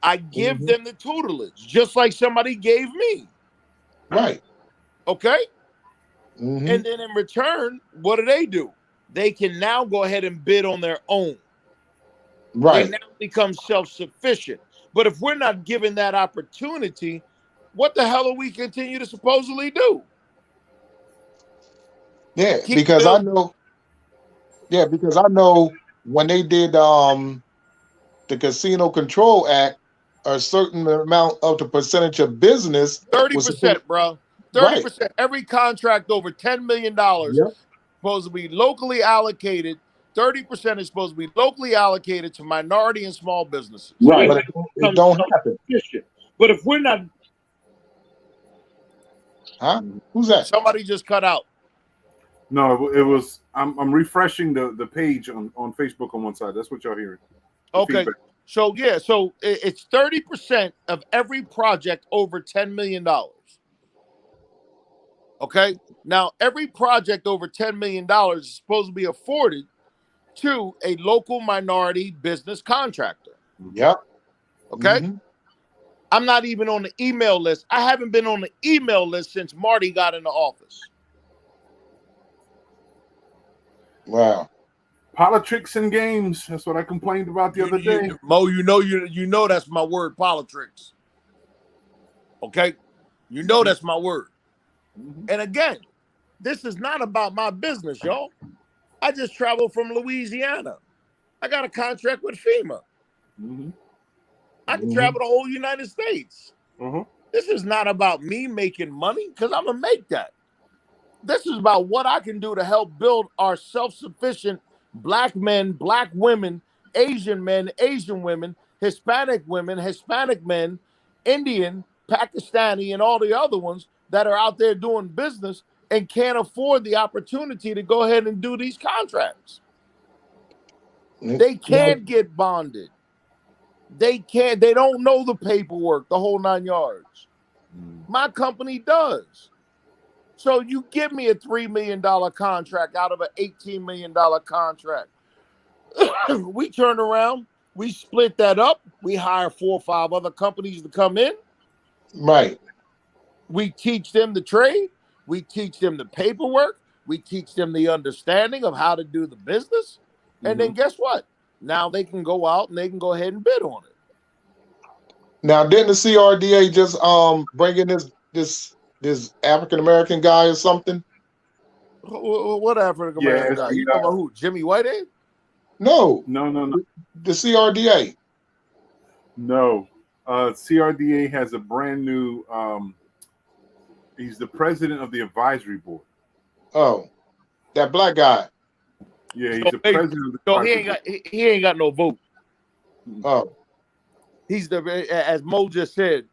I give them the tutelage, just like somebody gave me. Right. Okay? And then in return, what do? They can now go ahead and bid on their own. Right. They now become self-sufficient. But if we're not given that opportunity, what the hell are we continue to supposedly do? Yeah, Keep because building. I know when they did the Casino Control Act, a certain amount of the percentage of business 30%, bro. 30%. Right. Every contract over $10 million supposed to be locally allocated. 30% is supposed to be locally allocated to minority and small businesses. Right. But it don't happen. But if we're not... Huh? Who's that? Somebody just cut out. No, it was. I'm refreshing the page on Facebook on one side. That's what y'all hearing. Okay. Feedback. So, so it's 30% of every project over $10 million. Okay. Now, every project over $10 million is supposed to be afforded to a local minority business contractor. Yep. Okay. I'm not even on the email list. I haven't been on the email list since Marty got into office. Wow. Politics and games. That's what I complained about the other day. Mo, you know that's my word, politics. Okay? You know that's my word. And again, this is not about my business, y'all. I just traveled from Louisiana. I got a contract with FEMA. Mm-hmm. I can travel the whole United States. Uh-huh. This is not about me making money because I'm going to make that. This is about what I can do to help build our self-sufficient Black men, Black women, Asian men, Asian women, Hispanic men, Indian, Pakistani, and all the other ones that are out there doing business and can't afford the opportunity to go ahead and do these contracts. They can't get bonded. They don't know the paperwork, the whole 9 yards. My company does. So you give me a $3 million contract out of an $18 million contract. We turn around, we split that up. We hire 4 or 5 other companies to come in. Right. We teach them the trade. We teach them the paperwork. We teach them the understanding of how to do the business. And then guess what? Now they can go out and they can go ahead and bid on it. Now, didn't the CRDA just bring in this African American guy or something? What African American guy? You talking about who? Jimmy Whitehead? No. The CRDA. No. CRDA has a brand new. He's the president of the advisory board. Oh, that black guy. Yeah, he's the president of the. So he ain't got no vote. Oh. He's as Mo just said,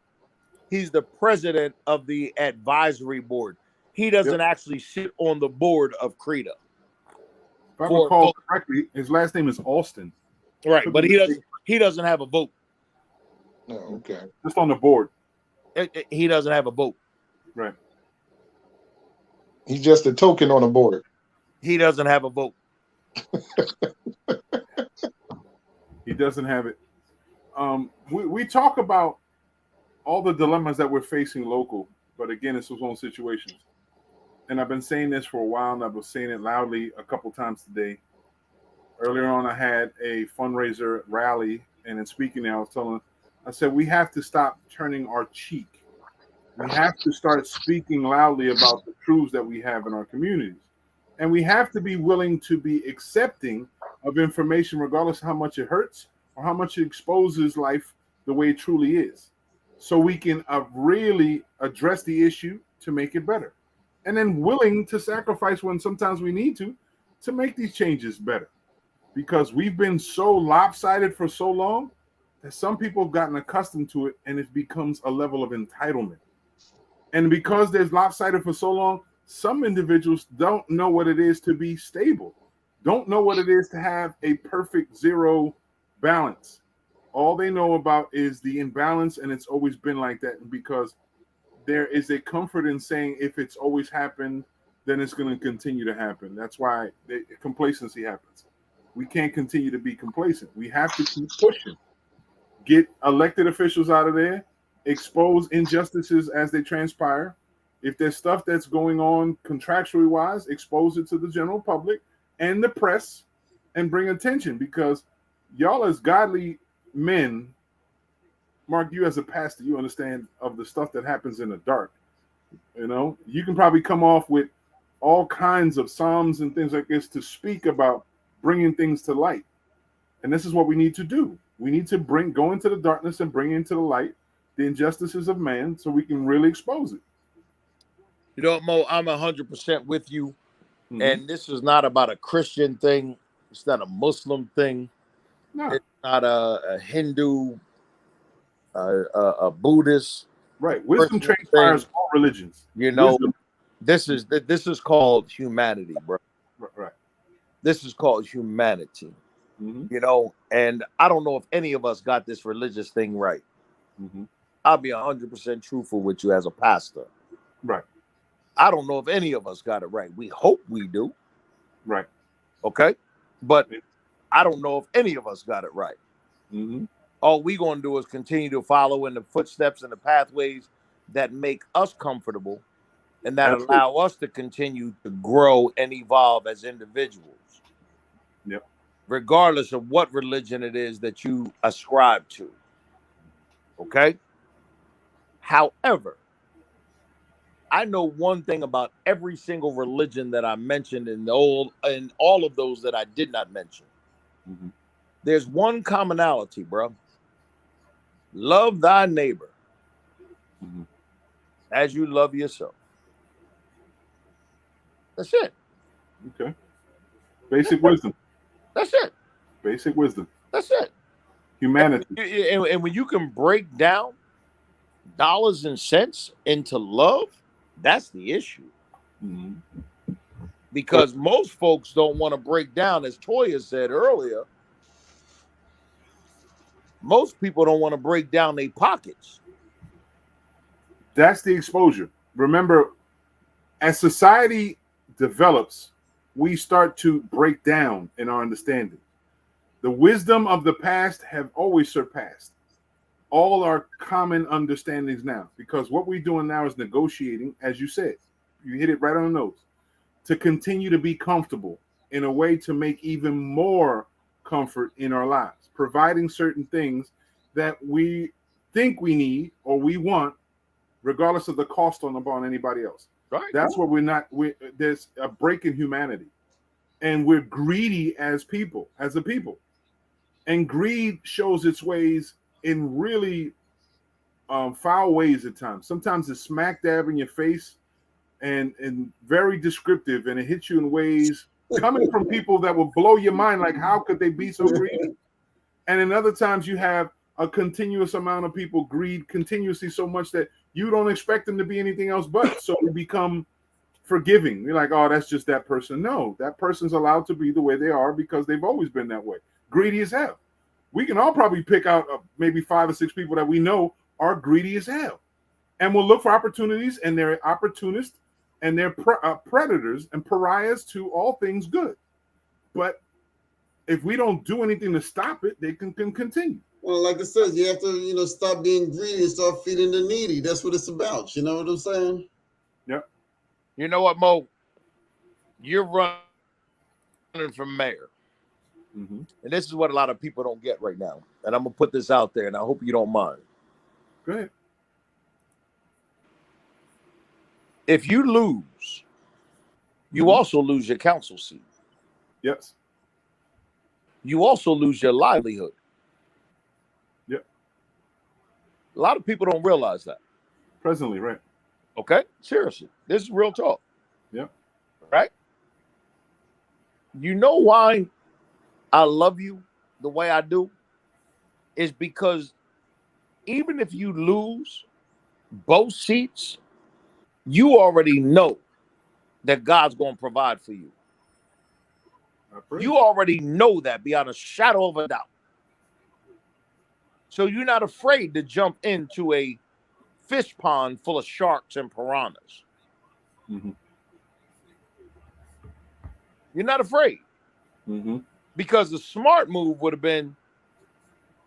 he's the president of the advisory board. He doesn't actually sit on the board of CREDA. If I recall correctly, his last name is Alston. Right, but he doesn't have a vote. Oh, okay. Just on the board. He doesn't have a vote. Right. He's just a token on the board. He doesn't have a vote. He doesn't have it. We talk about all the dilemmas that we're facing local, but again, it's those own situations. And I've been saying this for a while, and I've been saying it loudly a couple times today. Earlier on, I had a fundraiser rally, and in speaking there, I said, we have to stop turning our cheek. We have to start speaking loudly about the truths that we have in our communities. And we have to be willing to be accepting of information, regardless of how much it hurts or how much it exposes life the way it truly is. So we can really address the issue to make it better. And then willing to sacrifice when sometimes we need to make these changes better. Because we've been so lopsided for so long that some people have gotten accustomed to it, and it becomes a level of entitlement. And because there's lopsided for so long, some individuals don't know what it is to be stable, don't know what it is to have a perfect zero balance. All they know about is the imbalance, and it's always been like that. Because there is a comfort in saying if it's always happened, then it's going to continue to happen. That's why complacency happens. We can't continue to be complacent. We have to keep pushing. Get elected officials out of there, expose injustices as they transpire. If there's stuff that's going on contractually wise, expose it to the general public and the press and bring attention, because y'all as godly men, Mark, you as a pastor, you understand of the stuff that happens in the dark. You know, you can probably come off with all kinds of psalms and things like this to speak about bringing things to light. And this is what we need to do. We need to go into the darkness and bring into the light the injustices of man so we can really expose it. You know what, Mo? I'm 100% with you. Mm-hmm. And this is not about a Christian thing. It's not a Muslim thing. No. It's not a Hindu, a Buddhist. Right. Wisdom transpires all religions. You know, this is called humanity, bro. Right. This is called humanity. Mm-hmm. You know, and I don't know if any of us got this religious thing right. Mm-hmm. I'll be 100% truthful with you as a pastor. Right. I don't know if any of us got it right. We hope we do. Right. Okay. But I don't know if any of us got it right. Mm-hmm. All we going to do is continue to follow in the footsteps and the pathways that make us comfortable and that allow us to continue to grow and evolve as individuals. Yep. Regardless of what religion it is that you ascribe to. Okay? However, I know one thing about every single religion that I mentioned and all of those that I did not mention. Mm-hmm. There's one commonality, bro. Love thy neighbor as you love yourself. That's it. Okay. Basic wisdom. That's it. Basic wisdom. That's it. Humanity. And when you can break down dollars and cents into love, that's the issue. Because most folks don't want to break down, as Toya said earlier, most people don't want to break down their pockets. That's the exposure. Remember, as society develops, we start to break down in our understanding. The wisdom of the past have always surpassed all our common understandings now, because what we're doing now is negotiating, as you said. You hit it right on the nose. To continue to be comfortable in a way to make even more comfort in our lives, providing certain things that we think we need or we want, regardless of the cost upon anybody else. Right. That's what there's a break in humanity, and we're greedy as people, and greed shows its ways in really foul ways at times. Sometimes it's smack dab in your face and very descriptive, and it hits you in ways coming from people that will blow your mind, like how could they be so greedy? And in other times you have a continuous amount of people greed continuously so much that you don't expect them to be anything else but. So you become forgiving. You're like, oh, that's just that person. No, that person's allowed to be the way they are because they've always been that way. Greedy as hell. We can all probably pick out maybe 5 or 6 people that we know are greedy as hell. And we'll look for opportunities, and they're opportunists, and they're predators and pariahs to all things good. But if we don't do anything to stop it, they can continue. Well, like I said, you have to, stop being greedy and start feeding the needy. That's what it's about. You know what I'm saying? Yep. You know what, Mo? You're running for mayor. And this is what a lot of people don't get right now. And I'm going to put this out there, and I hope you don't mind. Go ahead. If you lose, you also lose your council seat. Yes. You also lose your livelihood. Yep. A lot of people don't realize that. Presently, right. Okay? Seriously. This is real talk. Yep. Right? You know why I love you the way I do? Is because even if you lose both seats, you already know that God's going to provide for you. You already know that beyond a shadow of a doubt. So you're not afraid to jump into a fish pond full of sharks and piranhas. You're not afraid. Because the smart move would have been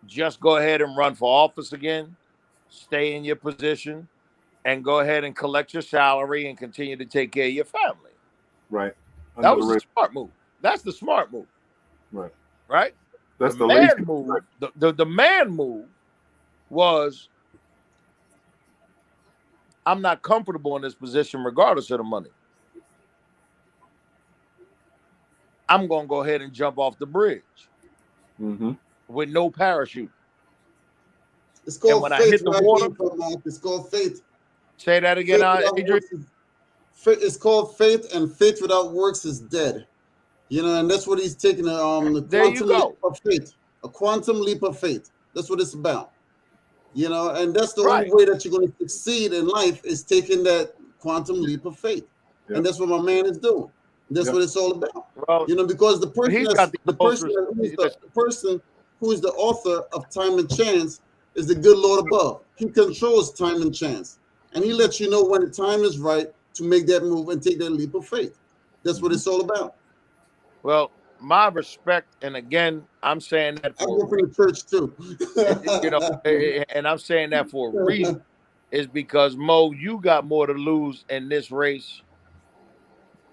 just go ahead and run for office again, stay in your position, and go ahead and collect your salary and continue to take care of your family. Right. That was the smart move. That's the smart move. Right. Right? That's the man lazy move. right. The man move was, I'm not comfortable in this position regardless of the money. I'm going to go ahead and jump off the bridge with no parachute. It's called when faith. I hit the water, it's called faith. Say that again, Adrian. It's called faith, and faith without works is dead. And that's what he's taking the quantum leap of faith. A quantum leap of faith. That's what it's about. And that's the only way that you're going to succeed in life is taking that quantum leap of faith. Yep. And that's what my man is doing. That's what it's all about. Well, because the person who is the author of time and chance is the good Lord above. He controls time and chance. And he lets you know when the time is right to make that move and take that leap of faith. That's what it's all about. Well, my respect, and again, I'm saying that I grew up in the church too. And I'm saying that for a reason, is because Mo, you got more to lose in this race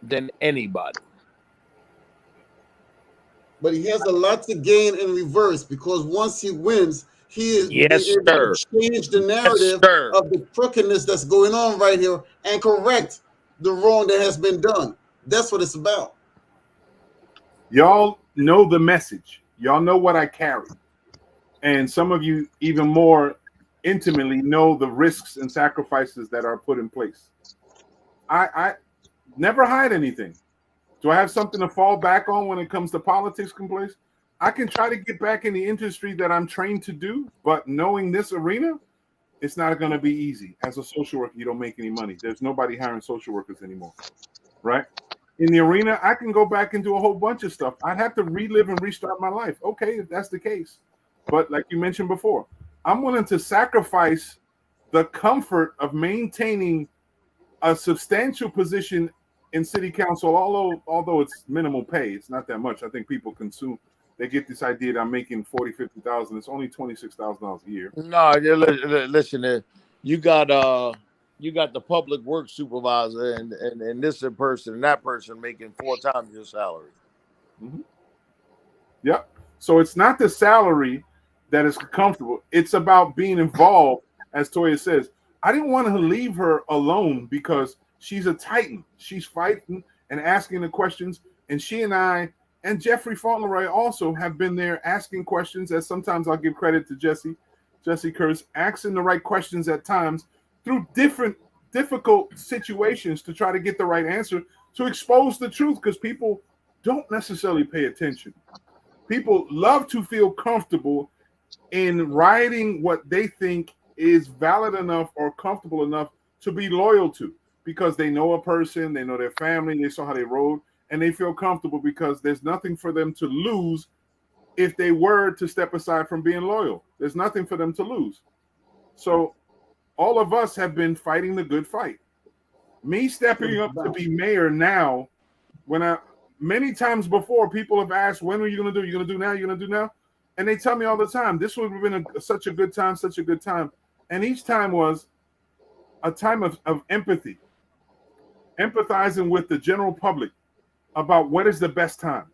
than anybody. But he has a lot to gain in reverse, because once he wins, he is able to change the narrative of the crookedness that's going on right here and correct the wrong that has been done. That's what it's about. Y'all know the message. Y'all know what I carry. And some of you even more intimately know the risks and sacrifices that are put in place. I never hide anything. Do I have something to fall back on when it comes to politics place? I can try to get back in the industry that I'm trained to do, but knowing this arena, it's not going to be easy. As a social worker, you don't make any money. There's nobody hiring social workers anymore, right? In the arena, I can go back and do a whole bunch of stuff. I'd have to relive and restart my life. Okay, if that's the case. But like you mentioned before, I'm willing to sacrifice the comfort of maintaining a substantial position in city council, although it's minimal pay. It's not that much. I think people they get this idea that I'm making 40,000, 50,000. It's only $26,000 a year. No, listen, you got the public works supervisor and this person and that person making 4 times your salary. Mm-hmm. Yep. So it's not the salary that is comfortable. It's about being involved, as Toya says. I didn't want to leave her alone because she's a titan. She's fighting and asking the questions. And she and I and Jeffrey Fauntleroy also have been there asking questions, as sometimes I'll give credit to Jesse Kurtz, asking the right questions at times through difficult situations to try to get the right answer, to expose the truth, because people don't necessarily pay attention. People love to feel comfortable in writing what they think is valid enough or comfortable enough to be loyal to, because they know a person, they know their family, they saw how they rode, and they feel comfortable because there's nothing for them to lose if they were to step aside from being loyal. There's nothing for them to lose. So all of us have been fighting the good fight. Me stepping up to be mayor now, many times before, people have asked, when are you going to do? You're going to do now? You're going to do now? And they tell me all the time, this would have been such a good time, such a good time. And each time was a time of empathy, empathizing with the general public about what is the best time.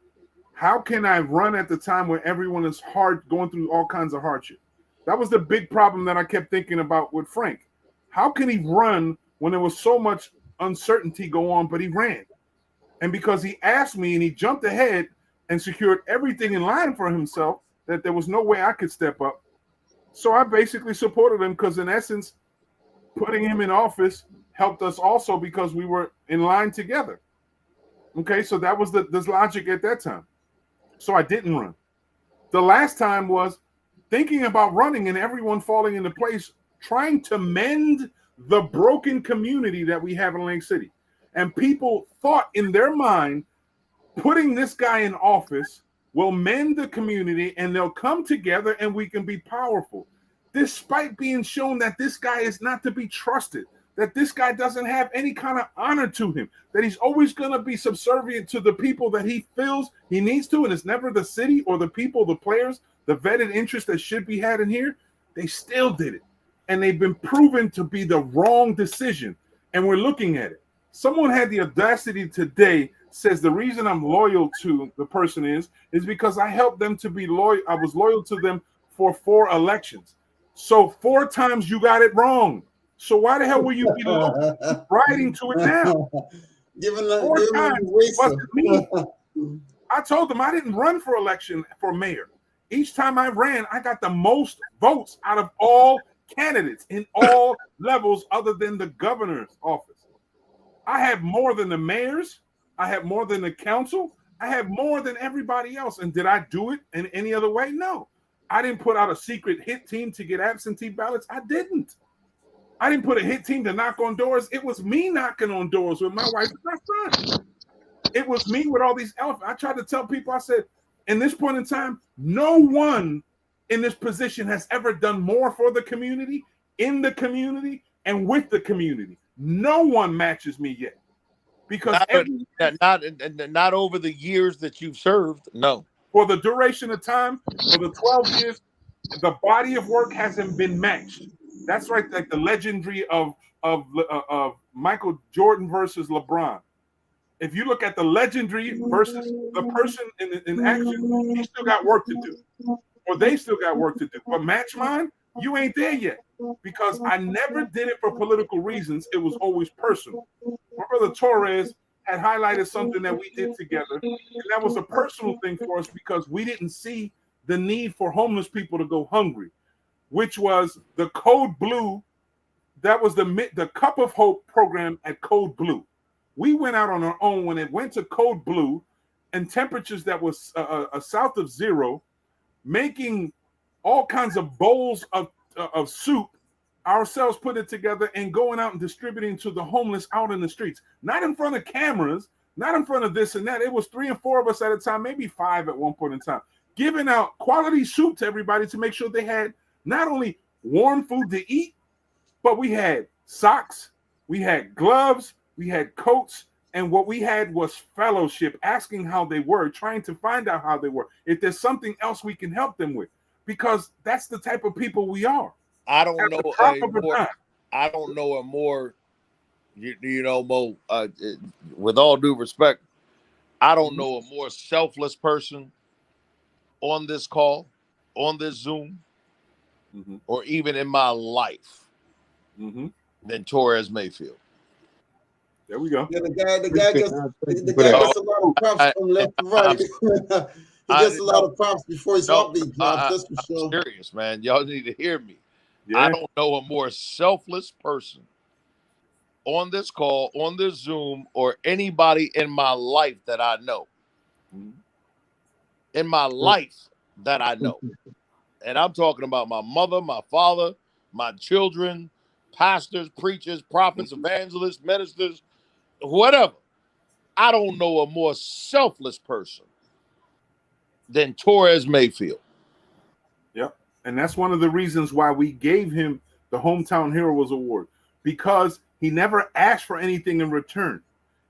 How can I run at the time where everyone is going through all kinds of hardship? That was the big problem that I kept thinking about with Frank. How can he run when there was so much uncertainty go on, but he ran? And because he asked me and he jumped ahead and secured everything in line for himself, that there was no way I could step up. So I basically supported him, because in essence, putting him in office helped us also because we were in line together. Okay, so that was the logic at that time. So I didn't run. The last time was thinking about running and everyone falling into place, trying to mend the broken community that we have in Lake City. And people thought in their mind, putting this guy in office will mend the community and they'll come together and we can be powerful, despite being shown that this guy is not to be trusted, that this guy doesn't have any kind of honor to him, that he's always going to be subservient to the people that he feels he needs to, and it's never the city or the people, the players, the vetted interests that should be had in here. They still did it. And they've been proven to be the wrong decision. And we're looking at it. Someone had the audacity today, says the reason I'm loyal to the person is because I helped them to be loyal. I was loyal to them for 4 elections. So 4 times you got it wrong. So why the hell will you be riding to it now? 4 times wasn't me. I told them I didn't run for election for mayor. Each time I ran, I got the most votes out of all candidates in all levels other than the governor's office. I have more than the mayors. I have more than the council. I have more than everybody else. And did I do it in any other way? No. I didn't put out a secret hit team to get absentee ballots. I didn't. I didn't put a hit team to knock on doors. It was me knocking on doors with my wife and my son. It was me with all these elephants. I tried to tell people, I said, in this point in time, no one in this position has ever done more for the community, in the community, and with the community. No one matches me yet. Because not over the years that you've served, no. For the duration of time, for the 12 years, the body of work hasn't been matched. That's right, like the legendary of Michael Jordan versus LeBron. If you look at the legendary versus the person in action, he still got work to do. Or they still got work to do. But match mine, you ain't there yet. Because I never did it for political reasons. It was always personal. My brother Torres had highlighted something that we did together, and that was a personal thing for us because we didn't see the need for homeless people to go hungry, which was the Code Blue. That was the Cup of Hope program at Code Blue. We went out on our own when it went to Code Blue, and temperatures that was south of zero, making all kinds of bowls of soup, ourselves put it together and going out and distributing to the homeless out in the streets, not in front of cameras, not in front of this and that. It was 3 and 4 of us at a time, maybe 5 at one point in time, giving out quality soup to everybody to make sure they had not only warm food to eat, but we had socks, we had gloves, we had coats, and what we had was fellowship, asking how they were, trying to find out how they were, if there's something else we can help them with, because that's the type of people we are. I don't know a more, you know, Mo, with all due respect, I don't know a more selfless person on this call, on this Zoom, or even in my life than Torres Mayfield. There we go. Yeah, the guy gets a lot of props from left to right. He gets a lot of props before his heartbeat drops. That's for sure. I'm serious, man. Y'all need to hear me. Yeah. I don't know a more selfless person on this call, on this Zoom, or anybody in my life that I know. In my life that I know. And I'm talking about my mother, my father, my children, pastors, preachers, prophets, evangelists, ministers, whatever. I don't know a more selfless person than Torres Mayfield. Yep. And that's one of the reasons why we gave him the Hometown Heroes Award, because he never asked for anything in return.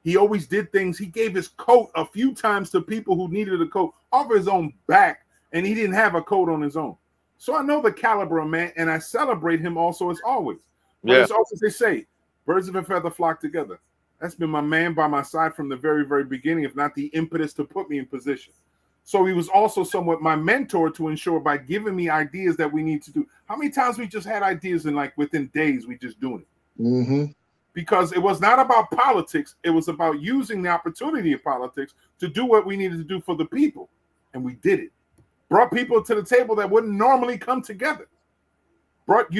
He always did things. He gave his coat a few times to people who needed a coat off his own back, and he didn't have a coat on his own. So I know the caliber of man, and I celebrate him also as always. But it's always, they say, birds of a feather flock together. That's been my man by my side from the very, very beginning, if not the impetus to put me in position. So he was also somewhat my mentor to ensure by giving me ideas that we need to do. How many times we just had ideas and like within days we just doing it? Because it was not about politics. It was about using the opportunity of politics to do what we needed to do for the people. And we did it. Brought people to the table that wouldn't normally come together. Brought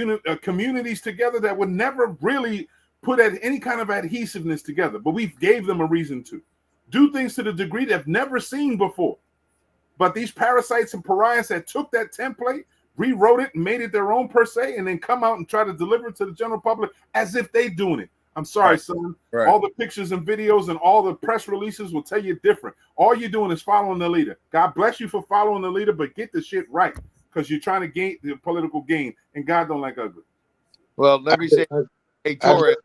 communities together that would never really put any kind of adhesiveness together. But we gave them a reason to do things to the degree they've never seen before. But these parasites and pariahs that took that template, rewrote it, and made it their own per se, and then come out and try to deliver it to the general public as if they doing it. I'm sorry, son. Right. All the pictures and videos and all the press releases will tell you different. All you're doing is following the leader. God bless you for following the leader, but get the shit right, because you're trying to gain the political gain, and God don't like ugly. Well, let me say, hey, Torres.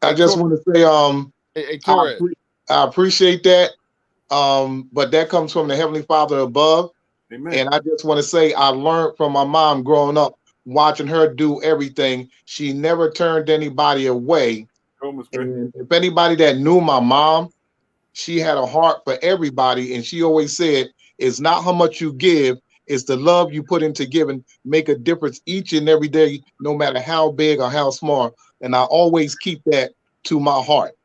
I just want to say, hey, Torres. I appreciate that. But that comes from the Heavenly Father above. Amen. And I just want to say, I learned from my mom growing up, watching her do everything. She never turned anybody away. And if anybody that knew my mom, she had a heart for everybody. And she always said, it's not how much you give, it's the love you put into giving, make a difference each and every day, no matter how big or how small. And I always keep that to my heart.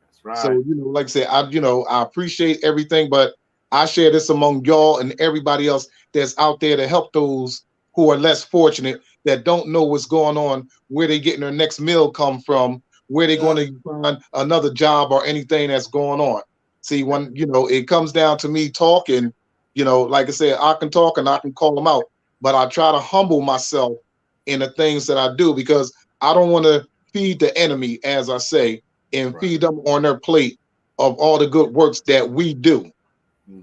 That's right. So, like I said, I appreciate everything, but I share this among y'all and everybody else that's out there to help those who are less fortunate, that don't know what's going on, where they getting their next meal come from, where they're going to find another job or anything that's going on. See, when, it comes down to me talking, like I said, I can talk and I can call them out, but I try to humble myself in the things that I do, because I don't want to feed the enemy, as I say, and feed them on their plate of all the good works that we do.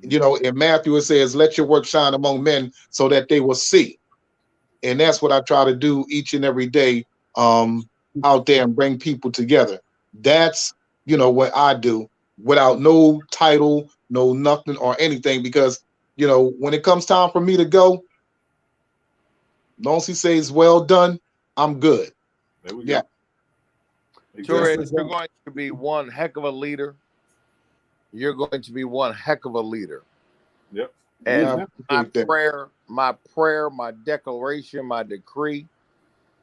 In Matthew, it says, let your work shine among men so that they will see. And that's what I try to do each and every day out there, and bring people together. That's, what I do, without no title, no nothing or anything, because, when it comes time for me to go, long as he says, well done, I'm good. There we go. Torres, you're going to be one heck of a leader. You're going to be one heck of a leader. Yep. And my prayer, my declaration, my decree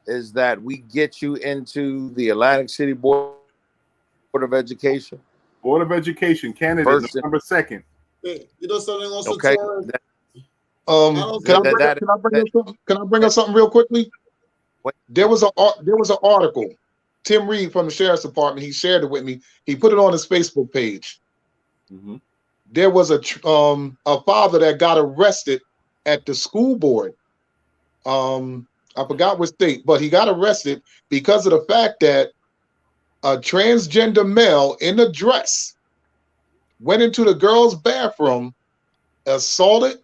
is that we get you into the Atlantic City Board of Education. Board of Education candidate November 2nd. Hey, you know something also, Okay. Torres? Can I bring up something real quickly? There was an article. Tim Reed from the Sheriff's Department, he shared it with me. He put it on his Facebook page. Mm-hmm. There was a father that got arrested at the school board. I forgot what state, but he got arrested because of the fact that a transgender male in a dress went into the girls' bathroom, assaulted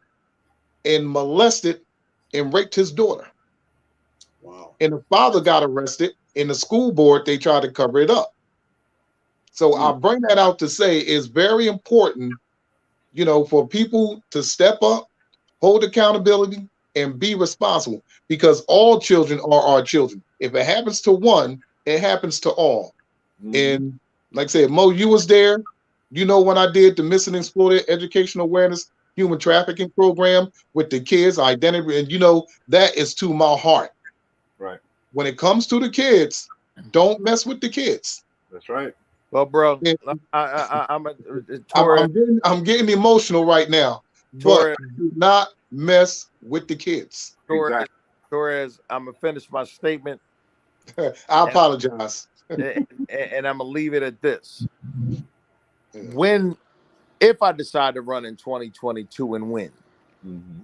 and molested and raped his daughter. Wow. And the father got arrested. In the school board, they tried to cover it up. So I bring that out to say it's very important, for people to step up, hold accountability, and be responsible, because all children are our children. If it happens to one, it happens to all. Mm-hmm. And like I said, Mo, you was there. When I did the Missing and Exploited Educational Awareness Human Trafficking Program with the kids, identity, and that is to my heart. Right. When it comes to the kids, don't mess with the kids. That's right. Well, bro, I'm getting emotional right now, but do not mess with the kids. Exactly. Torres, I'm gonna finish my statement. I apologize. and I'm gonna leave it at this. If I decide to run in 2022 and win, mm-hmm,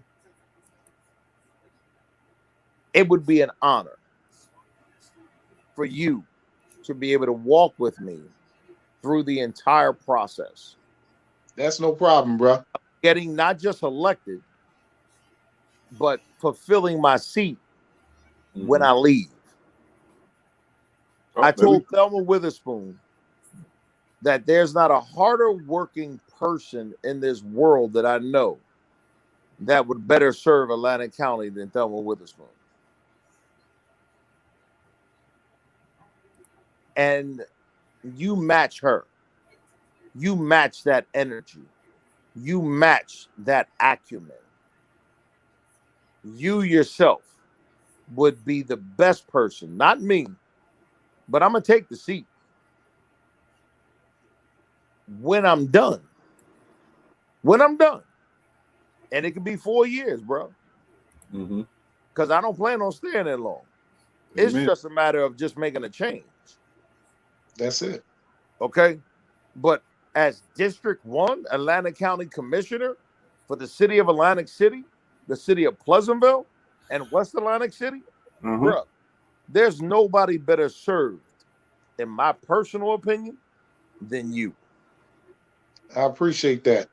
it would be an honor for you to be able to walk with me through the entire process. That's no problem, bro. Getting not just elected, but fulfilling my seat when I leave. I told Thelma Witherspoon that there's not a harder working person in this world that I know that would better serve Atlantic County than Thelma Witherspoon. And you match her. You match that energy. You match that acumen. You yourself would be the best person, not me, but I'm going to take the seat when I'm done. When I'm done. And it could be 4 years, bro. Mm-hmm. Because I don't plan on staying that long. It's just a matter of just making a change. That's it. Okay? But as District 1, Atlantic County Commissioner for the city of Atlantic City, the city of Pleasantville, and West Atlantic City, bro, there's nobody better served, in my personal opinion, than you. I appreciate that.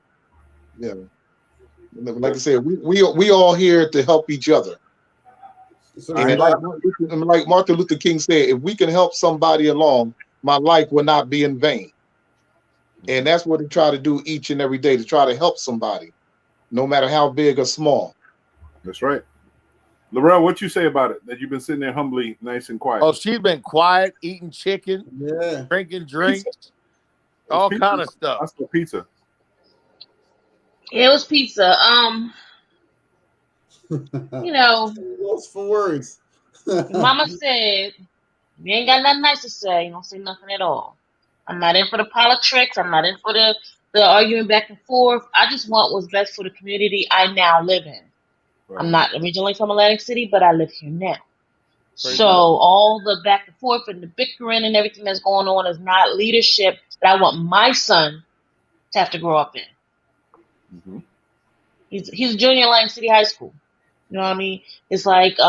Yeah. Like I said, we all here to help each other. And like Martin Luther King said, if we can help somebody along, my life will not be in vain. And that's what we try to do each and every day, to try to help somebody, no matter how big or small. That's right. Laurel, what you say about it? That you've been sitting there humbly, nice and quiet. Oh, she's been quiet, eating chicken, drinking drinks, all kind of stuff. That's the pizza. It was pizza. Lost for words. Mama said, "You ain't got nothing nice to say. You don't say nothing at all." I'm not in for the politics. I'm not in for the arguing back and forth. I just want what's best for the community I now live in. Right. I'm not originally from Atlantic City, but I live here now. So all the back and forth and the bickering and everything that's going on is not leadership that I want my son to have to grow up in. Mm-hmm. He's a junior in Atlantic City High School. You know what I mean? It's like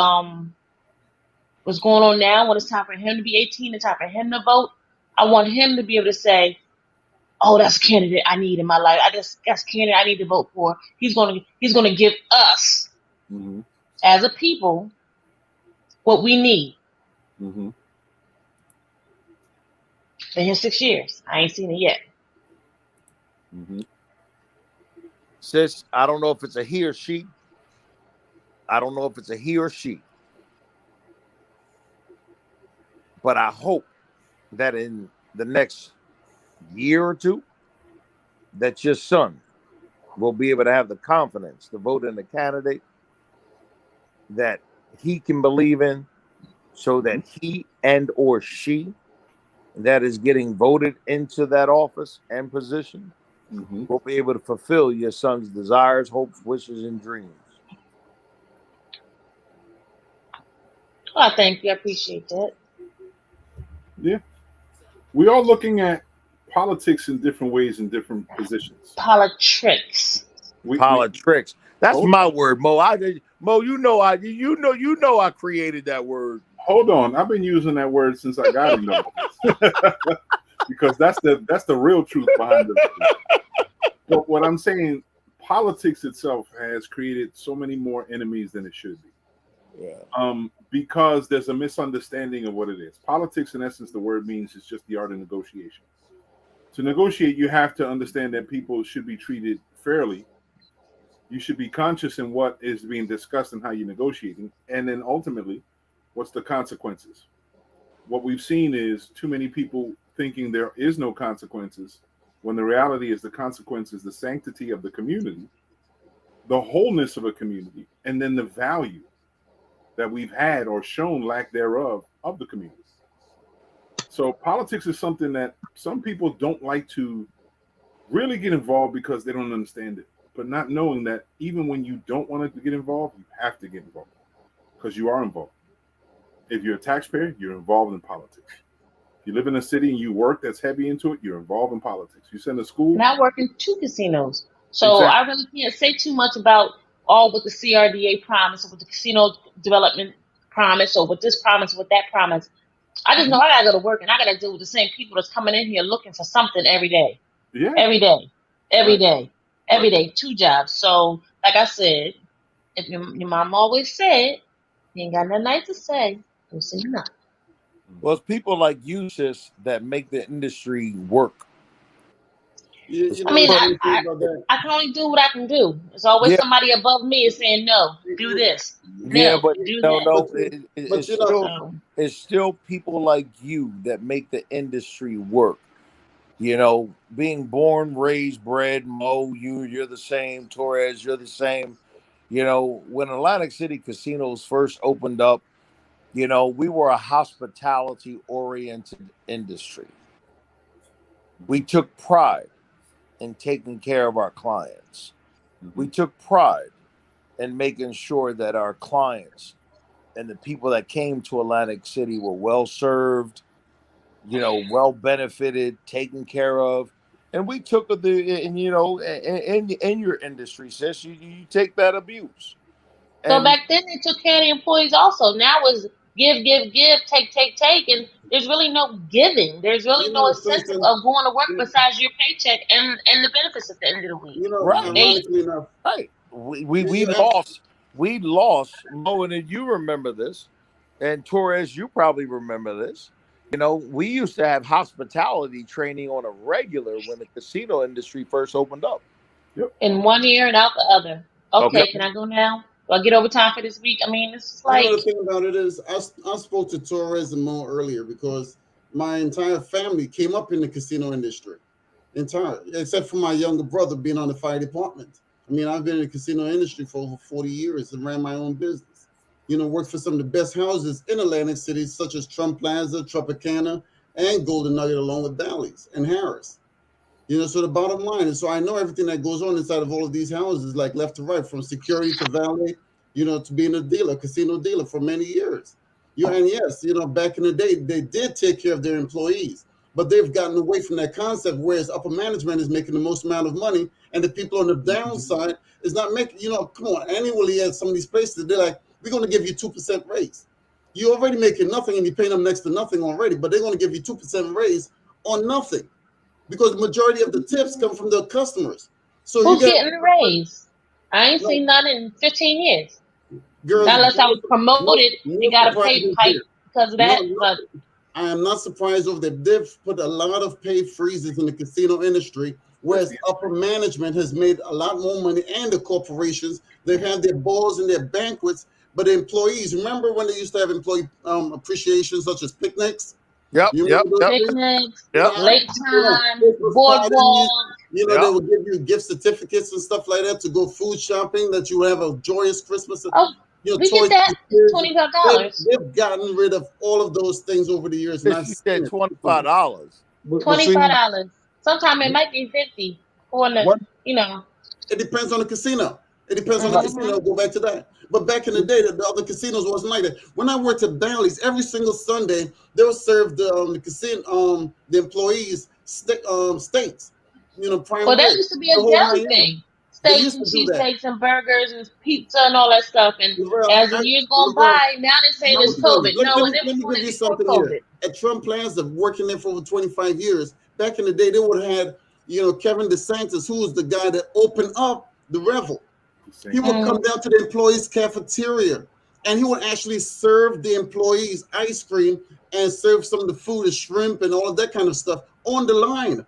what's going on now, when it's time for him to be 18, it's time for him to vote. I want him to be able to say, "Oh, that's a candidate I need in my life. That's a candidate I need to vote for. He's gonna give us as a people what we need." In his 6 years, I ain't seen it yet. Sis, I don't know if it's a he or she. But I hope that in the next year or two, that your son will be able to have the confidence to vote in a candidate that he can believe in, so that he and or she that is getting voted into that office and position will be able to fulfill your son's desires, hopes, wishes, and dreams. Oh, thank you. I appreciate that. Yeah. We are looking at politics in different ways in different positions. Politics. Politics. That's my word, Mo. Mo, you know I created that word. Hold on. I've been using that word since I got in the office. Because that's the real truth behind it. But what I'm saying, politics itself has created so many more enemies than it should be. Yeah. Because there's a misunderstanding of what it is. Politics, in essence, the word means it's just the art of negotiation. To negotiate, you have to understand that people should be treated fairly. You should be conscious in what is being discussed and how you're negotiating. And then ultimately, what's the consequences? What we've seen is too many people thinking there is no consequences, when the reality is the consequence is the sanctity of the community, the wholeness of a community, and then the value that we've had or shown lack thereof of the community. So politics is something that some people don't like to really get involved because they don't understand it, but not knowing that even when you don't want to get involved, you have to get involved because you are involved. If you're a taxpayer, you're involved in politics. If you live in a city and you work that's heavy into it, you're involved in politics. You send a school. And I work in 2 casinos. So exactly. I really can't say too much about all what the CRDA promise or what the casino development promise or what this promise, what that promise. I just know I gotta go to work and I gotta deal with the same people that's coming in here looking for something every day. Yeah. Every day, 2 jobs. So like I said, if your mom always said, you ain't got nothing nice to say, don't say nothing. Well, it's people like you, sis, that make the industry work. I mean, I can only do what I can do. There's always somebody above me is saying, no, do this. No, but do that. It's still people like you that make the industry work. You know, being born, raised, bred, Mo, you're the same. Torres, you're the same. You know, when Atlantic City casinos first opened up, you know, we were a hospitality-oriented industry. We took pride in taking care of our clients. We took pride in making sure that our clients and the people that came to Atlantic City were well served, you know, well benefited, taken care of. And we took in your industry, sis, you take that abuse. So back then they took care of the employees also. Now it's give, take, and there's really no giving. There's really no incentive of going to work besides your paycheck and the benefits at the end of the week. Right. We lost, Mo, and you remember this, and Torres, you probably remember this. You know, we used to have hospitality training on a regular when the casino industry first opened up. Yep. In one ear and out the other. Okay. Can I go now? Do I get overtime for this week? I mean, it's just like... You know, the thing about it is, I spoke to Torres and Mo earlier because my entire family came up in the casino industry. Except for my younger brother being on the fire department. I mean, I've been in the casino industry for over 40 years and ran my own business. You know, worked for some of the best houses in Atlantic City, such as Trump Plaza, Tropicana, and Golden Nugget, along with Bally's and Harris. You know, so the bottom line is, so I know everything that goes on inside of all of these houses, like left to right, from security to valet, you know, to being a dealer, casino dealer for many years. And yes, you know, back in the day, they did take care of their employees, but they've gotten away from that concept, whereas upper management is making the most amount of money, and the people on the downside is not making, you know, come on, annually at some of these places, they're like, we're going to give you 2% raise. You're already making nothing and you're paying them next to nothing already, but they're going to give you 2% raise on nothing. Because the majority of the tips come from the customers. So who's getting a raise? I ain't seen none in 15 years. Girls, not unless I was promoted and got a pay hike because of that. But I am not surprised over that. They've put a lot of pay freezes in the casino industry, whereas upper management has made a lot more money, and the corporations, they've had their balls and their banquets, but the employees, remember when they used to have employee appreciation, such as picnics? Picnics, late time, boardwalk. You know, they will give you gift certificates and stuff like that to go food shopping, that you have a joyous Christmas. you know, We toys get that for kids. $25. They've gotten rid of all of those things over the years, and I've She seen said it. $25. But see, $25. Sometimes it might be 50 for the, what you know. It depends on the casino. It depends on the Mhm. casino. Go back to that. But back in the day, the other casinos wasn't like that. When I worked at Bally's, every single Sunday they would serve the casino the employees steaks. You know, prime Well, that rib, used to be a the whole deli 9 yards. thing. They Steaks used and to do that. cheesesteaks and burgers and pizza and all that stuff. And Lavelle, as the years gone by, now they're saying it's COVID. Let, No, let it me, was let me doing give it you before something here. COVID. At Trump Plaza, working there for over 25 years, back in the day, they would have had, you know, Kevin DeSantis, who was the guy that opened up the Revel. He would come down to the employees' cafeteria, and he would actually serve the employees ice cream and serve some of the food, the shrimp and all of that kind of stuff on the line.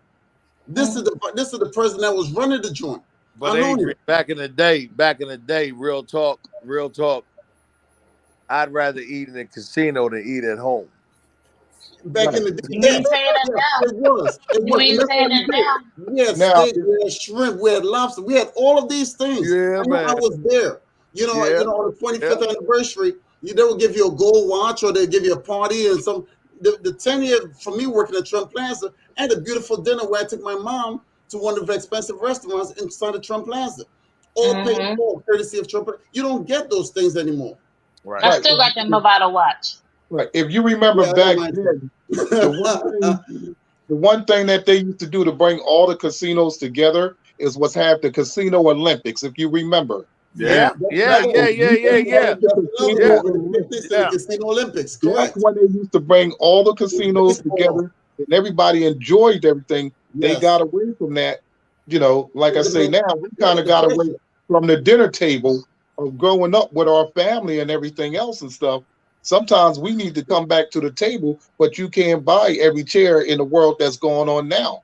This is the president that was running the joint. But Adrian, back in the day, real talk, I'd rather eat in a casino than eat at home. Back in the day, You ain't saying that now. it was. You ain't saying that now. We had steak, we had shrimp, we had lobster, we had all of these things. Yeah, man. I was there. You know, on the 25th anniversary, they will give you a gold watch or they give you a party and some. The 10 year for me working at Trump Plaza, I had a beautiful dinner where I took my mom to one of the expensive restaurants inside of Trump Plaza. All paid for, courtesy of Trump. You don't get those things anymore. Right. I still got that Movado watch. Right. If you remember back then, the one thing that they used to do to bring all the casinos together was have the Casino Olympics, if you remember. Yeah. Casino Olympics, correct. That's when they used to bring all the casinos together and everybody enjoyed everything. They got away from that. You know, like I say now, we kind of got away from the dinner table of growing up with our family and everything else and stuff. Sometimes we need to come back to the table, but you can't buy every chair in the world that's going on now.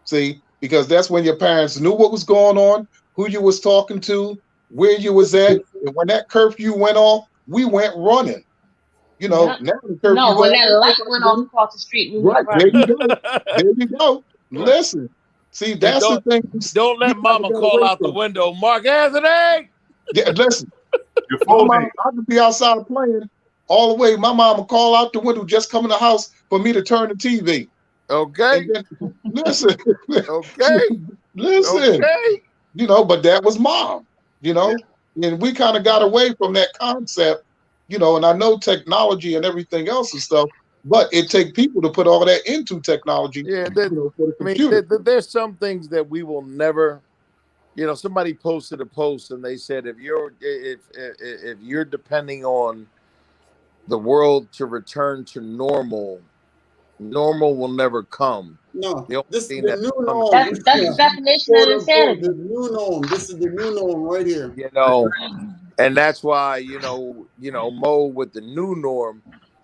See, because that's when your parents knew what was going on, who you was talking to, where you was at, and when that curfew went off, we went running. You know, now the curfew when that light went off across the street, we went there running. you go. There you go. Listen, see, that's the thing. Don't let mama call out the window, Mark Anthony. Yeah, listen. My mom, I could be outside playing all the way. My mom would call out the window, just come in the house for me to turn the TV. Okay. And then, listen. Okay. Listen. Okay. You know, but that was mom, you know, and we kind of got away from that concept, you know, and I know technology and everything else and stuff, but it takes people to put all that into technology. Yeah. For the computer. There's some things that we will never. You know, somebody posted a post and they said if you're depending on the world to return to normal will never come. No, this is the new norm. That's the definition of insanity. The new norm. This is the new norm right here. You know, and that's why you know, Mo, with the new norm,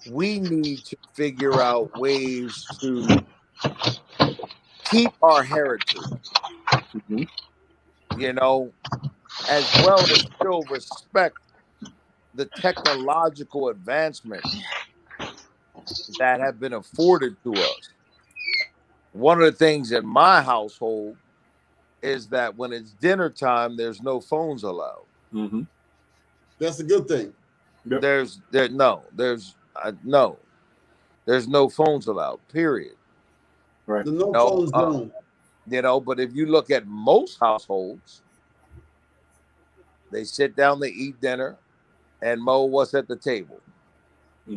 we need to figure out ways to keep our heritage. You know, as well as still respect the technological advancements that have been afforded to us. One of the things in my household is that when it's dinner time, there's no phones allowed. That's a good thing. Yep. There's no phones allowed. Period. Right. The no phones zone. You know, but if you look at most households, they sit down, they eat dinner, and Mo, what's at the table?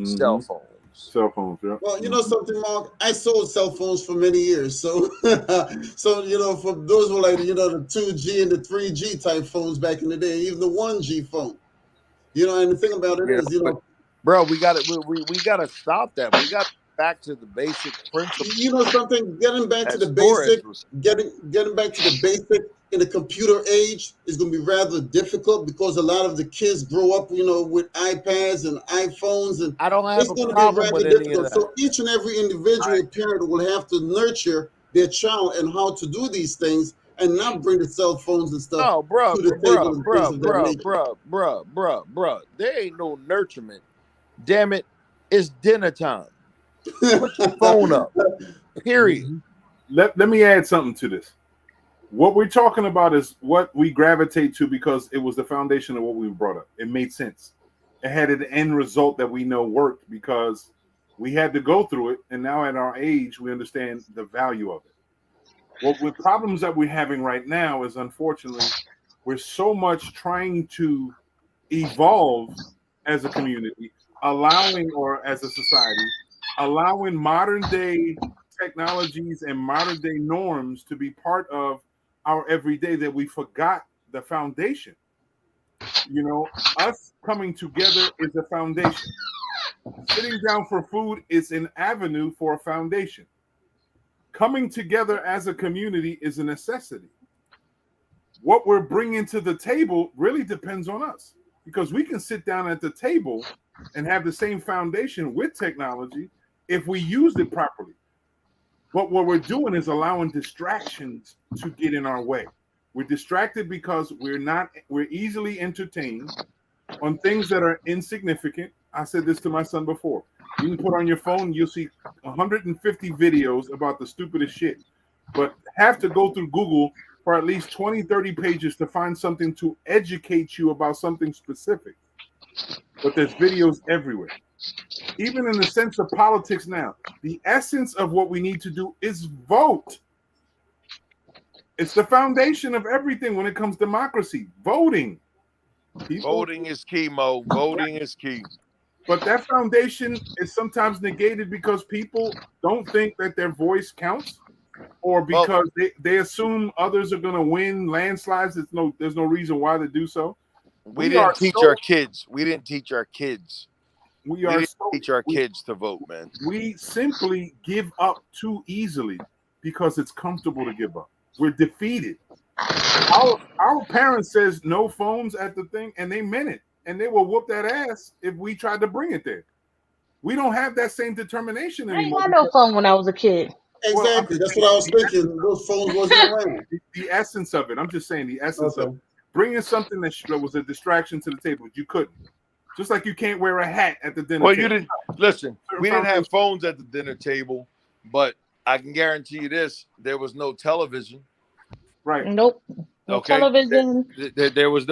Cell phones. Cell phones, yeah. Well, you know something, Mark? I sold cell phones for many years. So, you know, for those who like, you know, the 2G and the 3G type phones back in the day, even the 1G phone. You know, and the thing about it is, you know. Bro, we got to stop that. We got back to the basic principles. You know something? Getting back to the basic, getting back to the basic in the computer age is going to be rather difficult because a lot of the kids grow up, you know, with iPads and iPhones, and I don't have a problem with any of that. So each and every individual parent will have to nurture their child and how to do these things and not bring the cell phones and stuff to the table. Bro, there ain't no nurturement. Damn it, it's dinner time. Put your phone up. Period. Let me add something to this. What we're talking about is what we gravitate to because it was the foundation of what we brought up. It made sense. It had an end result that we know worked because we had to go through it, and now at our age, we understand the value of it. What the problems that we're having right now is, unfortunately, we're so much trying to evolve as a community, or as a society, allowing modern day technologies and modern day norms to be part of our everyday that we forgot the foundation. You know, us coming together is a foundation. Sitting down for food is an avenue for a foundation. Coming together as a community is a necessity. What we're bringing to the table really depends on us, because we can sit down at the table and have the same foundation with technology if we use it properly. But what we're doing is allowing distractions to get in our way. We're distracted because we're easily entertained on things that are insignificant. I said this to my son before. You can put on your phone, you'll see 150 videos about the stupidest shit, but have to go through Google for at least 20, 30 pages to find something to educate you about something specific. But there's videos everywhere. Even in the sense of politics now, the essence of what we need to do is vote. It's the foundation of everything when it comes to democracy. Voting. Voting is key, Mo. Voting is key. But that foundation is sometimes negated because people don't think that their voice counts, or because they assume others are going to win landslides. There's no reason why to do so. We didn't teach our kids. We didn't teach our kids. We didn't teach our kids to vote, man. We simply give up too easily because it's comfortable to give up. We're defeated. Our parents says no phones at the thing, and they meant it. And they will whoop that ass if we tried to bring it there. We don't have that same determination anymore. I ain't had no phone when I was a kid. Exactly. That's what I was thinking. Those phones wasn't around. The essence of it. I'm just saying the essence of it. Bringing something that was a distraction to the table. You couldn't. Just like you can't wear a hat at the dinner table. Well, you didn't. Listen, we didn't have phones at the dinner table, but I can guarantee you this. There was no television. Right. Nope. No television. There was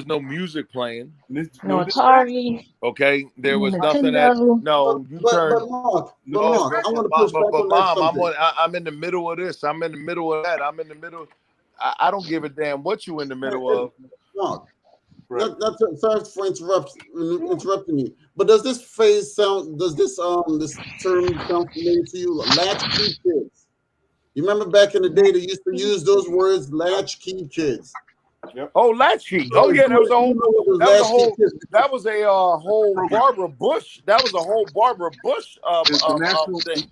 no music playing. No Atari. Okay. There was Nintendo. nothing that you turned. But Mark, I want to push back on that Mom, I'm in the middle of this. I'm in the middle of that. I'm in the middle. I don't give a damn what you in the middle of. Mark, sorry for interrupting you. But does this phrase sound? Does this term sound familiar to you? Latchkey kids. You remember back in the day they used to use those words, latchkey kids. Yep. Oh, latchkey. Oh yeah, that was a whole Barbara Bush. That was a whole Barbara Bush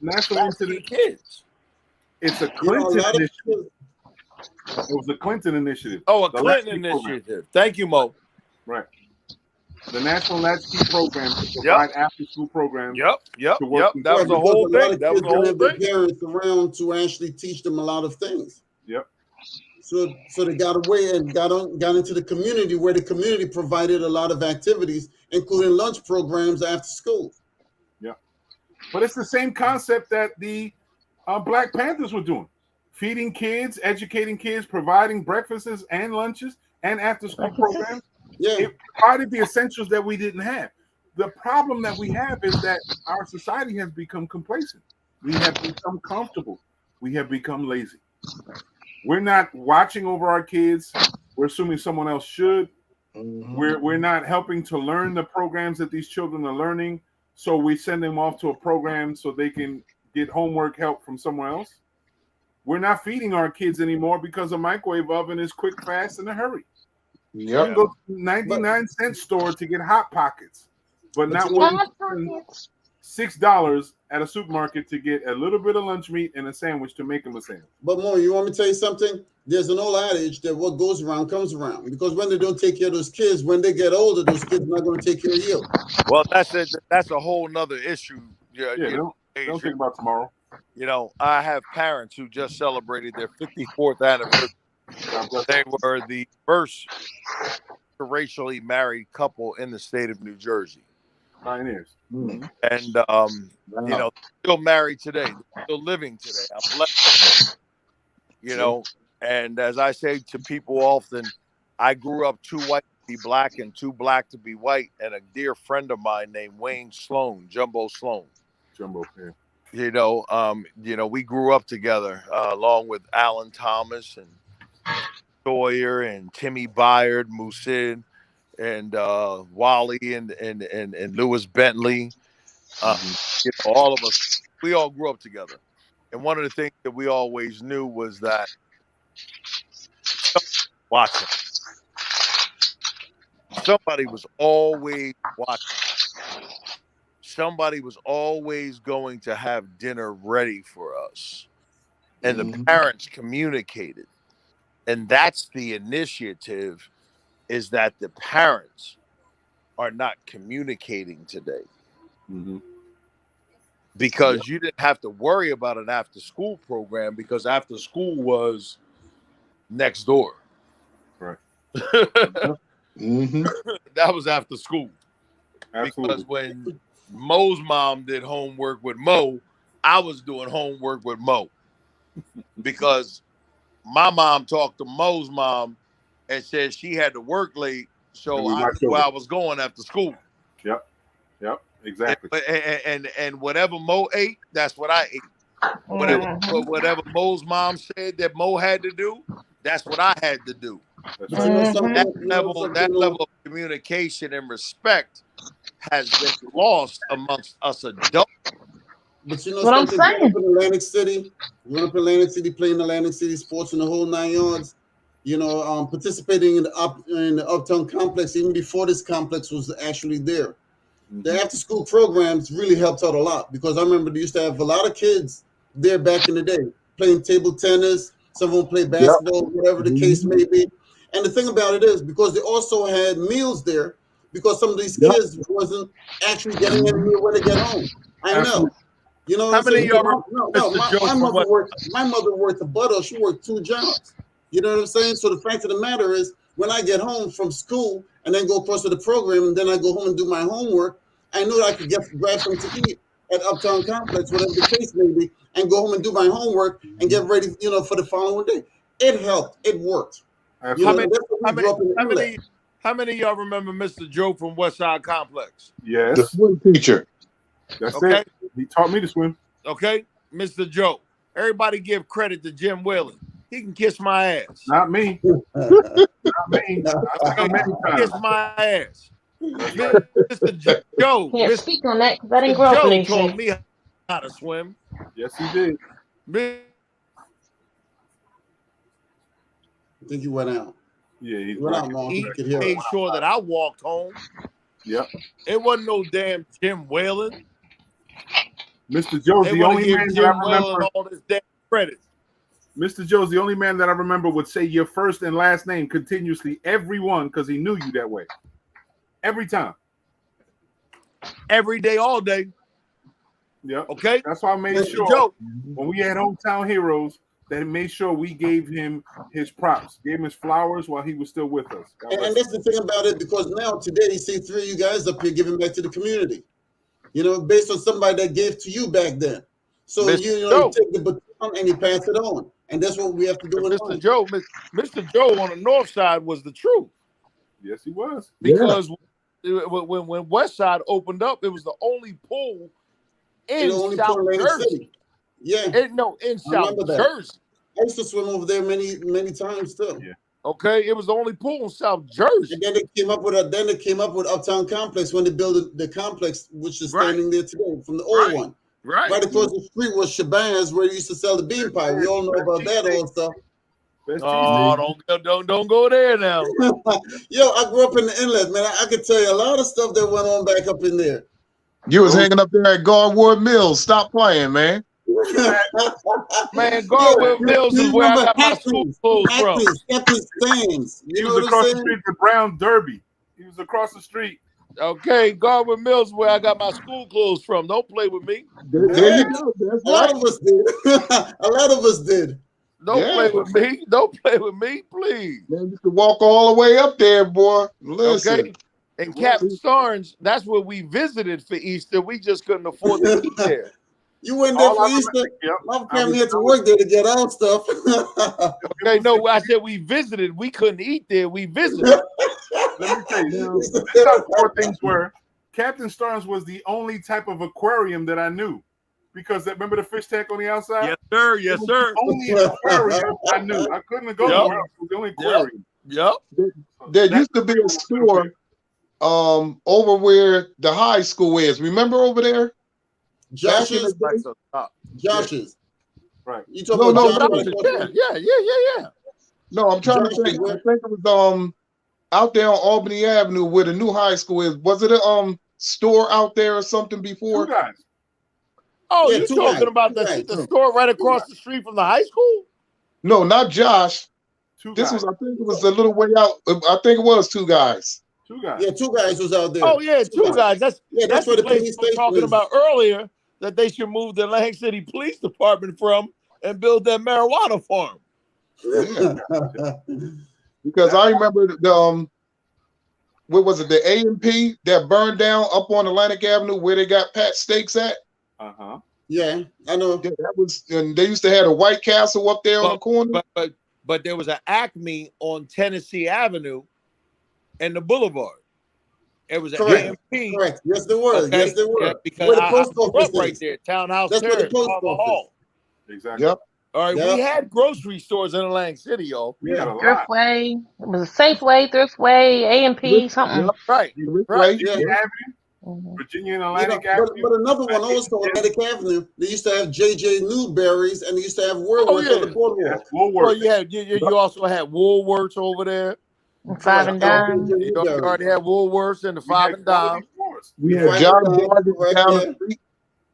national incident. Kids. It's a Clinton initiative. It was a Clinton initiative. Oh, a Clinton initiative. Program. Thank you, Mo. Right. The National Latchkey Program to provide after-school programs. Yep. That was the whole thing. That was the whole thing. Parents around to actually teach them a lot of things. Yep. So they got away and got into the community, where the community provided a lot of activities, including lunch programs after school. Yeah. But it's the same concept that the Black Panthers were doing. Feeding kids, educating kids, providing breakfasts and lunches and after-school programs. Yeah. It provided the essentials that we didn't have. The problem that we have is that our society has become complacent. We have become comfortable. We have become lazy. We're not watching over our kids. We're assuming someone else should. Mm-hmm. We're not helping to learn the programs that these children are learning. So we send them off to a program so they can get homework help from somewhere else. We're not feeding our kids anymore because a microwave oven is quick, fast, in a hurry. You can go to the 99-cent store to get Hot Pockets, but not $6 at a supermarket to get a little bit of lunch meat and a sandwich to make them a sandwich. But Mo, you want me to tell you something? There's an old adage that what goes around comes around, because when they don't take care of those kids, when they get older, those kids are not going to take care of you. Well, that's a whole nother issue. Don't think about tomorrow. You know, I have parents who just celebrated their 54th anniversary. They were the first racially married couple in the state of New Jersey. Pioneers. Mm-hmm. And, still married today. They're still living today. I'm blessed. And as I say to people often, I grew up too white to be black and too black to be white. And a dear friend of mine named Wayne Sloan, Jumbo Sloan. Jumbo, yeah. We grew up together along with Alan Thomas and Sawyer and Timmy Byard, Musid, and Wally and Lewis Bentley. All of us, we all grew up together. And one of the things that we always knew was that watching. Somebody was always watching. Somebody was always going to have dinner ready for us. And the parents communicated. And that's the initiative, is that the parents are not communicating today. Because you didn't have to worry about an after-school program because after school was next door. Right. That was after school. Absolutely. Because when Mo's mom did homework with Mo, I was doing homework with Mo. Because my mom talked to Mo's mom and said she had to work late, so I knew where I was going after school. Yep. Exactly. And whatever Mo ate, that's what I ate. Whatever Mo's mom said that Mo had to do, that's what I had to do. That level of communication and respect has been lost amongst us adults. But you know what something? I'm saying? Atlantic City, playing Atlantic City sports in the whole 9 yards. Participating in the Uptown complex even before this complex was actually there. The after-school programs really helped out a lot because I remember they used to have a lot of kids there back in the day playing table tennis. Some of them play basketball, whatever the case may be. And the thing about it is because they also had meals there because some of these kids wasn't actually getting a meal when they get home. I know. You know what I'm saying? My mother worked a butter. She worked 2 jobs. You know what I'm saying? So the fact of the matter is when I get home from school and then go across to the program and then I go home and do my homework, I knew that I could grab something to eat at Uptown Complex, whatever the case may be, and go home and do my homework and get ready, for the following day. It helped. It worked. How many of y'all remember Mr. Joe from Westside Complex? Yes. The swim teacher. That's it. He taught me to swim. Okay, Mr. Joe. Everybody give credit to Jim Whalen. He can kiss my ass. Not me. Not me. Kiss my ass. Mr. Joe. Can't speak on that because I didn't grow up in Joe taught me how to swim. Yes, he did. I think he went out. Yeah, he went out, Mom. He made sure that I walked home. Yep. It wasn't no damn Jim Whalen. Mr. Joe's the only man that I remember. All this damn credit. Mr. Joe's the only man that I remember would say your first and last name continuously, everyone, because he knew you that way. Every time. Every day, all day. Yeah. Okay. That's why I made sure when we had Hometown Heroes that made sure we gave him his props, gave him his flowers while he was still with us. And that's the thing about it, because now today you see 3 of you guys up here giving back to the community. Based on somebody that gave to you back then. So you take the baton and you pass it on. And that's what we have to do. Mr. Joe on the north side was the truth. Yes, he was. Because when West Side opened up, it was the only pool in South Jersey. Yeah. In South Jersey. I used to swim over there many, many times too. Yeah. Okay, it was the only pool in South Jersey. And then they came up with Uptown Complex when they built the complex, which is standing there today from the old one. Right across the street was Shabazz, where they used to sell the bean pie. We all know about that old stuff. Oh, don't go there now. Yo, I grew up in the Inlet, man. I could tell you a lot of stuff that went on back up in there. You was hanging up there at Garwood Mills. Stop playing, man. Man, Garwood Mills is where I got my school clothes from. He was across the street from Brown Derby. He was across the street. Okay, Garwood Mills is where I got my school clothes from. Don't play with me. There you go. That's a lot of us did. A lot of us did. Don't play with me. Don't play with me, please. Man, you could walk all the way up there, boy. Listen. Okay. And Captain Starnes, that's where we visited for Easter. We just couldn't afford to eat there. You went there for Easter. My family had to work there to get our stuff. Okay, no, I said we visited. We couldn't eat there. We visited. Let me tell you, this how four things were. Captain Starnes was the only type of aquarium that I knew. Because remember the fish tank on the outside? Yes, sir. Yes, sir. Only aquarium I knew. I couldn't go nowhere else. It was the only aquarium. Yep. There used to be a store over where the high school is. Remember over there? Josh's. Josh's. Right. You talking about Josh's? Yeah. No, I'm trying to think. I think it was out there on Albany Avenue where the new high school is. Was it a store out there or something before? Two Guys. Oh, you're talking about the store right across the street from the high school? No, not Josh. This was, I think it was a little way out. I think it was Two Guys. Two Guys. Yeah, Two Guys was out there. Oh, yeah, Two Guys. That's where the place police we were talking about earlier that they should move the Atlantic City Police Department from and build that marijuana farm. Yeah. Because I remember what was it, the A&P that burned down up on Atlantic Avenue where they got Pat Steaks at? Yeah, I know. Yeah, that was, and they used to have a White Castle up there on the corner. But there was an Acme on Tennessee Avenue and the Boulevard. It was an A&P. Correct. Yes, there was. Okay? Yes, there were. Yeah, because I grew up right there, Townhouse Terrace, Hall. Exactly. Yep. All right, we had grocery stores in Atlantic City, y'all. We had a lot. Thriftway. It was a Safeway, Thriftway, A&P, something. Yep. Right. Virginia and Atlantic Avenue. But another one also on Atlantic Avenue. They used to have J.J. Newberry's, and they used to have Woolworths on the boardwalk. Well, you also had Woolworths over there. 5 and Dime. You already had Woolworths and the 5 and Dime. We had John Gordon down the street.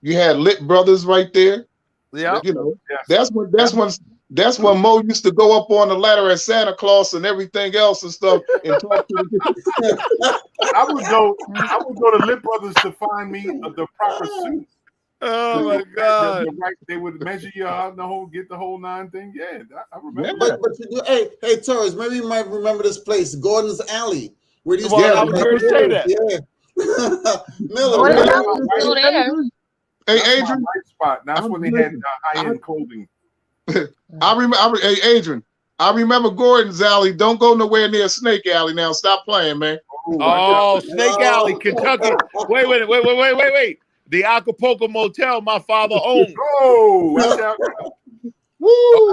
You had Lit Brothers right there. Yeah. You know, that's when Mo used to go up on the ladder at Santa Claus and everything else and stuff and talk to the I would go to Lit Brothers to find me the proper suit. Oh my God! They would measure you out and get the whole 9 thing. Yeah, I remember. Yeah. But you do, hey, Torres, maybe you might remember this place, Gordon's Alley, where these I was going to say that. Yeah, Miller. Hey, Adrian. Spot. That's when they had high-end clothing. I remember. Hey, Adrian. I remember Gordon's Alley. Don't go nowhere near Snake Alley now. Stop playing, man. Oh, Snake Alley, Kentucky. Wait. The Acapulco Motel my father owned. Oh, watch out. Woo!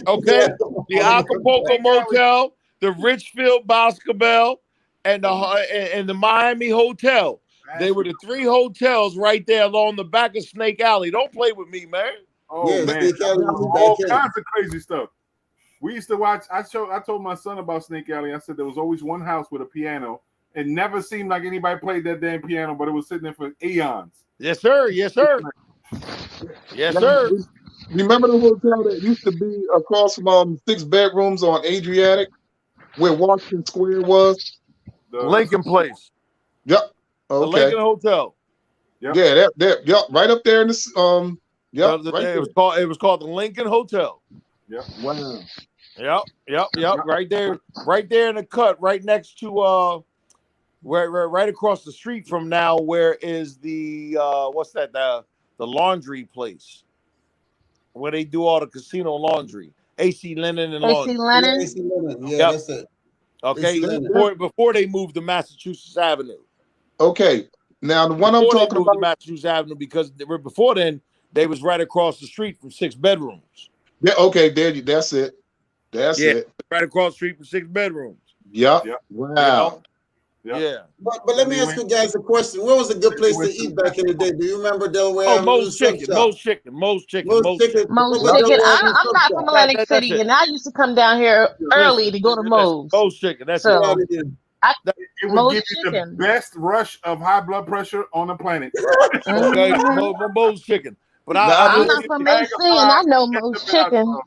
Okay. The Acapulco Motel, the Richfield Boscobel, and the Miami Hotel. They were the 3 hotels right there along the back of Snake Alley. Don't play with me, man. Oh, man. All kinds of crazy stuff. We used to watch. I told my son about Snake Alley. I said there was always one house with a piano. It never seemed like anybody played that damn piano, but it was sitting there for eons. Yes, sir. Yes, sir. Yes, sir. Remember the hotel that used to be across from 6 bedrooms on Adriatic, where Washington Square was? Lincoln Place. Yep. The Lincoln Hotel. Yep. Yeah, yep, right up there in this. Yep. It was called the Lincoln Hotel. Yep. Wow. Yep. Right there in the cut, right next to right across the street from now, where is the what's that? The laundry place where they do all the casino laundry. AC Linen and Laundry. AC Linen. Yeah, that's it. Okay. Before they moved to Massachusetts Avenue. Okay. Now the one I'm talking about Massachusetts Avenue, because before then they was right across the street from 6 bedrooms. Yeah, okay, that's it. That's it. Right across the street from 6 bedrooms. Yep. You Wow. know? Yeah. But let me ask you guys a question. Where was a good place to eat back in the day? Do you remember Delaware? Oh, Mo's Chicken. I'm not from Atlantic City, and I used to come down here early to go to Mo's. Mo's Chicken. That's so. It would give you the best rush of high blood pressure on the planet. Okay, Mo's Chicken. But I'm not from AC, and I know Mo's Chicken.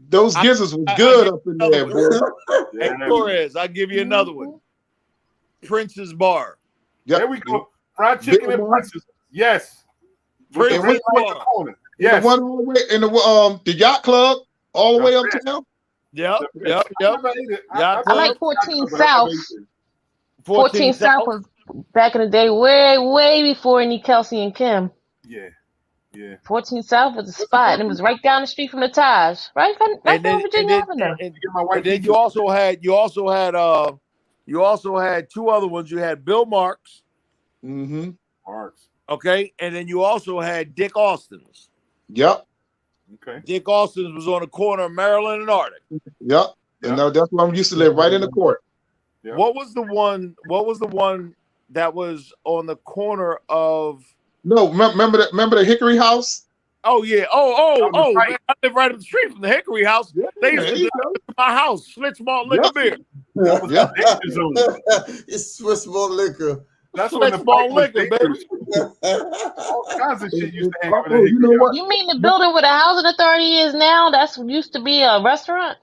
Those gizzards was good up in there, boy. Hey, Torres, I'll give you another one. Prince's Bar. Yep. There we go. Fried chicken and Prince's. Yes. Prince's Bar. Yes. The one all the way in the yacht club all the way uptown. Yep. I like 14 South. 14 South was back in the day, way before any Kelsey and Kim. Yeah. Yeah. 14 South was a spot, and it was right down the street from the Taj, right from Virginia Avenue. And then you also had two other ones. You had Bill Marks. Mm-hmm. Marks. Okay, and then you also had Dick Austin's. Yep. Okay. Dick Austin's was on the corner of Maryland and Arctic. Yep. And now that's where I used to live, right in the court. Yep. What was the one that was on the corner of? No, remember the Hickory House? Oh yeah. Oh. Man, I live right up the street from the Hickory House. Yeah, They used to come to my house, Schlitz Malt Liquor Beer. Yeah. It's Swiss malt liquor. That's when the Schlitz Malt Liquor, baby. All kinds of shit used to hang over Oh, you know what? You mean the building where the housing authority is now? That's what used to be a restaurant.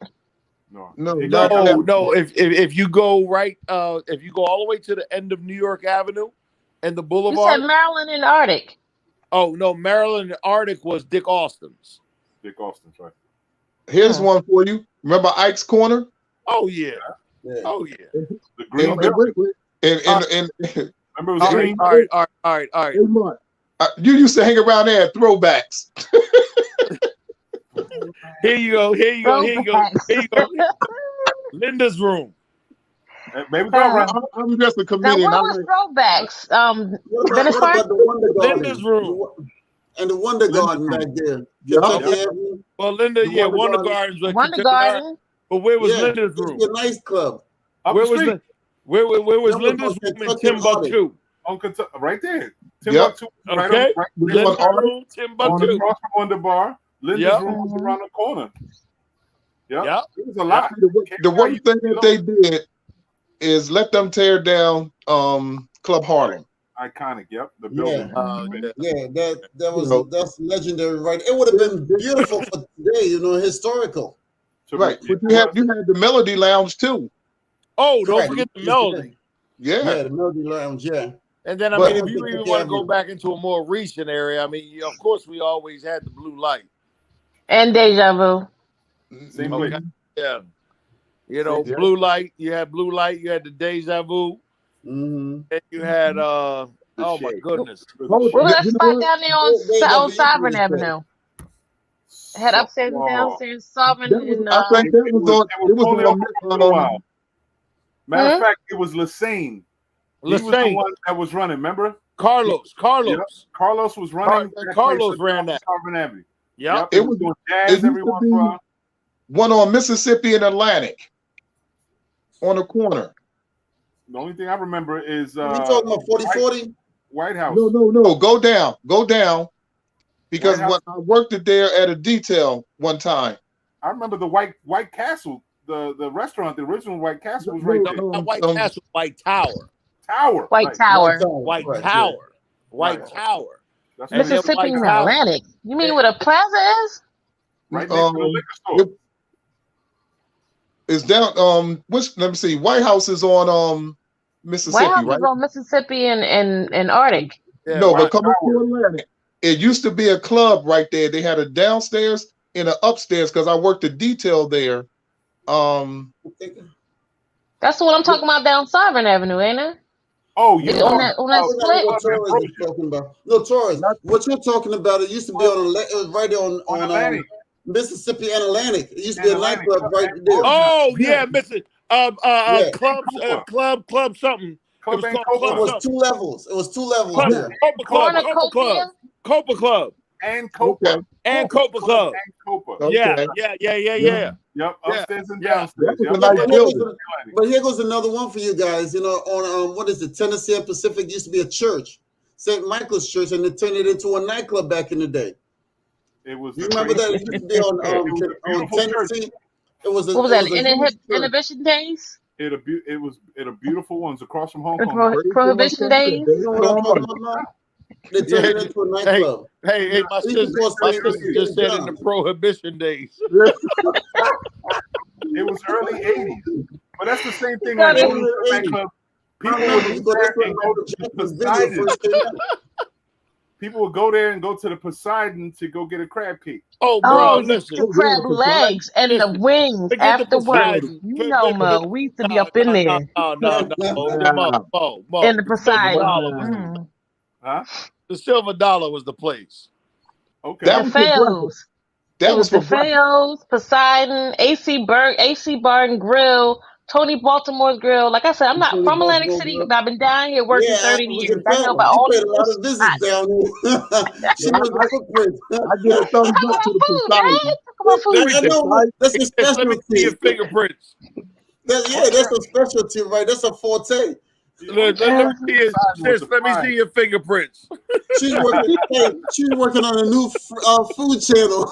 No. If you go right, if you go all the way to the end of New York Avenue and the You Boulevard. said Maryland and Arctic. Oh no, Maryland and Arctic was Dick Austin's. Dick Austin's, right? Here's one for you. Remember Ike's Corner? Oh yeah. Oh yeah. The green Remember it was green? All right. Hey, Mark, you used to hang around there at Throwbacks. Here you go. Linda's room. Maybe I'm just a comedian. Now, what was Throwbacks? Venice What Park? about the Wonder Garden? Linda's room. And the Wonder Garden back there. Yeah. Well, Linda, Wonder Gardens. Wonder Garden. But where was Linda's room? It's a nice club. Where was Linda's room in Timbuktu? On Kentucky, right there. Timbuktu. Okay. Linda's room, Timbuktu. Across from Wonder Bar. Linda's room was around the corner. Yeah. It was a lot. The one thing that they did is let them tear down Club Harlem. Iconic, yep. The building. That's legendary, right? It would have been beautiful for today, historical. Right. But you had the Melody Lounge too. Oh, don't forget the Melody. Yeah, the Melody Lounge, yeah. And then if you even want to go back into a more recent area, of course we always had the Blue Light. And Deja Vu. Same place. Yeah. Blue Light. You had Blue Light. You had the Deja Vu. Mm-hmm. And you had oh my goodness. What was that spot down there on Sovereign Avenue? Had upstairs and downstairs, Sovereign and I think that was on Matter of fact, it was Lassane. He was the one that was running, remember? Carlos. Yep. Carlos was running. Carlos ran that. Sovereign Avenue. Yep. It was doing jazz everyone. One on Mississippi and Atlantic. On the corner. The only thing I remember is you talking about 4040? White House. No. Go down. Because when I worked it there at a detail one time. I remember the White Castle, the restaurant, the original White Castle was right there. Not White Castle, White Tower. White Tower. White Tower. That's Mississippi and Atlantic. You mean where the plaza is? Right next to the liquor store. It's down let me see. White House is on Mississippi, White House right? is on Mississippi and Arctic. Yeah, no, but come up to Atlantic. It used to be a club right there. They had a downstairs and an upstairs because I worked a detail there. That's what I'm talking about down Sovereign Avenue, ain't it? Oh, you on that split? No, Torres. What you're talking about? It used to be on Atlantic. Mississippi and Atlantic. It used to be a nightclub right there. Oh yeah, club something. It was two levels. Copa Club. And Copa. And Copa Club. Yeah. Yep, upstairs and downstairs. But here goes another one for you guys. On what is it? Tennessee and Pacific used to be a church, St. Michael's Church, and they turned it into a nightclub back in the day. It was. You remember that? It used to be on Tennessee. It was. What was that? Inhibition Days. It was a beautiful one. It's across from Hong Kong. Prohibition Days. They turned it into a nightclub. Hey, my sister just said in the Prohibition Days. It was early 80s. But that's the same thing like nightclub. People would go there and go to the Poseidon to go get a crab cake. Oh, bro, listen. The crab legs and the wings afterwards. Mo, we used to be up in there. No. In the Poseidon. Huh? The Silver Dollar was the place. Okay. That was DeFeo's. That It was was for breakfast. DeFeo's, Poseidon, AC Bar and Grill, Tony Baltimore's Grill. Like I said, I'm not from Atlantic City, but I've been down here working Yeah, I 30 was years. in I know about You all paid these a little lot of visits spots. down here. She Yeah, knows the footprint. I give a thumbs Talk up to about the food, man. Poseidon. Talk about Let food. me I know that's a let me see your specialty. fingerprints. That's a specialty, right? That's a forte. Let me see it, Poseidon was sis. Let me see your fingerprints. She's working. Hey, she's working on a new food channel.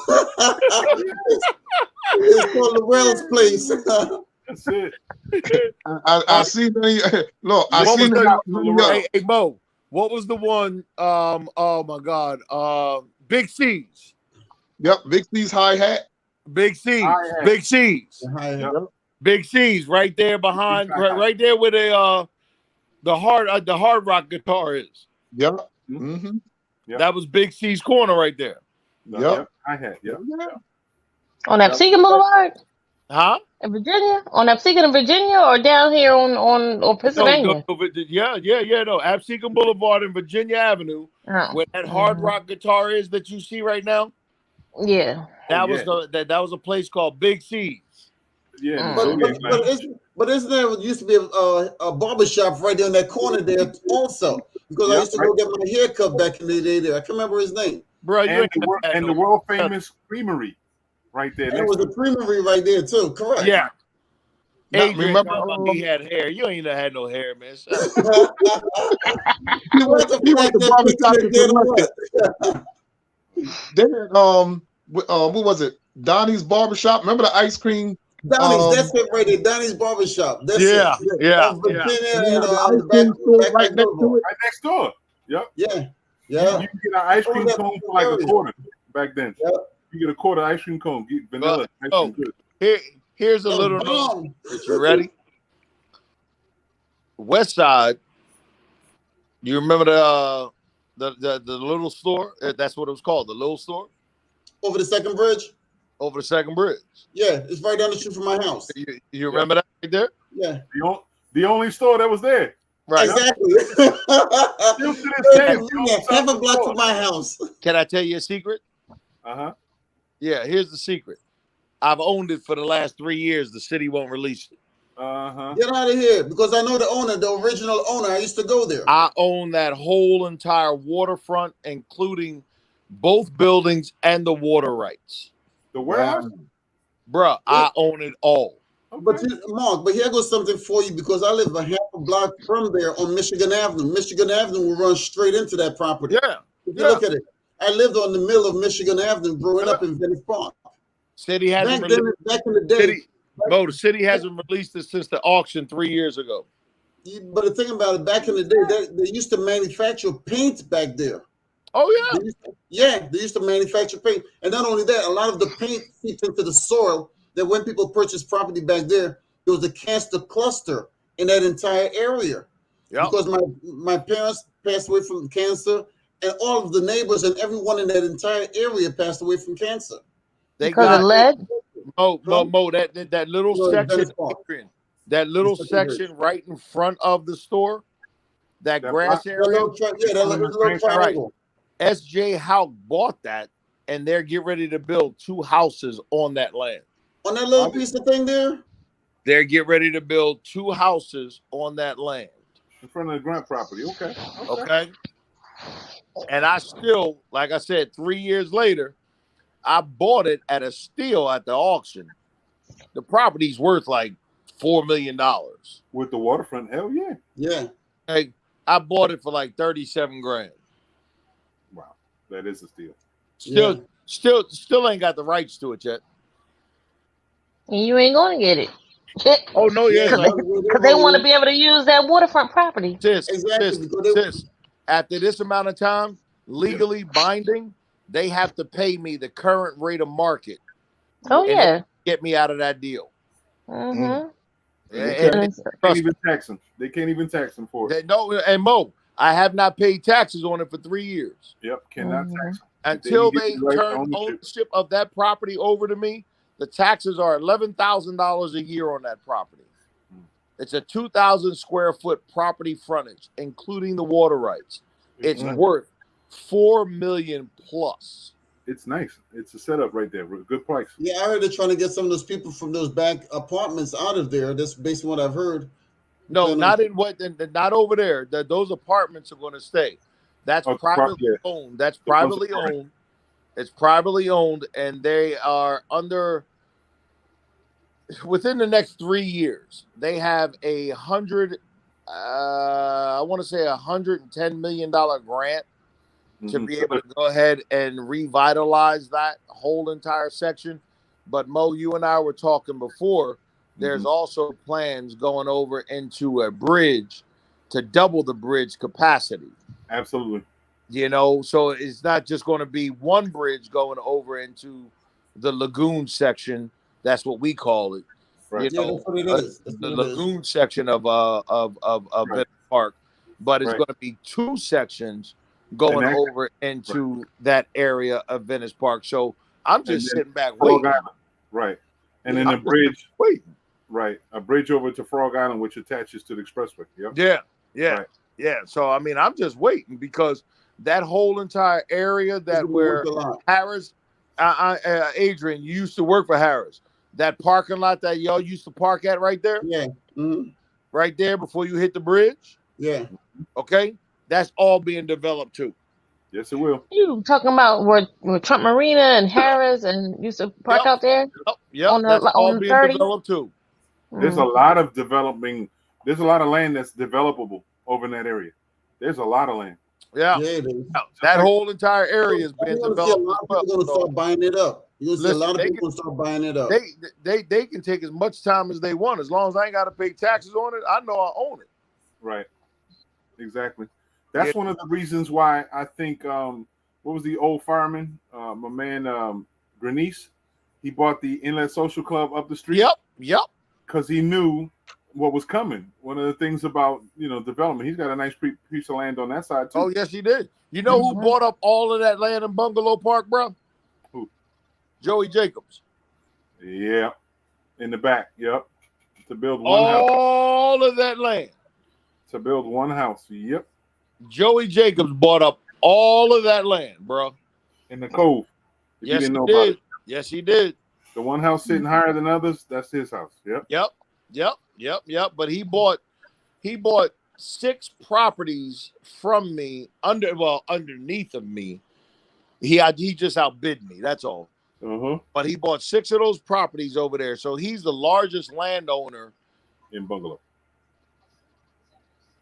It's called Lorelle's Place. That's it. I seen look, I What was seen the hey Mo? What was the one? Oh my God. Big C's. Yep, Big C's hi hat. Big C's. Hi-hat. Big C's. Yep. Big C's. Right there behind. Right there where the hard rock guitar is. Yep. Mm-hmm. Yep. That was Big C's corner right there. Yep. Hi-hat. Yep. On Absecon Boulevard? Huh? In Virginia? On Absecon in Virginia or down here on Pennsylvania? No, no. Absecon Boulevard and Virginia Avenue, where that hard rock guitar is that you see right now. Yeah. That was a place called Big C's. Yeah. But isn't there used to be a barber shop right there in that corner there also? Because I used to go get my hair cut back in the day there. I can't remember his name. Bro, and the world famous creamery right there. There was a creamery right there too. Correct. Yeah. Adrian, remember he had hair. You ain't had no hair, man. He went to barbershop. Then what was it? Donnie's Barbershop. Remember the ice cream? Donnie's, that's it right there. Donnie's Barbershop. That's yeah. the right next door. Yep. Yeah. You can get an ice cream cone for like a quarter back then. Yep. You get a quarter ice cream cone. Get vanilla. Here's a little known. You ready? West Side. You remember the little store? That's what it was called. The little store. Over the second bridge. Over the second bridge. Yeah, it's right down the street from my house. You remember that right there? Yeah. The only store that was there. Right. Exactly. Half a block from my house. Can I tell you a secret? Yeah, here's the secret. I've owned it for the last 3 years. The city won't release it. Get out of here, because I know the owner, the original owner. I used to go there. I own that whole entire waterfront, including both buildings and the water rights. The warehouse? Bruh, I own it all. But Mark, here goes something for you, because I live a half a block from there on Michigan Avenue. Michigan Avenue will run straight into that property. Yeah. If you look at it, I lived on the middle of Michigan Avenue, growing up in Venice Park. City hasn't back in the day. The city hasn't released it since the auction 3 years ago. But the thing about it, back in the day, they used to manufacture paint back there. Oh yeah. They used to manufacture paint, and not only that, a lot of the paint seeps into the soil. That when people purchased property back there was a cancer cluster in that entire area. Yep. Because my parents passed away from cancer, and all of the neighbors and everyone in that entire area passed away from cancer. Because of lead? Mo, that little section, section right in front of the store, that grass area. That little triangle. S.J. Houck bought that, and they're getting ready to build 2 houses on that land. On that little piece of thing there? They're getting ready to build 2 houses on that land. In front of the Grant property. Okay. And I still, like I said, 3 years later, I bought it at a steal at the auction. The property's worth like $4 million. With the waterfront, hell yeah. Yeah. Hey, I bought it for like 37 grand. Wow. That is a steal. Still ain't got the rights to it yet. And you ain't gonna get it. Oh no, yeah, because they want to be able to use that waterfront property. Sis, after this amount of time, legally binding, they have to pay me the current rate of market. Oh yeah, get me out of that deal. Mm-hmm. They can't even tax them for it. And Mo, I have not paid taxes on it for 3 years. Yep, cannot tax them. Until they turn ownership of that property over to me. The taxes are $11,000 a year on that property. It's a 2,000 square foot property frontage, including the water rights. It's worth $4 million plus. It's nice. It's a setup right there. Good price. Yeah, I heard they're trying to get some of those people from those back apartments out of there. That's based on what I've heard. No, not over there. Those apartments are going to stay. That's privately owned. That's privately owned. It's privately owned, and they are within the next 3 years, they have I want to say $110 million grant to be able to go ahead and revitalize that whole entire section. But Mo, you and I were talking before. There's also plans going over into a bridge to double the bridge capacity. Absolutely. So it's not just going to be one bridge going over into the lagoon section. That's what we call it. Right. That's what it is. The lagoon section of Venice Park, but it's going to be 2 sections going over into that area of Venice Park. So I'm just sitting back waiting. Right. And then a bridge. Right. A bridge over to Frog Island, which attaches to the expressway. Yep. Yeah. So, I mean, I'm just waiting because that whole entire area where Harris, Adrian, you used to work for Harris. That parking lot that y'all used to park at right there? Yeah. Right there before you hit the bridge? Yeah. Okay. That's all being developed too. Yes, it will. You talking about where Trump Marina and Harris and used to park out there? Yep. That's all being developed too. There's a lot of developing. There's a lot of land that's developable over in that area. There's a lot of land. Yeah. That whole entire area is being developed. A lot of people going to start buying it up. You're going to see a lot of people start buying it up. They can take as much time as they want. As long as I ain't got to pay taxes on it, I know I own it. Right. Exactly. That's one of the reasons why I think, what was the old fireman? My man, Grenice, he bought the Inlet Social Club up the street. Yep. Because he knew what was coming. One of the things about, development, he's got a nice piece of land on that side too. Oh, yes, he did. You know who bought up all of that land in Bungalow Park, bro? Who? Joey Jacobs. Yeah. In the back. Yep. To build one house. All of that land. To build one house. Yep. Joey Jacobs bought up all of that land, bro. In the Cove. Yes, he did. Yes, he did. The one house sitting higher than others, that's his house. Yep. But he bought 6 properties from me underneath of me. He just outbid me. That's all. But he bought 6 of those properties over there. So he's the largest landowner in Bungalow.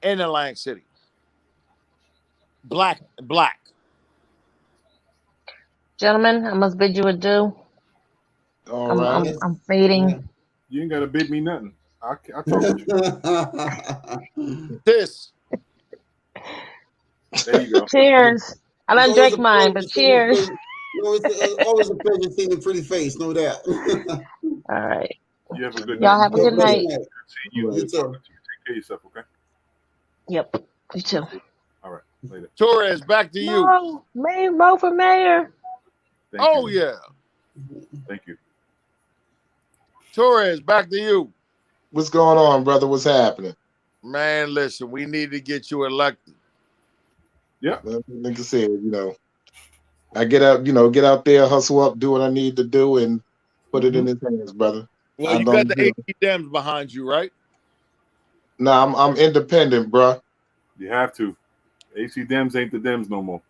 In Atlantic City. Black. Gentlemen, I must bid you adieu. All right. I'm fading. Yeah. You ain't got to bid me nothing. I talk with you. This. There you go. Cheers. I don't drink mine, but cheers. Always a pleasure seeing your pretty face, no doubt. All right. You have a good Y'all night. have a good night. You too. Take care of yourself, okay? Yep. You too. All right. Later. Torres, back to you. Mo for mayor. Thank you. Yeah. Thank you. Torres, back to you. What's going on, brother? What's happening? Man, listen, we need to get you elected. Yeah. Like I said, I get out there, hustle up, do what I need to do, and put it in his hands, brother. Well, you got the AC Dems behind you, right? No, I'm independent, bro. You have to. AC Dems ain't the Dems no more.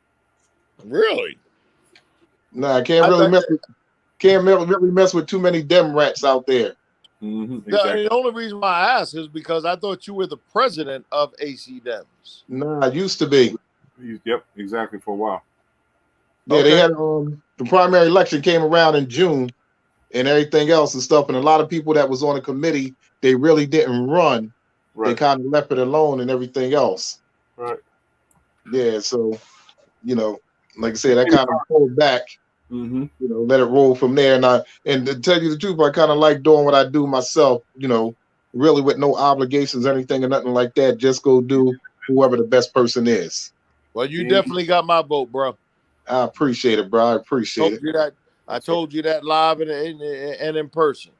Really? No, I can't really mess with too many Dem rats out there. Exactly. The only reason why I asked is because I thought you were the president of AC Dems. No, I used to be. Yep, exactly, for a while. Yeah, They had the primary election came around in June and everything else and stuff. And a lot of people that was on the committee, they really didn't run. Right. They kind of left it alone and everything else. Right. Yeah, so, like I said, I kind of pulled back, let it roll from there. And to tell you the truth, I kind of like doing what I do myself, really with no obligations or anything or nothing like that. Just go do whoever the best person is. Well, you definitely got my vote, bro. I appreciate it, bro. I appreciate it. I told you that live and in person.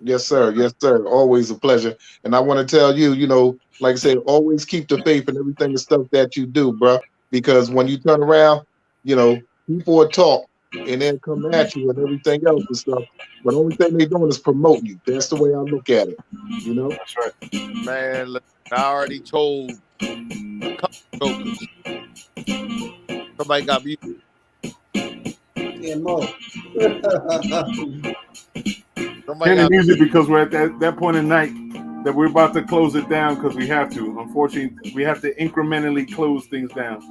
Yes, sir. Yes, sir. Always a pleasure. And I want to tell you, like I said, always keep the faith in everything and stuff that you do, bro. Because when you turn around, people will talk, and then come at you and everything else and stuff. But the only thing they're doing is promoting you. That's the way I look at it. You know? That's right. Man, look, I already told a couple jokers. Somebody got me. Yeah, Mo. Kenny music, because we're at that point in night that we're about to close it down because we have to. Unfortunately, we have to incrementally close things down.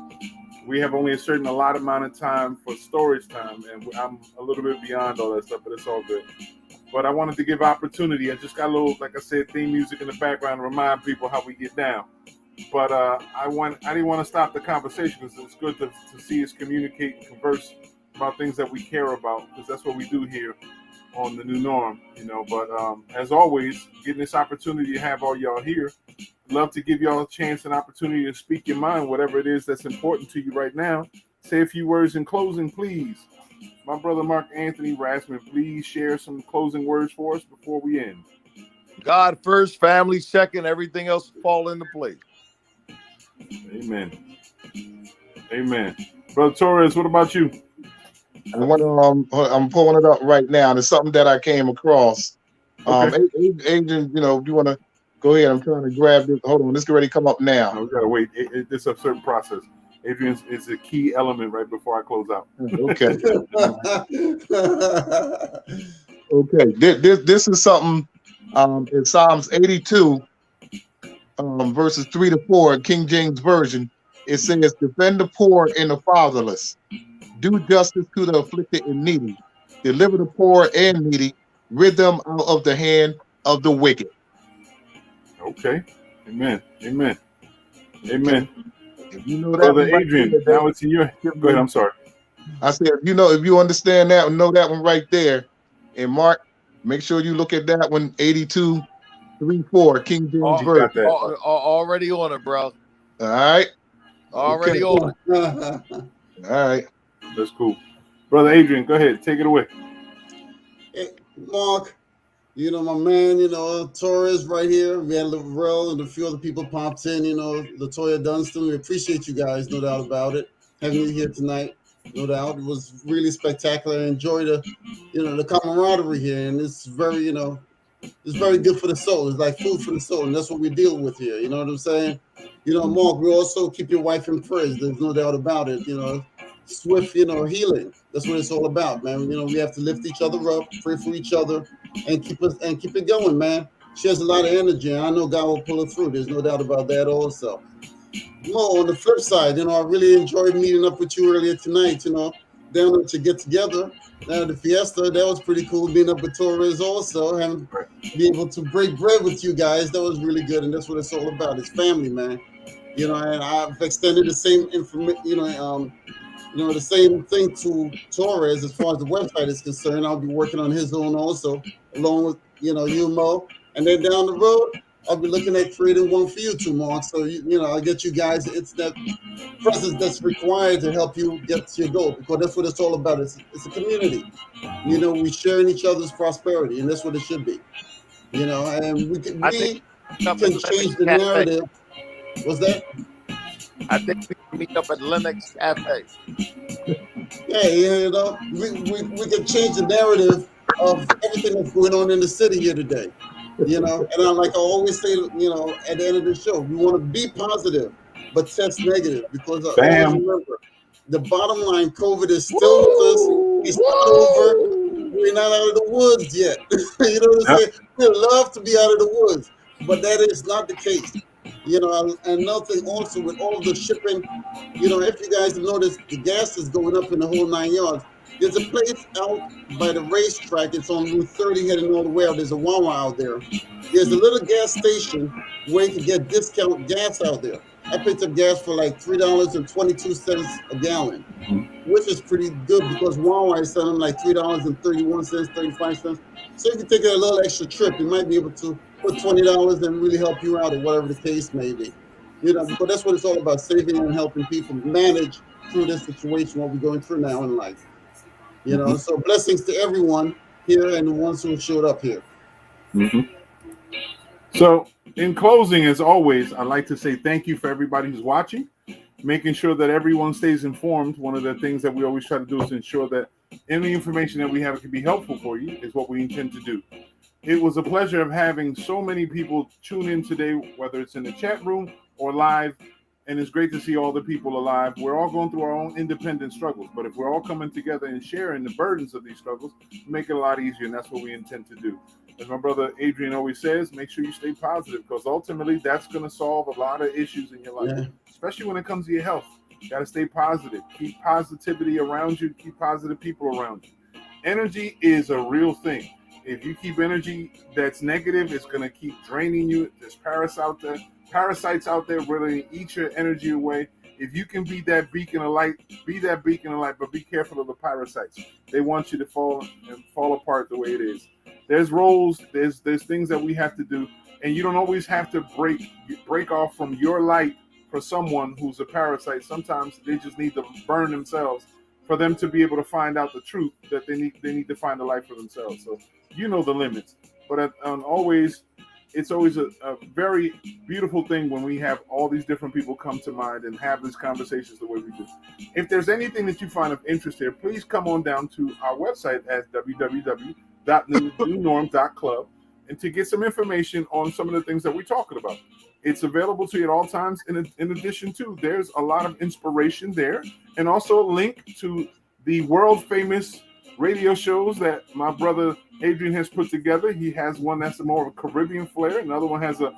We have only a certain allotted amount of time for storage time, and I'm a little bit beyond all that stuff, but it's all good. But I wanted to give opportunity. I just got a little, like I said, theme music in the background to remind people how we get down. But I didn't want to stop the conversation because it's good to see us communicate and converse about things that we care about, because that's what we do here on the new norm, you know. But as always, getting this opportunity to have all y'all here, love to give y'all a chance and opportunity to speak your mind, whatever it is that's important to you right now. Say a few words in closing, please. My brother Mark Anthony Rassman, please share some closing words for us before we end. God first, family second, everything else fall into place. Amen. Amen. Brother Torres, what about you? I'm pulling it up right now. There's something that I came across. Okay. Adrian, you know, if you want to go ahead, I'm trying to grab this. Hold on, this can already come up now. No, we gotta wait. It's a certain process. Adrian is a key element right before I close out. Okay. Okay. This is something in Psalms 82, verses 3 to 4, King James Version. It says, "Defend the poor and the fatherless. Do justice to the afflicted and needy. Deliver the poor and needy. Rid them out of the hand of the wicked." Okay. Amen. Amen. Amen. If you know that, Brother Adrian, right there, now it's in your. Go ahead. I'm sorry. I said, if you understand that and know that one right there, and Mark, make sure you look at that one, 82, 3, 4, King James Version. Already on it, bro. All right. Already on it. All right. That's cool. Brother Adrian, go ahead. Take it away. Hey, Mark, you know, my man, you know, Torres right here. We had Lavrel and a few other people popped in, you know, Latoya Dunstan. We appreciate you guys, no doubt about it. Having you here tonight, no doubt. It was really spectacular. I enjoyed the camaraderie here. And it's very, you know, it's very good for the soul. It's like food for the soul. And that's what we deal with here. You know what I'm saying? You know, Mark, we also keep your wife in prayers. There's no doubt about it. You know, swift, you know, healing. That's what it's all about, man. You know, we have to lift each other up, pray for each other, and keep it going, man. She has a lot of energy, and I know God will pull her through. There's no doubt about that also. Mo, on the flip side, you know, I really enjoyed meeting up with you earlier tonight, you know, down to get together. The fiesta, that was pretty cool. Being up with Torres also, and be able to break bread with you guys, that was really good. And that's what it's all about. It's family, man. You know, and I've extended the same information, the same thing to Torres as far as the website is concerned. I'll be working on his own also, along with, you know, you, Mo. And then down the road, I'll be looking at creating one for you two, Mark. So, you know, I'll get you guys. It's that presence that's required to help you get to your goal, because that's what it's all about. It's a community. You know, we share in each other's prosperity, and that's what it should be. You know, and we can change the narrative. What's that? I think we can meet up at Lennox Cafe. Yeah, you know, we can change the narrative of everything that's going on in the city here today. You know, and I always say, you know, at the end of the show, we want to be positive, but test negative, because I always remember the bottom line: COVID is still with us. It's not over. We're not out of the woods yet. You know what I'm saying? We'd love to be out of the woods, but that is not the case. You know, and nothing also with all of the shipping. You know, if you guys have noticed, the gas is going up in the whole 9 yards. There's a place out by the racetrack. It's on Route 30 heading all the way out. There's a Wawa out there. There's a little gas station where you can get discount gas out there. I picked up gas for like $3.22 a gallon, which is pretty good, because Wawa is selling like $3.31, 35 cents. So if you take a little extra trip, you might be able to put $20 and really help you out, or whatever the case may be. You know, because that's what it's all about: saving and helping people manage through this situation, what we're going through now in life. You know, so blessings to everyone here and the ones who showed up here. So, in closing, as always, I'd like to say thank you for everybody who's watching, making sure that everyone stays informed. One of the things that we always try to do is ensure that any information that we have that can be helpful for you is what we intend to do. It was a pleasure of having so many people tune in today, whether it's in the chat room or live, and it's great to see all the people alive. We're all going through our own independent struggles, but if we're all coming together and sharing the burdens of these struggles, make it a lot easier, and that's what we intend to do. As my brother Adrian always says, make sure you stay positive, because ultimately that's going to solve a lot of issues in your life, especially when it comes to your health. You got to stay positive. Keep positivity around you. Keep positive people around you. Energy is a real thing. If you keep energy that's negative, it's going to keep draining you. There's parasites out there ready to eat your energy away. If you can be that beacon of light, be that beacon of light, but be careful of the parasites. They want you to fall apart the way it is. There's roles, there's things that we have to do, and you don't always have to break off from your light for someone who's a parasite. Sometimes they just need to burn themselves for them to be able to find out the truth that they need to find the light for themselves. So you know the limits, but it's always a very beautiful thing when we have all these different people come to mind and have these conversations the way we do. If there's anything that you find of interest here, please come on down to our website at www.newnorm.club and to get some information on some of the things that we're talking about. It's available to you at all times. In addition to, there's a lot of inspiration there, and also a link to the world famous radio shows that my brother Adrian has put together. He has one that's more of a Caribbean flair, another one has a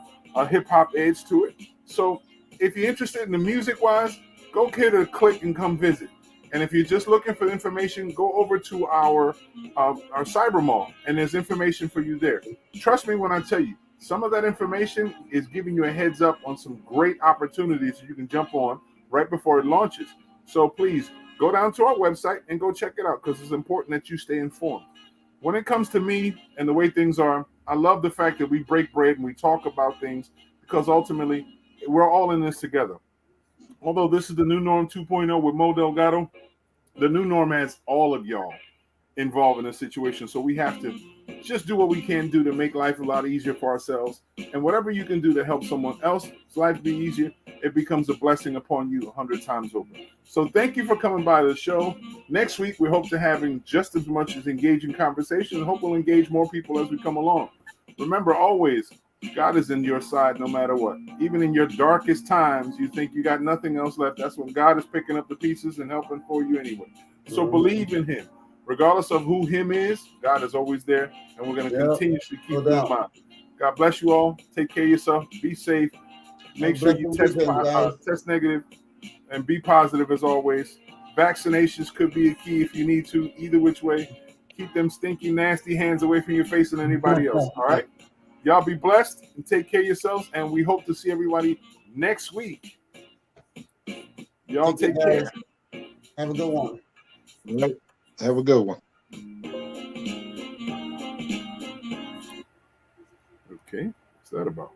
hip hop edge to it. So if you're interested in the music wise, go hit a click and come visit. And if you're just looking for information, go over to our cyber mall, and there's information for you there. Trust me when I tell you, some of that information is giving you a heads up on some great opportunities you can jump on right before it launches. So please go down to our website and go check it out, because it's important that you stay informed. When it comes to me and the way things are, I love the fact that we break bread and we talk about things, because ultimately we're all in this together. Although this is the New Norm 2.0 with Mo Delgado, the New Norm has all of y'all involved in this situation. So we have to just do what we can do to make life a lot easier for ourselves. And whatever you can do to help someone else's life be easier, it becomes a blessing upon you 100 times over. So thank you for coming by the show. Next week, we hope to having just as much as engaging conversation, and hope we'll engage more people as we come along. Remember, always, God is in your side no matter what. Even in your darkest times, you think you got nothing else left. That's when God is picking up the pieces and helping for you anyway. So believe in him. Regardless of who him is, God is always there, and we're going to continuously keep you in mind. God bless you all. Take care of yourself. Be safe. Make sure you test negative and be positive as always. Vaccinations could be a key if you need to. Either which way, keep them stinky, nasty hands away from your face and anybody else. All right? Y'all be blessed and take care of yourselves, and we hope to see everybody next week. Y'all take care. Have a good one. Have a good one. Okay, what's that about?